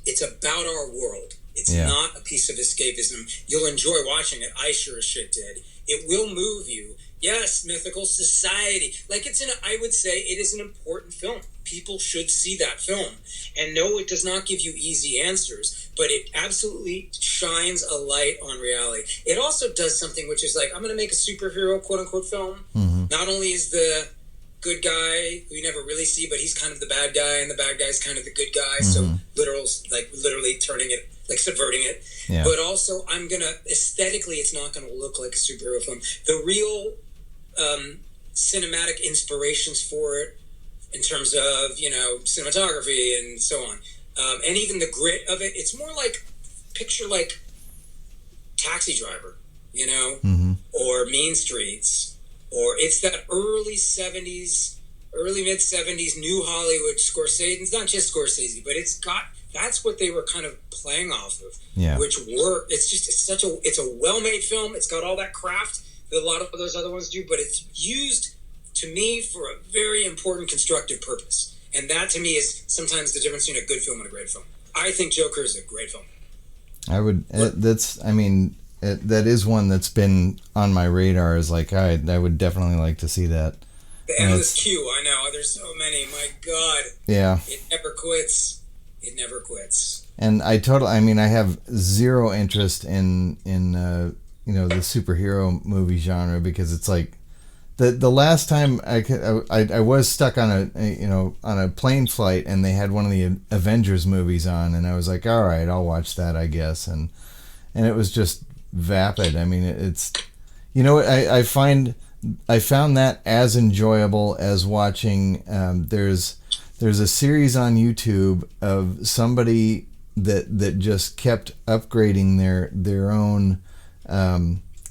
S8: it's about our world. It's not a piece of escapism. You'll enjoy watching it. I sure as shit did. It will move you. Yes, Mythical Society. Like, I would say it is an important film. People should see that film. And no, it does not give you easy answers, but it absolutely shines a light on reality. It also does something which is like, I'm going to make a superhero, quote unquote, film.
S3: Mm-hmm.
S8: Not only is the good guy who you never really see, but he's kind of the bad guy, and the bad guy's kind of the good guy.
S3: Mm-hmm.
S8: So literally turning it, like subverting it.
S3: Yeah.
S8: But also, I'm going to, aesthetically, it's not going to look like a superhero film. The real cinematic inspirations for it, in terms of cinematography and so on, and even the grit of it, it's more like, picture like Taxi Driver,
S3: mm-hmm.
S8: or Mean Streets, or it's that early mid 70s new Hollywood Scorsese. It's not just Scorsese, but that's what they were kind of playing off of.
S3: Yeah.
S8: Which were, it's a well-made film. It's got all that craft that a lot of those other ones do, but it's used, to me, for a very important constructive purpose. And that, to me, is sometimes the difference between a good film and a great film. I think Joker is a great film.
S3: I would. That is one that's been on my radar. Is like, I would definitely like to see that.
S8: The endless queue. I know. There's so many. My God.
S3: Yeah.
S8: It never quits. It never quits.
S3: And I have zero interest in the superhero movie genre, because it's like, the last time I was stuck on a plane flight, and they had one of the Avengers movies on, and I was like, all right, I'll watch that, I guess, and it was just vapid. I mean, it's I found that as enjoyable as watching. There's a series on YouTube of somebody that just kept upgrading their own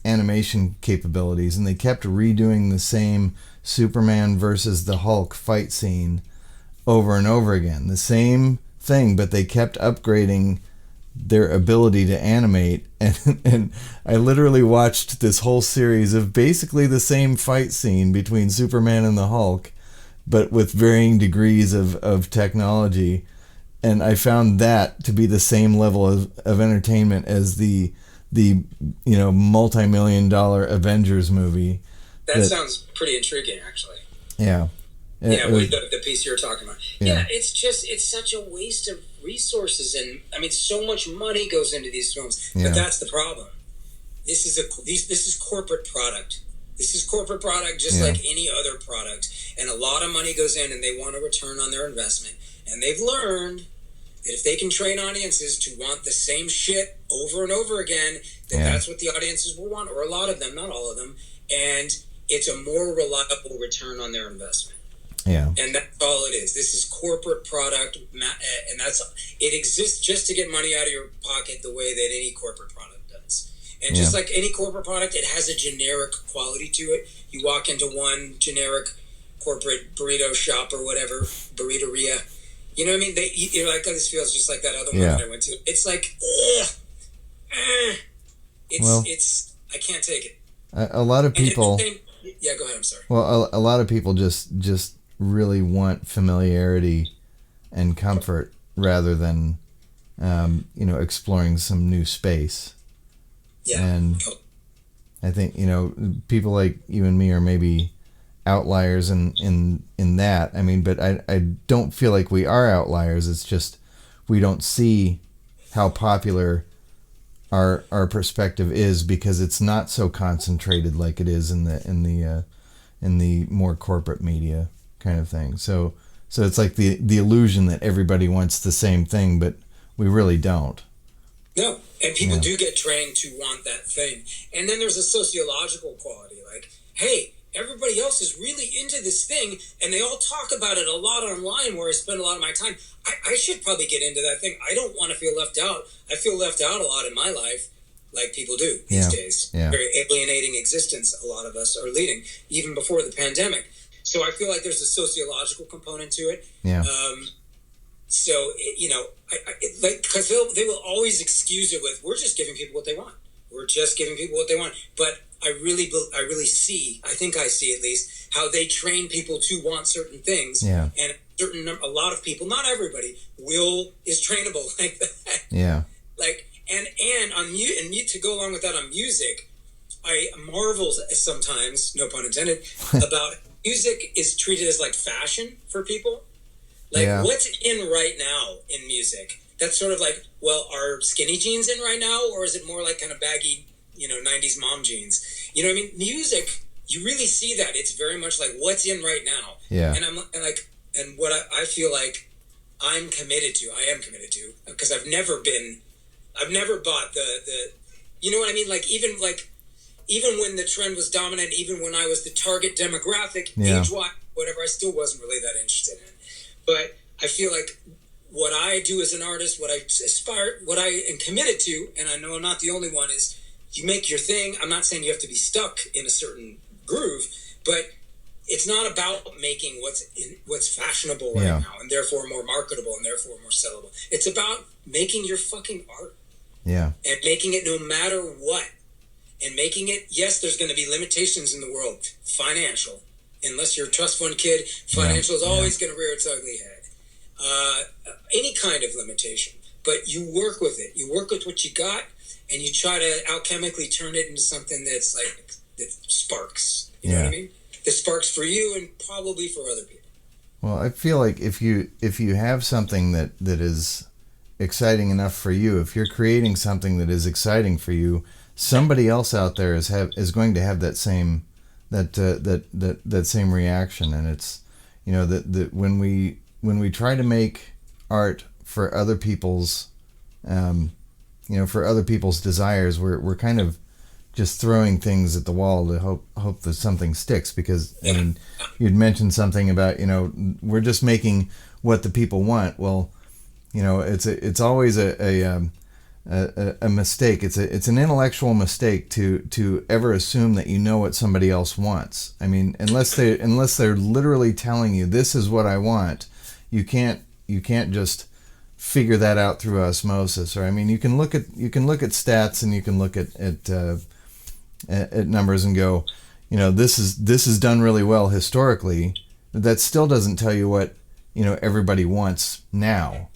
S3: animation capabilities, and they kept redoing the same Superman versus the Hulk fight scene over and over again. The same thing, but they kept upgrading their ability to animate, and I literally watched this whole series of basically the same fight scene between Superman and the Hulk, but with varying degrees of technology, and I found that to be the same level of entertainment as the multi-million-dollar Avengers movie.
S8: That sounds pretty intriguing, actually.
S3: Yeah.
S8: The piece you're talking about.
S3: Yeah.
S8: It's such a waste of resources, and I mean, so much money goes into these films.
S3: Yeah.
S8: But that's the problem. This is corporate product. This is corporate product, just like any other product, and a lot of money goes in, and they want a return on their investment, and they've learned that if they can train audiences to want the same shit over and over again, then that's what the audiences will want, or a lot of them, not all of them. And it's a more reliable return on their investment.
S3: Yeah.
S8: And that's all it is. This is corporate product, and it exists just to get money out of your pocket the way that any corporate product does. And just like any corporate product, it has a generic quality to it. You walk into one generic corporate burrito shop or whatever, burritoria. You know what I mean? You're like, oh, this feels just like that other one that I went to. It's like, it's I can't take it.
S3: A lot of people.
S8: Yeah, go ahead. I'm sorry.
S3: Well, a lot of people just really want familiarity and comfort rather than, exploring some new space.
S8: Yeah.
S3: And I think, people like you and me are maybe outliers in that. I mean, but I don't feel like we are outliers. It's just we don't see how popular our perspective is because it's not so concentrated like it is in the more corporate media kind of thing. So it's like the illusion that everybody wants the same thing, but we really don't.
S8: No, and people do get trained to want that thing. And then there's a sociological quality, like, hey, everybody else is really into this thing, and they all talk about it a lot online where I spend a lot of my time. I should probably get into that thing. I don't want to feel left out. I feel left out a lot in my life, like people do these days. Yeah. Very alienating existence a lot of us are leading, even before the pandemic. So I feel like there's a sociological component to it.
S3: Yeah.
S8: So, because they will always excuse it with, we're just giving people what they want. We're just giving people what they want. But I really see, I think I see at least, how they train people to want certain things. Yeah. And a lot of people, not everybody, is trainable like that.
S3: Yeah.
S8: Like, and to go along with that on music, I marvel sometimes, no pun intended, about music is treated as like fashion for people. Like, what's in right now in music? That's sort of like, well, are skinny jeans in right now? Or is it more like kind of baggy, 90s mom jeans? You know what I mean? Music, you really see that. It's very much like what's in right now.
S3: Yeah.
S8: And what I feel like I am committed to, because I've never bought the you know what I mean? Like, even when the trend was dominant, even when I was the target demographic, age-wise, whatever, I still wasn't really that interested in. But I feel like what I do as an artist, what I am committed to, and I know I'm not the only one, is you make your thing. I'm not saying you have to be stuck in a certain groove, but it's not about making what's fashionable right now and therefore more marketable and therefore more sellable. It's about making your fucking art.
S3: Yeah.
S8: And making it no matter what. And making it, yes, there's going to be limitations in the world. Financial. Unless you're a trust fund kid, financial is always going to rear its ugly head. Any kind of limitation. But you work with it. You work with what you got, and you try to alchemically turn it into something that sparks. You know what I mean? That sparks for you and probably for other people.
S3: Well, I feel like if you have something that is exciting enough for you, if you're creating something that is exciting for you, somebody else out there is going to have that same same reaction. And it's that when we try to make art for other people's desires, we're kind of just throwing things at the wall to hope that something sticks, because I mean, you'd mentioned something about we're just making what the people want. Well, it's always a mistake. It's an intellectual mistake to ever assume that you know what somebody else wants. I mean, unless they're literally telling you this is what I want, you can't just figure that out through osmosis. Or I mean, you can look at stats and you can look at numbers and go, this is done really well historically. That still doesn't tell you what everybody wants now.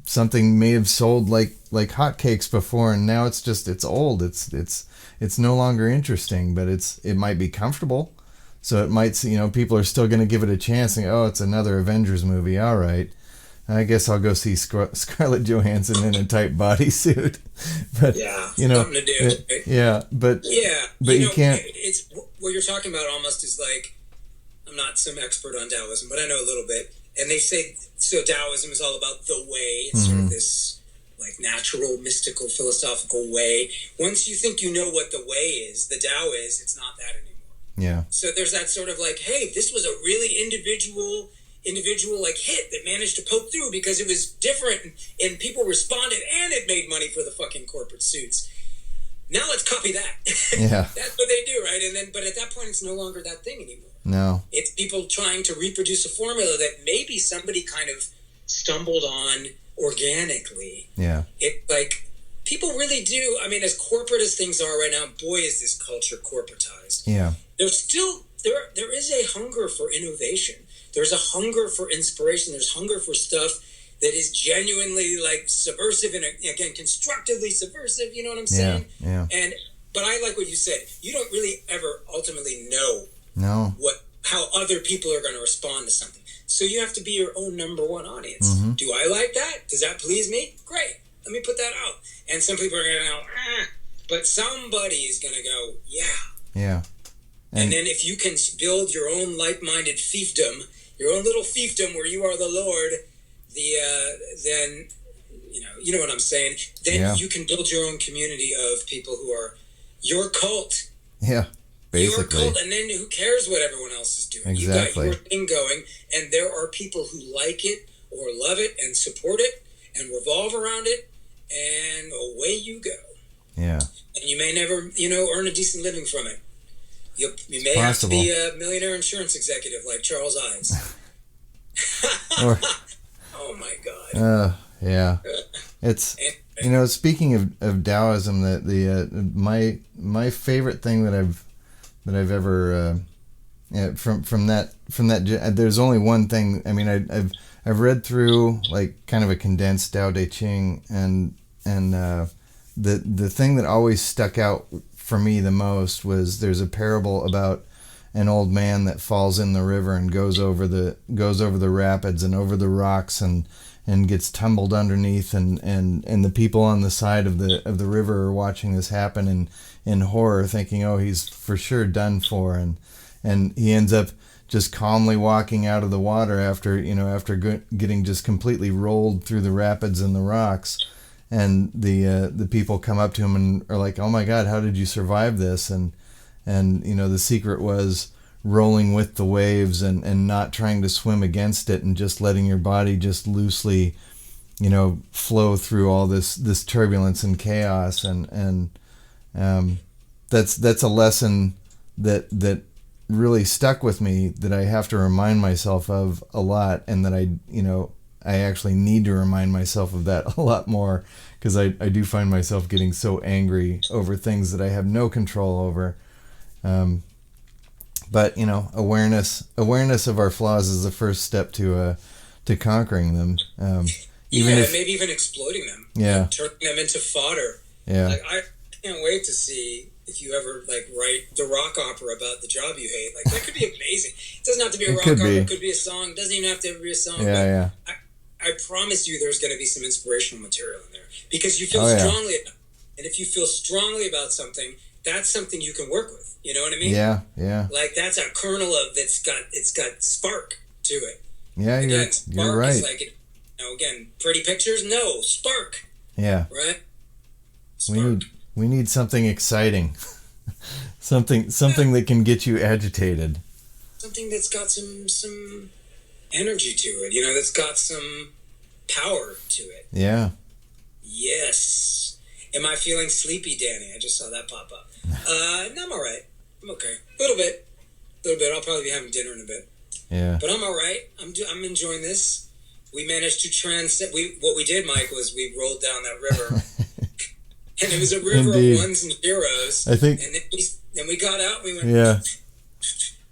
S3: Something may have sold like hotcakes before, and now it's old. It's no longer interesting, but it might be comfortable. So it might, people are still going to give it a chance and go, oh, it's another Avengers movie. All right, I guess I'll go see Scarlett Johansson in a tight bodysuit. But
S8: something to do.
S3: But you can't.
S8: It's what you're talking about. Almost is like, I'm not some expert on Taoism, but I know a little bit. And they say, so Taoism is all about the way. It's sort of this, like, like natural, mystical, philosophical way. Once you think you know what the way is, the Tao is, it's not that anymore.
S3: Yeah.
S8: So there's that sort of like, hey, this was a really individual like hit that managed to poke through because it was different and people responded and it made money for the fucking corporate suits. Now let's copy that.
S3: Yeah.
S8: That's what they do, right? And then, but at that point, it's no longer that thing anymore.
S3: No.
S8: It's people trying to reproduce a formula that maybe somebody kind of stumbled on organically.
S3: Yeah.
S8: It like people really do. I mean, as corporate as things are right now, boy, is this culture corporatized.
S3: Yeah.
S8: There's still there is a hunger for innovation. There's a hunger for inspiration. There's hunger for stuff that is genuinely like subversive and again constructively subversive. You know what I'm saying?
S3: Yeah.
S8: But I like what you said. You don't really ever ultimately know how other people are going to respond to something. So you have to be your own number one audience.
S3: Mm-hmm.
S8: Do I like that? Does that please me? Great. Let me put that out. And some people are going to go, but somebody is going to go, yeah.
S3: Yeah.
S8: And then if you can build your own like-minded fiefdom, your own little fiefdom where you are the Lord, then you know what I'm saying. Then you can build your own community of people who are your cult.
S3: Yeah, basically.
S8: Your cult, and then who cares what everyone else is doing?
S3: Exactly.
S8: You got your thing going, and there are people who like it or love it and support it and revolve around it, and away you go.
S3: Yeah.
S8: And you may never, earn a decent living from it. You may
S3: possible.
S8: have to be a millionaire insurance executive like Charles Ives.
S3: Or,
S8: oh my God.
S3: Yeah. It's speaking of Taoism, my favorite thing that I've ever from that there's only one thing. I mean, I've read through like kind of a condensed Tao Te Ching, and the thing that always stuck out for me the most was there's a parable about an old man that falls in the river and goes over the rapids and over the rocks and gets tumbled underneath, and the people on the side of the river are watching this happen in horror, thinking, oh, he's for sure done for, and he ends up just calmly walking out of the water after getting just completely rolled through the rapids and the rocks. And the people come up to him and are like, oh my God, how did you survive this? And the secret was rolling with the waves and not trying to swim against it, and just letting your body just loosely, flow through all this turbulence and chaos. And that's a lesson that really stuck with me, that I have to remind myself of a lot, and that I actually need to remind myself of that a lot more, because I do find myself getting so angry over things that I have no control over. But awareness of our flaws is the first step to conquering them.
S8: Maybe even exploiting them.
S3: Yeah.
S8: Turning them into fodder.
S3: Yeah.
S8: Like, I can't wait to see if you ever write the rock opera about the job you hate. Like, that could be amazing. It doesn't have to be a rock opera. It could be a song. It doesn't even have to be a song.
S3: Yeah.
S8: I promise you there's going to be some inspirational material in there, because you feel strongly about it. And if you feel strongly about something, that's something you can work with. You know what I mean?
S3: Yeah.
S8: Like, that's a kernel of it's got spark to it.
S3: Yeah,
S8: again,
S3: you're right.
S8: Is like, again, pretty pictures? No, spark.
S3: Yeah.
S8: Right? Spark.
S3: We need something exciting. something that can get you agitated.
S8: Something that's got some energy to it, that's got some power to it.
S3: Yeah.
S8: Yes. Am I feeling sleepy, Danny? I just saw that pop up. No, I'm all right. I'm okay. A little bit. I'll probably be having dinner in a bit.
S3: Yeah.
S8: But I'm all right. I'm enjoying this. We managed to transcend. What we did, Mike, was we rolled down that river. And it was a river of ones and zeros.
S3: I think.
S8: And then we got out and we went.
S3: Yeah.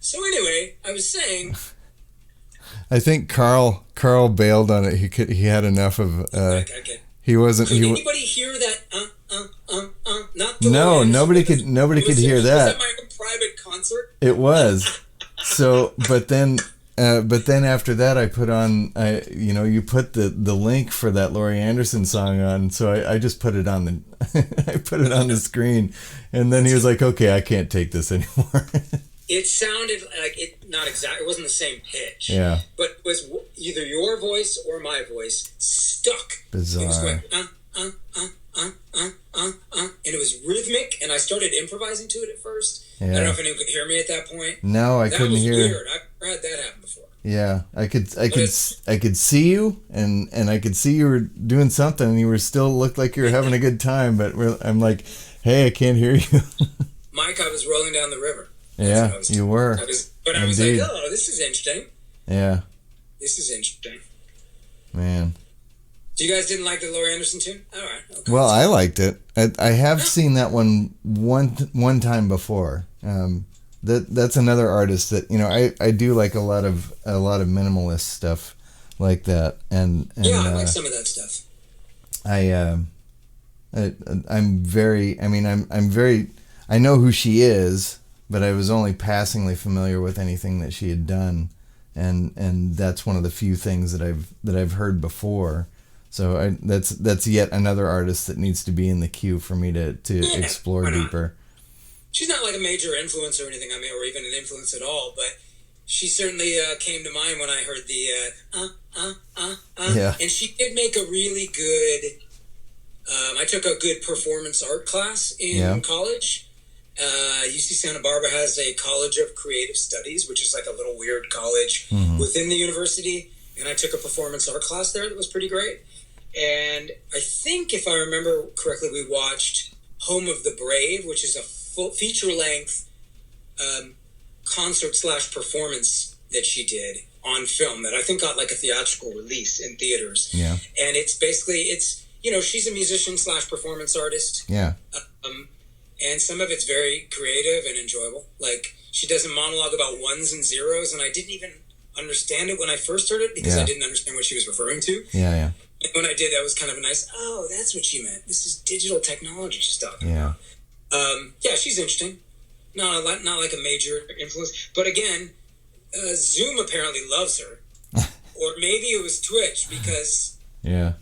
S8: So anyway, I was saying.
S3: I think Carl bailed on it. He had enough of. He wasn't.
S8: Could anybody hear that? Not the
S3: no, nobody could hear that.
S8: Was that my own private concert?
S3: It was. So, but then after that, I put on. You put the link for that Laurie Anderson song on. So I just put it on the screen, and then he was like, "Okay, I can't take this anymore."
S8: It sounded like it. Not exactly. It wasn't the same pitch.
S3: Yeah.
S8: But it was either your voice or my voice stuck.
S3: Bizarre.
S8: It was going, and it was rhythmic, and I started improvising to it at first.
S3: Yeah.
S8: I don't know if anyone could hear me at that point.
S3: No, I couldn't hear.
S8: That was weird. I've never had that happen before.
S3: Yeah, I could see you, and I could see you were doing something, and you were still looked like you were having a good time. But I'm like, hey, I can't hear you.
S8: Mike, I was rolling down the river.
S3: Yeah, you were.
S8: I was like, oh, this is interesting.
S3: Yeah.
S8: This is interesting.
S3: Man.
S8: So you guys didn't like the Laurie Anderson tune? All right. Okay.
S3: Well, I liked it. I have seen that one time before. That's another artist that I do like a lot of minimalist stuff like that, and
S8: yeah, I like some of that stuff.
S3: I'm very. I know who she is, but I was only passingly familiar with anything that she had done, and that's one of the few things that I've heard before. So that's yet another artist that needs to be in the queue for me to explore deeper.
S8: She's not like a major influence or anything on me, or even an influence at all, but she certainly came to mind when I heard the
S3: Yeah.
S8: And she did make a really good. I took a good performance art class in college. UC Santa Barbara has a College of Creative Studies, which is like a little weird college within the university, and I took a performance art class there that was pretty great. And I think, if I remember correctly, we watched Home of the Brave, which is a full feature-length concert/performance that she did on film that I think got like a theatrical release in theaters.
S3: Yeah.
S8: And it's basically, she's a musician/performance artist.
S3: Yeah.
S8: And some of it's very creative and enjoyable. Like, she does a monologue about ones and zeros, and I didn't even understand it when I first heard it because I didn't understand what she was referring to.
S3: Yeah.
S8: And when I did, that was kind of a nice, oh, that's what she meant. This is digital technology she's talking
S3: Yeah.
S8: about. Yeah, she's interesting. Not like a major influence. But again, Zoom apparently loves her. Or maybe it was Twitch, because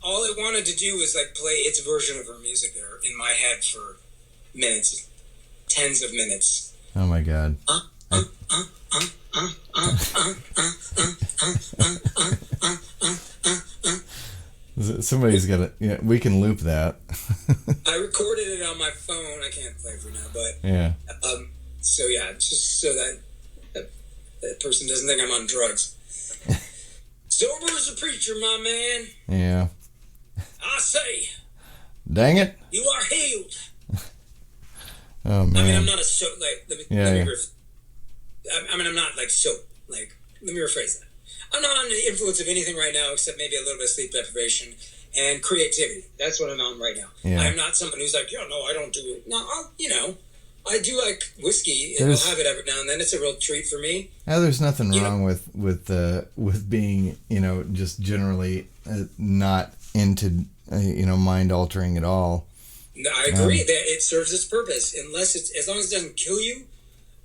S8: all it wanted to do was like play its version of her music there in my head for minutes. Tens of minutes.
S3: Oh my God. Somebody's got to. Yeah, we can loop that.
S8: I recorded it on my phone. I can't play it for now, but so yeah, just so that person doesn't think I'm on drugs. Sober as a preacher, my man.
S3: Yeah.
S8: I say.
S3: Dang it.
S8: You are healed.
S3: Oh man.
S8: I mean, I'm not a I'm not like let me rephrase that. I'm not under the influence of anything right now except maybe a little bit of sleep deprivation and creativity. That's what I'm on right now. Yeah. I'm not someone who's like, no, I don't do it. No, I do like whiskey, and I'll have it every now and then. It's a real treat for me.
S3: There's nothing wrong with being, just generally not into, mind altering at all.
S8: I agree that it serves its purpose, as long as it doesn't kill you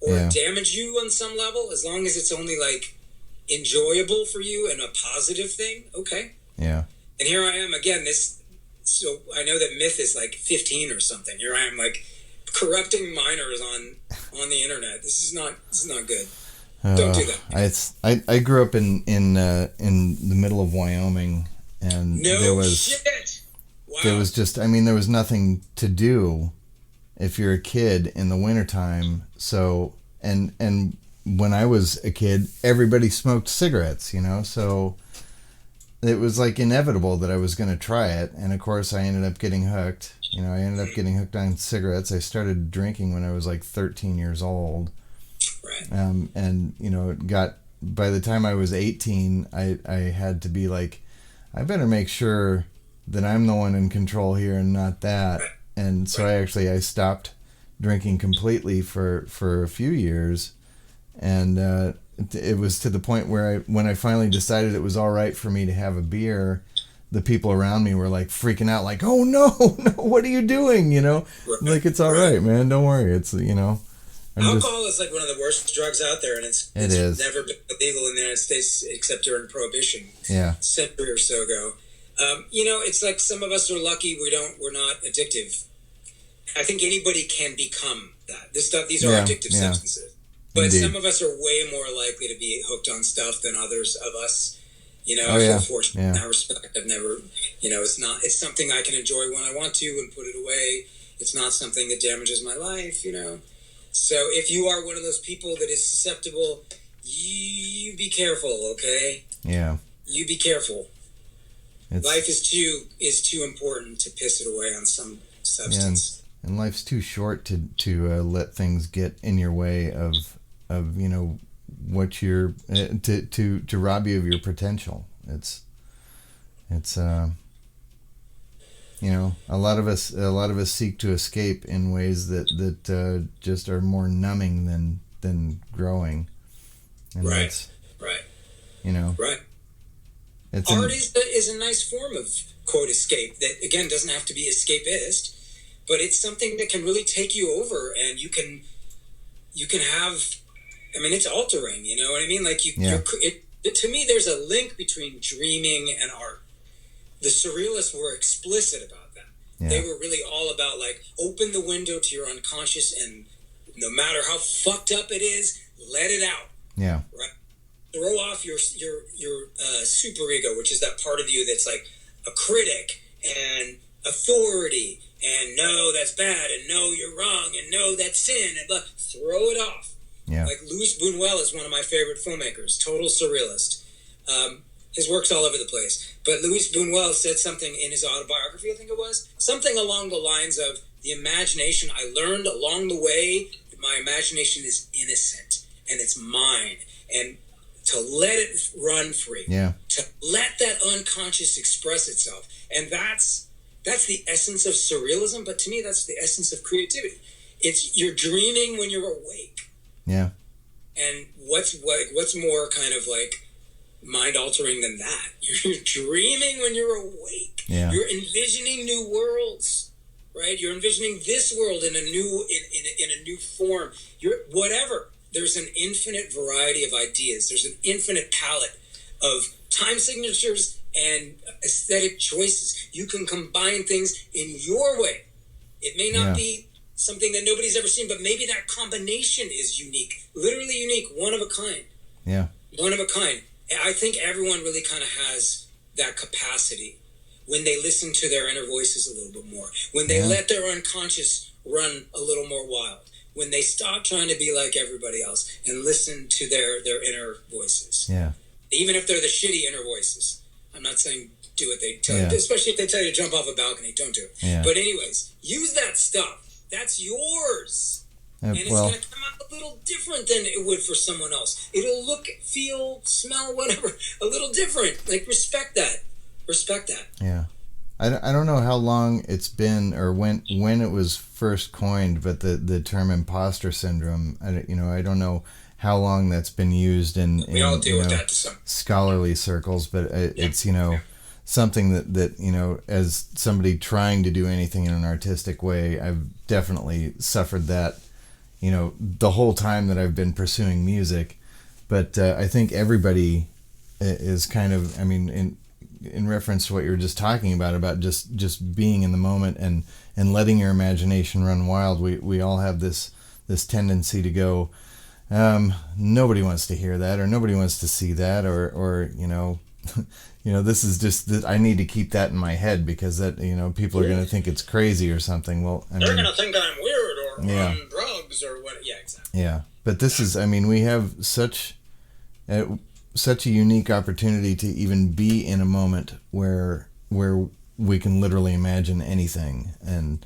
S8: or damage you on some level. As long as it's only like enjoyable for you and a positive thing. Okay. Yeah. And here I am again. So I know that Myth is like 15 or something. Here I am like corrupting minors on the internet. This is not good. Don't do that.
S3: I grew up in the middle of Wyoming, and
S8: shit. Wow.
S3: There was just, there was nothing to do if you're a kid in the wintertime. So, and when I was a kid, everybody smoked cigarettes, so it was like inevitable that I was going to try it. And of course I ended up getting hooked. I ended up getting hooked on cigarettes. I started drinking when I was like 13 years old.
S8: Right.
S3: And by the time I was 18, I had to be like, I better make sure that I'm the one in control here and not that. Right. And so I stopped drinking completely for a few years. And it was to the point where when I finally decided it was all right for me to have a beer, the people around me were like freaking out, like, "Oh no, what are you doing?" Like, it's all right, man. Don't worry. It's
S8: alcohol is like one of the worst drugs out there, and it's
S3: is.
S8: Never been illegal in the United States except during Prohibition.
S3: Yeah,
S8: century or so ago. It's like some of us are lucky we're not addictive. I think anybody can become that. These are addictive substances. But Indeed. Some of us are way more likely to be hooked on stuff than others of us. You know,
S3: Oh,
S8: I feel
S3: yeah.
S8: fortunate
S3: Yeah.
S8: in that respect. I've never, you know, it's something I can enjoy when I want to and put it away. It's not something that damages my life, you know. So if you are one of those people that is susceptible, you be careful, okay?
S3: Yeah.
S8: You be careful.
S3: It's,
S8: Life is too important to piss it away on some substance.
S3: and life's too short to let things get in your way of you know what you're to rob you of your potential. It's you know, a lot of us seek to escape in ways that just are more numbing than growing. And
S8: Right.
S3: You know.
S8: Right.
S3: It's
S8: Art is a nice form of quote escape that again doesn't have to be escapist, but it's something that can really take you over, and you can have. I mean, it's altering. You know what I mean? Like to me, there's a link between dreaming and art. The surrealists were explicit about that.
S3: Yeah.
S8: They were really all about like open the window to your unconscious, and no matter how fucked up it is, let it out.
S3: Yeah.
S8: Right. Throw off your super ego, which is that part of you that's like a critic and authority, and no, that's bad, and no, you're wrong, and no, that's sin, and blah. Throw it off.
S3: Yeah.
S8: Like Louis Buñuel is one of my favorite filmmakers, total surrealist. His work's all over the place. But Louis Buñuel said something in his autobiography, I think it was, something along the lines of the imagination. I learned along the way that my imagination is innocent and it's mine, and to let it run free.
S3: Yeah.
S8: To let that unconscious express itself. And that's the essence of surrealism, but to me that's the essence of creativity. It's you're dreaming when you're awake.
S3: Yeah.
S8: And what's more kind of like mind altering than that? You're dreaming when you're awake.
S3: Yeah.
S8: You're envisioning new worlds, right? You're envisioning this world in a new form. You're whatever. There's an infinite variety of ideas. There's an infinite palette of time signatures and aesthetic choices. You can combine things in your way. It may not be something that nobody's ever seen, but maybe that combination is unique, literally unique, one of a kind.
S3: Yeah.
S8: One of a kind. I think everyone really kind of has that capacity when they listen to their inner voices a little bit more, when they let their unconscious run a little more wild, when they stop trying to be like everybody else and listen to their inner voices.
S3: Yeah.
S8: Even if they're the shitty inner voices. I'm not saying do what they tell you, especially if they tell you to jump off a balcony, don't do it.
S3: Yeah.
S8: But anyways, use that stuff. That's yours. And it's going to come out a little different than it would for someone else. It'll look, feel, smell, whatever, a little different. Like, respect that. Respect that.
S3: Yeah. I don't know how long it's been or when it was first coined, but the term imposter syndrome, I don't know how long that's been used in
S8: we all deal with that to some
S3: scholarly circles, but it's, something that, as somebody trying to do anything in an artistic way, I've definitely suffered that, the whole time that I've been pursuing music. But I think everybody is kind of, in reference to what you were just talking about just being in the moment and letting your imagination run wild. We all have this tendency to go, nobody wants to hear that, or nobody wants to see that, or this is just, I need to keep that in my head because that, people are going to think it's crazy or something. Well,
S8: they're going to think I'm weird or on drugs or what. Yeah, exactly.
S3: Yeah. But this is, we have such a unique opportunity to even be in a moment where we can literally imagine anything, and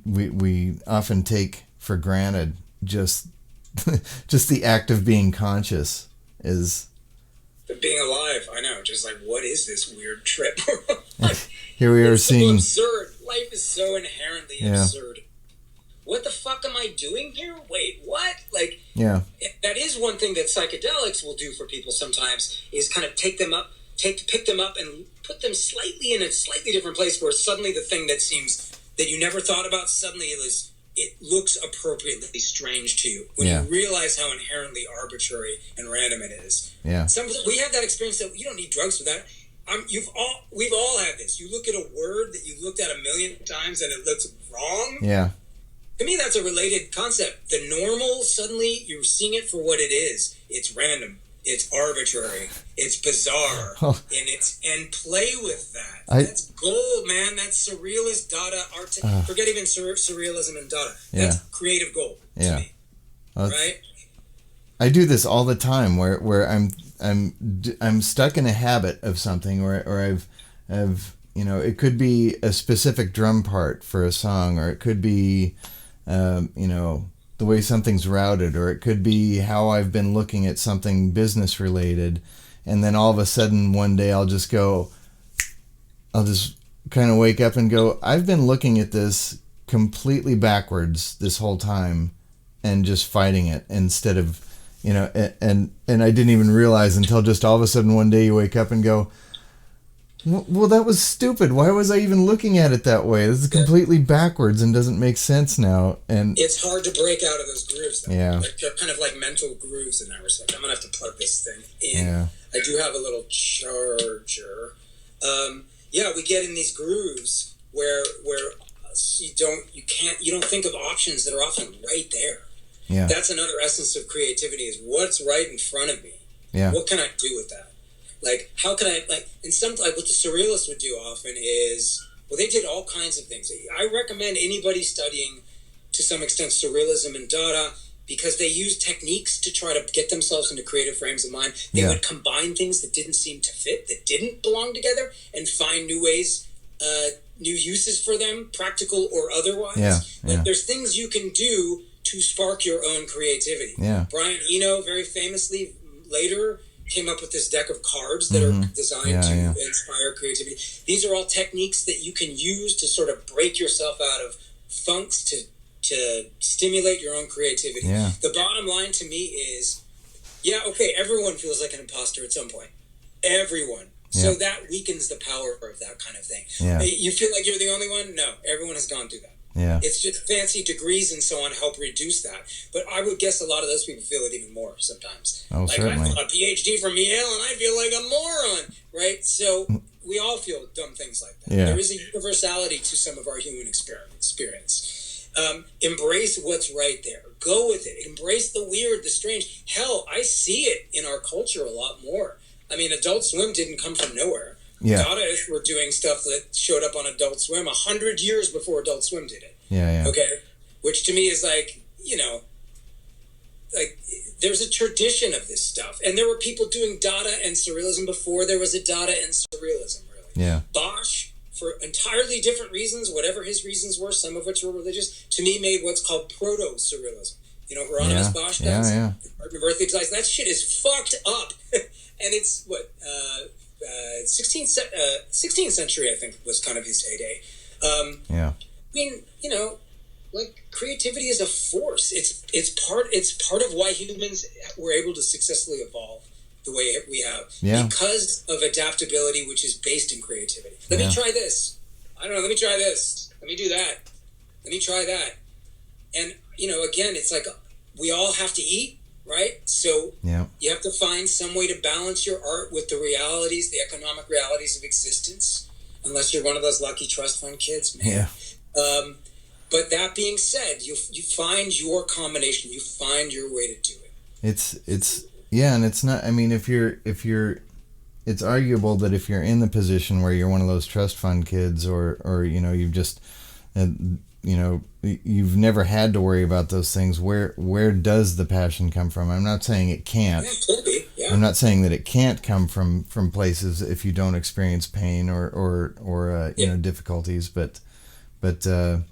S3: we often take for granted just the act of being conscious is
S8: being alive. I know, just like, what is this weird trip?
S3: Here we are seeing
S8: so absurd. Life is so inherently absurd. What the fuck am I doing here? Wait, what? Like, that is one thing that psychedelics will do for people sometimes, is kind of pick them up and put them slightly in a slightly different place where suddenly the thing that seems that you never thought about, suddenly it looks appropriately strange to you when you realize how inherently arbitrary and random it is.
S3: Yeah.
S8: We have that experience that you don't need drugs for that. We've all had this. You look at a word that you've looked at a million times and it looks wrong.
S3: Yeah.
S8: To me, that's a related concept. The normal, suddenly you're seeing it for what it is. It's random. It's arbitrary. It's bizarre. And play with that. That's gold, man. That's surrealist Dada art. Forget even surrealism and Dada. That's creative gold to me. Right?
S3: I do this all the time where I'm stuck in a habit of something, or I've it could be a specific drum part for a song, or it could be the way something's routed, or it could be how I've been looking at something business related, and then all of a sudden one day I'll just kind of wake up and go, I've been looking at this completely backwards this whole time and just fighting it instead of, and I didn't even realize until just all of a sudden one day you wake up and go, well, that was stupid. Why was I even looking at it that way? This is completely backwards and doesn't make sense now. And
S8: it's hard to break out of those grooves, though.
S3: Yeah.
S8: Like, they're kind of like mental grooves in that respect. I'm going to have to plug this thing in.
S3: Yeah.
S8: I do have a little charger. We get in these grooves where you don't think of options that are often right there.
S3: Yeah.
S8: That's another essence of creativity, is what's right in front of me.
S3: Yeah.
S8: What can I do with that? Like, how can I, and what the surrealists would do often is, they did all kinds of things. I recommend anybody studying, to some extent, surrealism and Dada, because they use techniques to try to get themselves into creative frames of mind. They would combine things that didn't seem to fit, that didn't belong together, and find new ways, new uses for them, practical or otherwise. There's things you can do to spark your own creativity. Brian Eno, very famously, later came up with this deck of cards that are designed to inspire creativity. These are all techniques that you can use to sort of break yourself out of funks to stimulate your own creativity. The bottom line to me is, everyone feels like an imposter at some point. Everyone. So that weakens the power of that kind of thing. You feel like you're the only one? No, everyone has gone through that. It's just fancy degrees and so on help reduce that. But I would guess a lot of those people feel it even more sometimes.
S3: Oh, certainly.
S8: I got a PhD from Yale and I feel like a moron, right? So we all feel dumb things like that. There is a universality to some of our human experience. Embrace what's right there. Go with it. Embrace the weird, the strange. Hell, I see it in our culture a lot more. I mean, Adult Swim didn't come from nowhere. Dadaists were doing stuff that showed up on Adult Swim 100 years before Adult Swim did it. Okay? Which to me is like, there's a tradition of this stuff. And there were people doing Dada and Surrealism before there was a Dada and Surrealism, really. Bosch, for entirely different reasons, whatever his reasons were, some of which were religious, to me made what's called Proto-Surrealism. Hieronymus Bosch does? The Garden of Earthly Desires. That shit is fucked up. And it's, 16th century, I think, was kind of his heyday. I mean, creativity is a force. It's part of why humans were able to successfully evolve the way we have because of adaptability, which is based in creativity. Let me try this. I don't know. Let me try this. Let me do that. Let me try that. And again, it's like we all have to eat. Right? So you have to find some way to balance your art with the realities, the economic realities of existence, unless you're one of those lucky trust fund kids, man. But that being said, you find your combination, you find your way to do it.
S3: And it's not, I mean, if you're it's arguable that if you're in the position where you're one of those trust fund kids or you've just you've never had to worry about those things. Where does the passion come from? I'm not saying it can't.
S8: It could be.
S3: I'm not saying that it can't come from places if you don't experience pain or difficulties. But then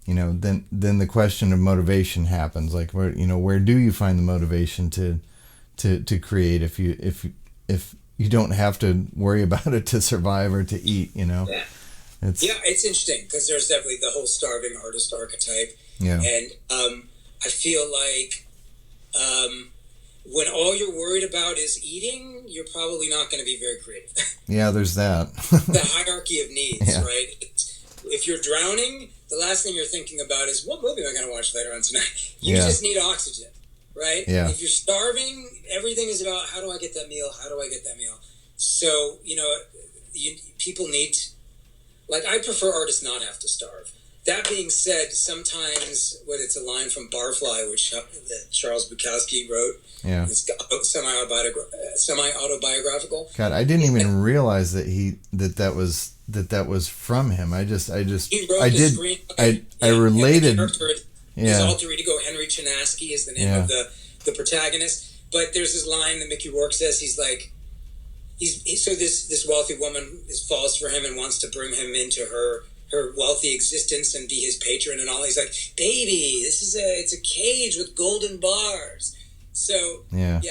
S3: the question of motivation happens. Like where do you find the motivation to create if you don't have to worry about it to survive or to eat? It's
S8: interesting because there's definitely the whole starving artist archetype. And I feel like when all you're worried about is eating, you're probably not going to be very creative.
S3: There's that.
S8: The hierarchy of needs, right? If you're drowning, the last thing you're thinking about is, what movie am I going to watch later on tonight? You just need oxygen, right? If you're starving, everything is about, how do I get that meal? How do I get that meal? So, people need... Like, I prefer artists not have to starve. That being said, sometimes it's a line from Barfly, which that Charles Bukowski wrote.
S3: Yeah.
S8: It's semi-autobiographical.
S3: God, I didn't even realize that that was from him. I
S8: He wrote
S3: I
S8: the
S3: did
S8: screenplay.
S3: I related.
S8: His alter ego, Henry Chinaski, is the name of the protagonist. But there's this line that Mickey Rourke says. He's like, so this wealthy woman falls for him and wants to bring him into her wealthy existence and be his patron and all. He's like, baby, it's a cage with golden bars. So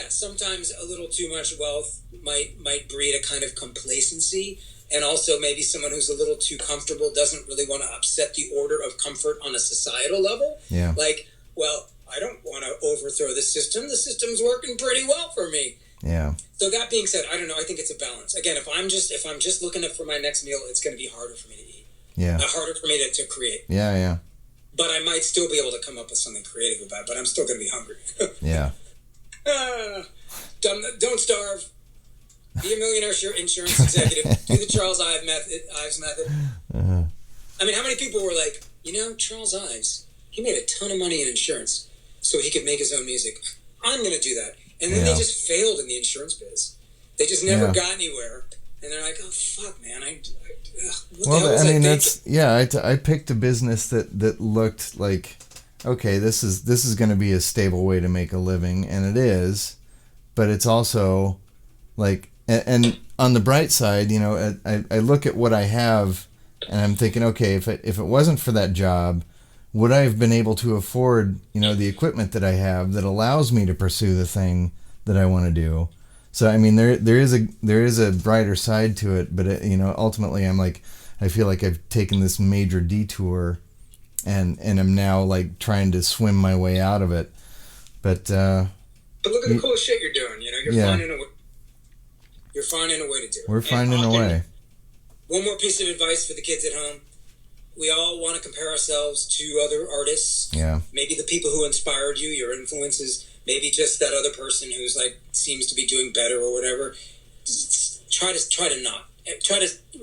S8: sometimes a little too much wealth might breed a kind of complacency, and also maybe someone who's a little too comfortable doesn't really want to upset the order of comfort on a societal level.
S3: Yeah.
S8: Like, well, I don't want to overthrow the system. The system's working pretty well for me.
S3: Yeah.
S8: So that being said, I don't know. I think it's a balance. Again, if I'm just looking for my next meal, it's going to be harder for me to eat.
S3: Yeah.
S8: Harder for me to create.
S3: Yeah, yeah.
S8: But I might still be able to come up with something creative about it, but I'm still going to be hungry.
S3: Yeah.
S8: Don't starve. Be a millionaire insurance executive. Do the Charles Ives method.
S3: Uh-huh.
S8: I mean, how many people were like, Charles Ives, he made a ton of money in insurance so he could make his own music. I'm going to do that. And then they just failed in the insurance biz. They just never got anywhere. And they're like, oh, fuck, man. I picked a business that looked like, okay, this is going to be a stable way to make a living, and it is, but it's also like, and on the bright side, I look at what I have, and I'm thinking, okay, if it wasn't for that job, would I have been able to afford, the equipment that I have that allows me to pursue the thing that I want to do? So I mean, there is a brighter side to it, but ultimately, I feel like I've taken this major detour, and I'm now like trying to swim my way out of it. But look at the cool shit you're doing. You're finding a way. You're finding a way to do it.
S3: We're finding a way.
S8: One more piece of advice for the kids at home. We all want to compare ourselves to other artists.
S3: Yeah.
S8: Maybe the people who inspired you, your influences. Maybe just that other person who's like seems to be doing better or whatever. Just try to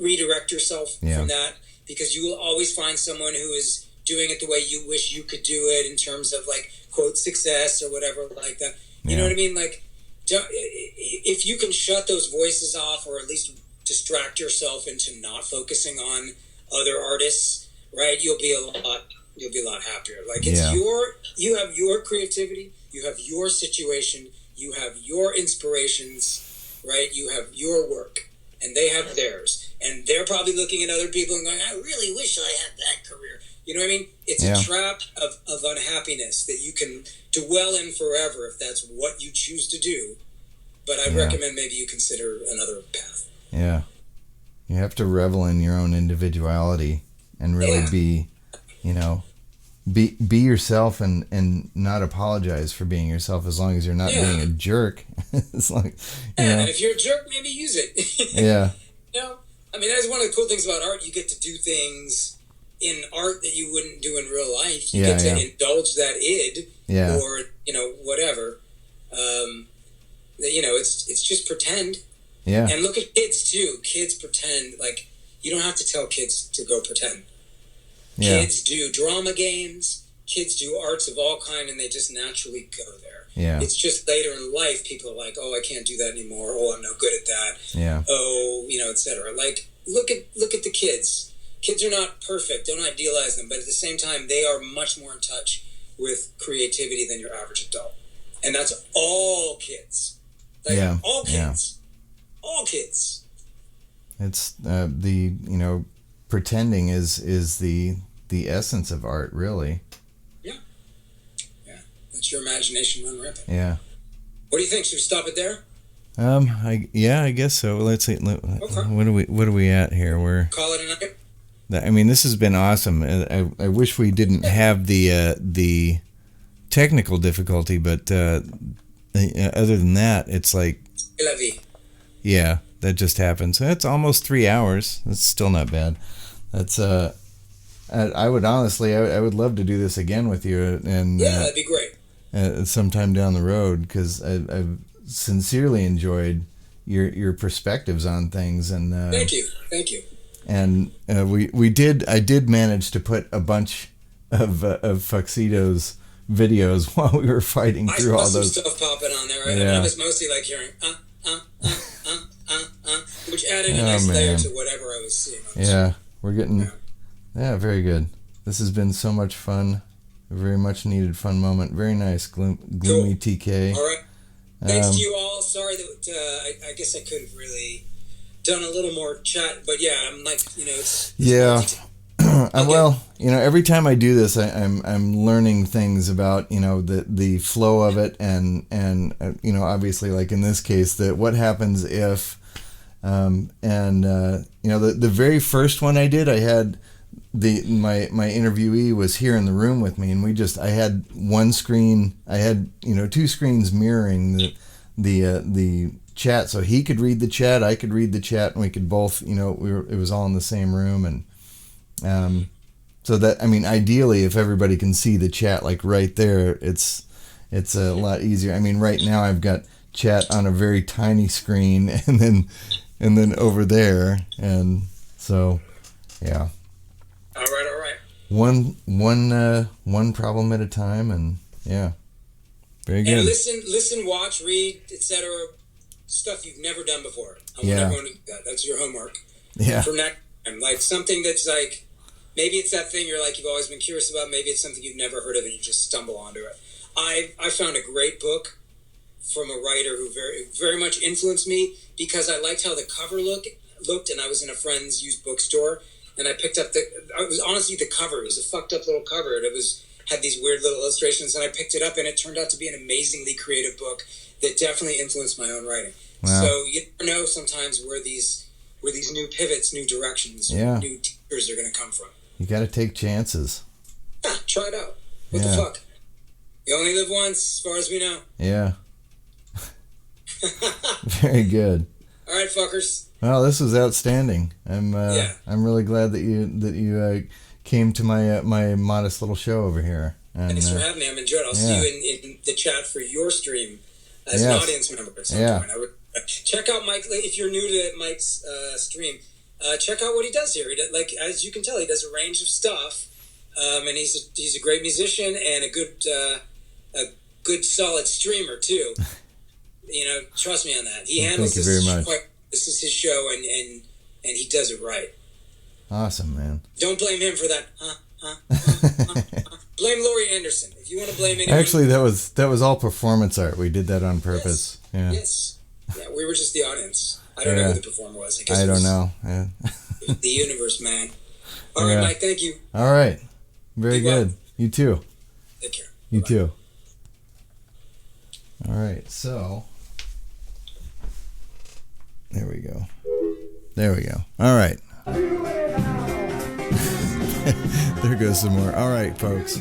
S8: redirect yourself from that, because you will always find someone who is doing it the way you wish you could do it in terms of like quote success or whatever like that. You know what I mean? Like, if you can shut those voices off, or at least distract yourself into not focusing on other artists, right? You'll be a lot happier. Like you have your creativity, you have your situation, you have your inspirations, right? You have your work, and they have theirs, and they're probably looking at other people and going, I really wish I had that career. You know what I mean? It's a trap of unhappiness that you can dwell in forever if that's what you choose to do. But I'd recommend maybe you consider another path.
S3: Yeah. You have to revel in your own individuality and really be yourself, and not apologize for being yourself, as long as you're not being a jerk. It's like,
S8: and if you're a jerk, maybe use it.
S3: Yeah.
S8: I mean, that's one of the cool things about art. You get to do things in art that you wouldn't do in real life. You get to indulge that id, or whatever. It's just pretend. Yeah. And look at kids too. Kids pretend. Like, you don't have to tell kids to go pretend. Yeah. Kids do drama games. Kids do arts of all kind, and they just naturally go there. Yeah. It's just later in life people are like, oh, I can't do that anymore. Oh, I'm no good at that. Yeah. Oh, etc. Like, look at the kids. Kids are not perfect. Don't idealize them, but at the same time, they are much more in touch with creativity than your average adult, and that's all kids. Like, all kids. All kids.
S3: It's pretending is the essence of art, really. Yeah.
S8: Let your imagination run rampant.
S3: Yeah.
S8: What do you think? Should we stop it there?
S3: I guess so. Let's see. Okay. What are we at here? We're
S8: call it a night.
S3: I mean, this has been awesome. I wish we didn't have the technical difficulty, but other than that, it's like, yeah, that just happened. So that's almost 3 hours. That's still not bad. That's I would honestly, I would love to do this again with you, and
S8: that'd be great.
S3: Sometime down the road, because I've sincerely enjoyed your perspectives on things, and
S8: thank you.
S3: and I did manage to put a bunch of Fuxedos videos while we were fighting through all those.
S8: I saw some stuff popping on there, right?
S3: Yeah.
S8: I was mostly like hearing which added a nice layer to whatever I was seeing on the
S3: Yeah, we're getting very good. This has been so much fun. A very much needed fun moment. Very nice, gloomy TK.
S8: All right. Thanks to you all. Sorry that I guess I could have really done a little more chat, but yeah, I'm like, it's
S3: well, every time I do this, I'm learning things about the flow of it, and obviously, like in this case, that what happens if the very first one I did, I had my interviewee was here in the room with me, and I had one screen, I had two screens mirroring the chat, so he could read the chat, I could read the chat, and we could both it was all in the same room, and so that, ideally, if everybody can see the chat like right there, it's a lot easier. Right now I've got chat on a very tiny screen, and then over there, and so yeah.
S8: All right.
S3: One problem at a time, and yeah, very good.
S8: And listen, watch, read, etc. Stuff you've never done before. I want everyone to do that. That's your homework.
S3: Yeah.
S8: For next time, like something that's like, maybe it's that thing you're like you've always been curious about. Maybe it's something you've never heard of and you just stumble onto it. I found a great book from a writer who very very much influenced me because I liked how the cover looked, and I was in a friend's used bookstore. And I picked up honestly the cover. It was a fucked up little cover. It had these weird little illustrations, and I picked it up, and it turned out to be an amazingly creative book that definitely influenced my own writing.
S3: Wow.
S8: So you never know sometimes where these new pivots, new directions, new teachers are going to come from.
S3: You got to take chances.
S8: Yeah, try it out. What the fuck? You only live once, as far as we know.
S3: Yeah. Very good.
S8: All right, fuckers.
S3: Well, this was outstanding. I'm really glad that you came to my modest little show over here. And,
S8: thanks for having me. I'm enjoying it. I'll see you in the chat for your stream as an audience member at some point. I would check out Mike if you're new to Mike's stream. Check out what he does here. As you can tell, he does a range of stuff, and he's a great musician and a good solid streamer too. Trust me on that. He handles
S3: thank you very much.
S8: This is his show, and he does it right.
S3: Awesome, man.
S8: Don't blame him for that. Blame Laurie Anderson if you want to blame anyone.
S3: Actually, that was all performance art. We did that on purpose.
S8: Yes. Yeah, we were just the audience. I don't know who the performer was.
S3: I don't know. Yeah.
S8: The universe, man. All right, Mike. Thank you.
S3: All right. Very good.
S8: Well.
S3: You too.
S8: Take care.
S3: You
S8: Bye-bye.
S3: too. All right. So. There we go. All right. There goes some more. All right, folks.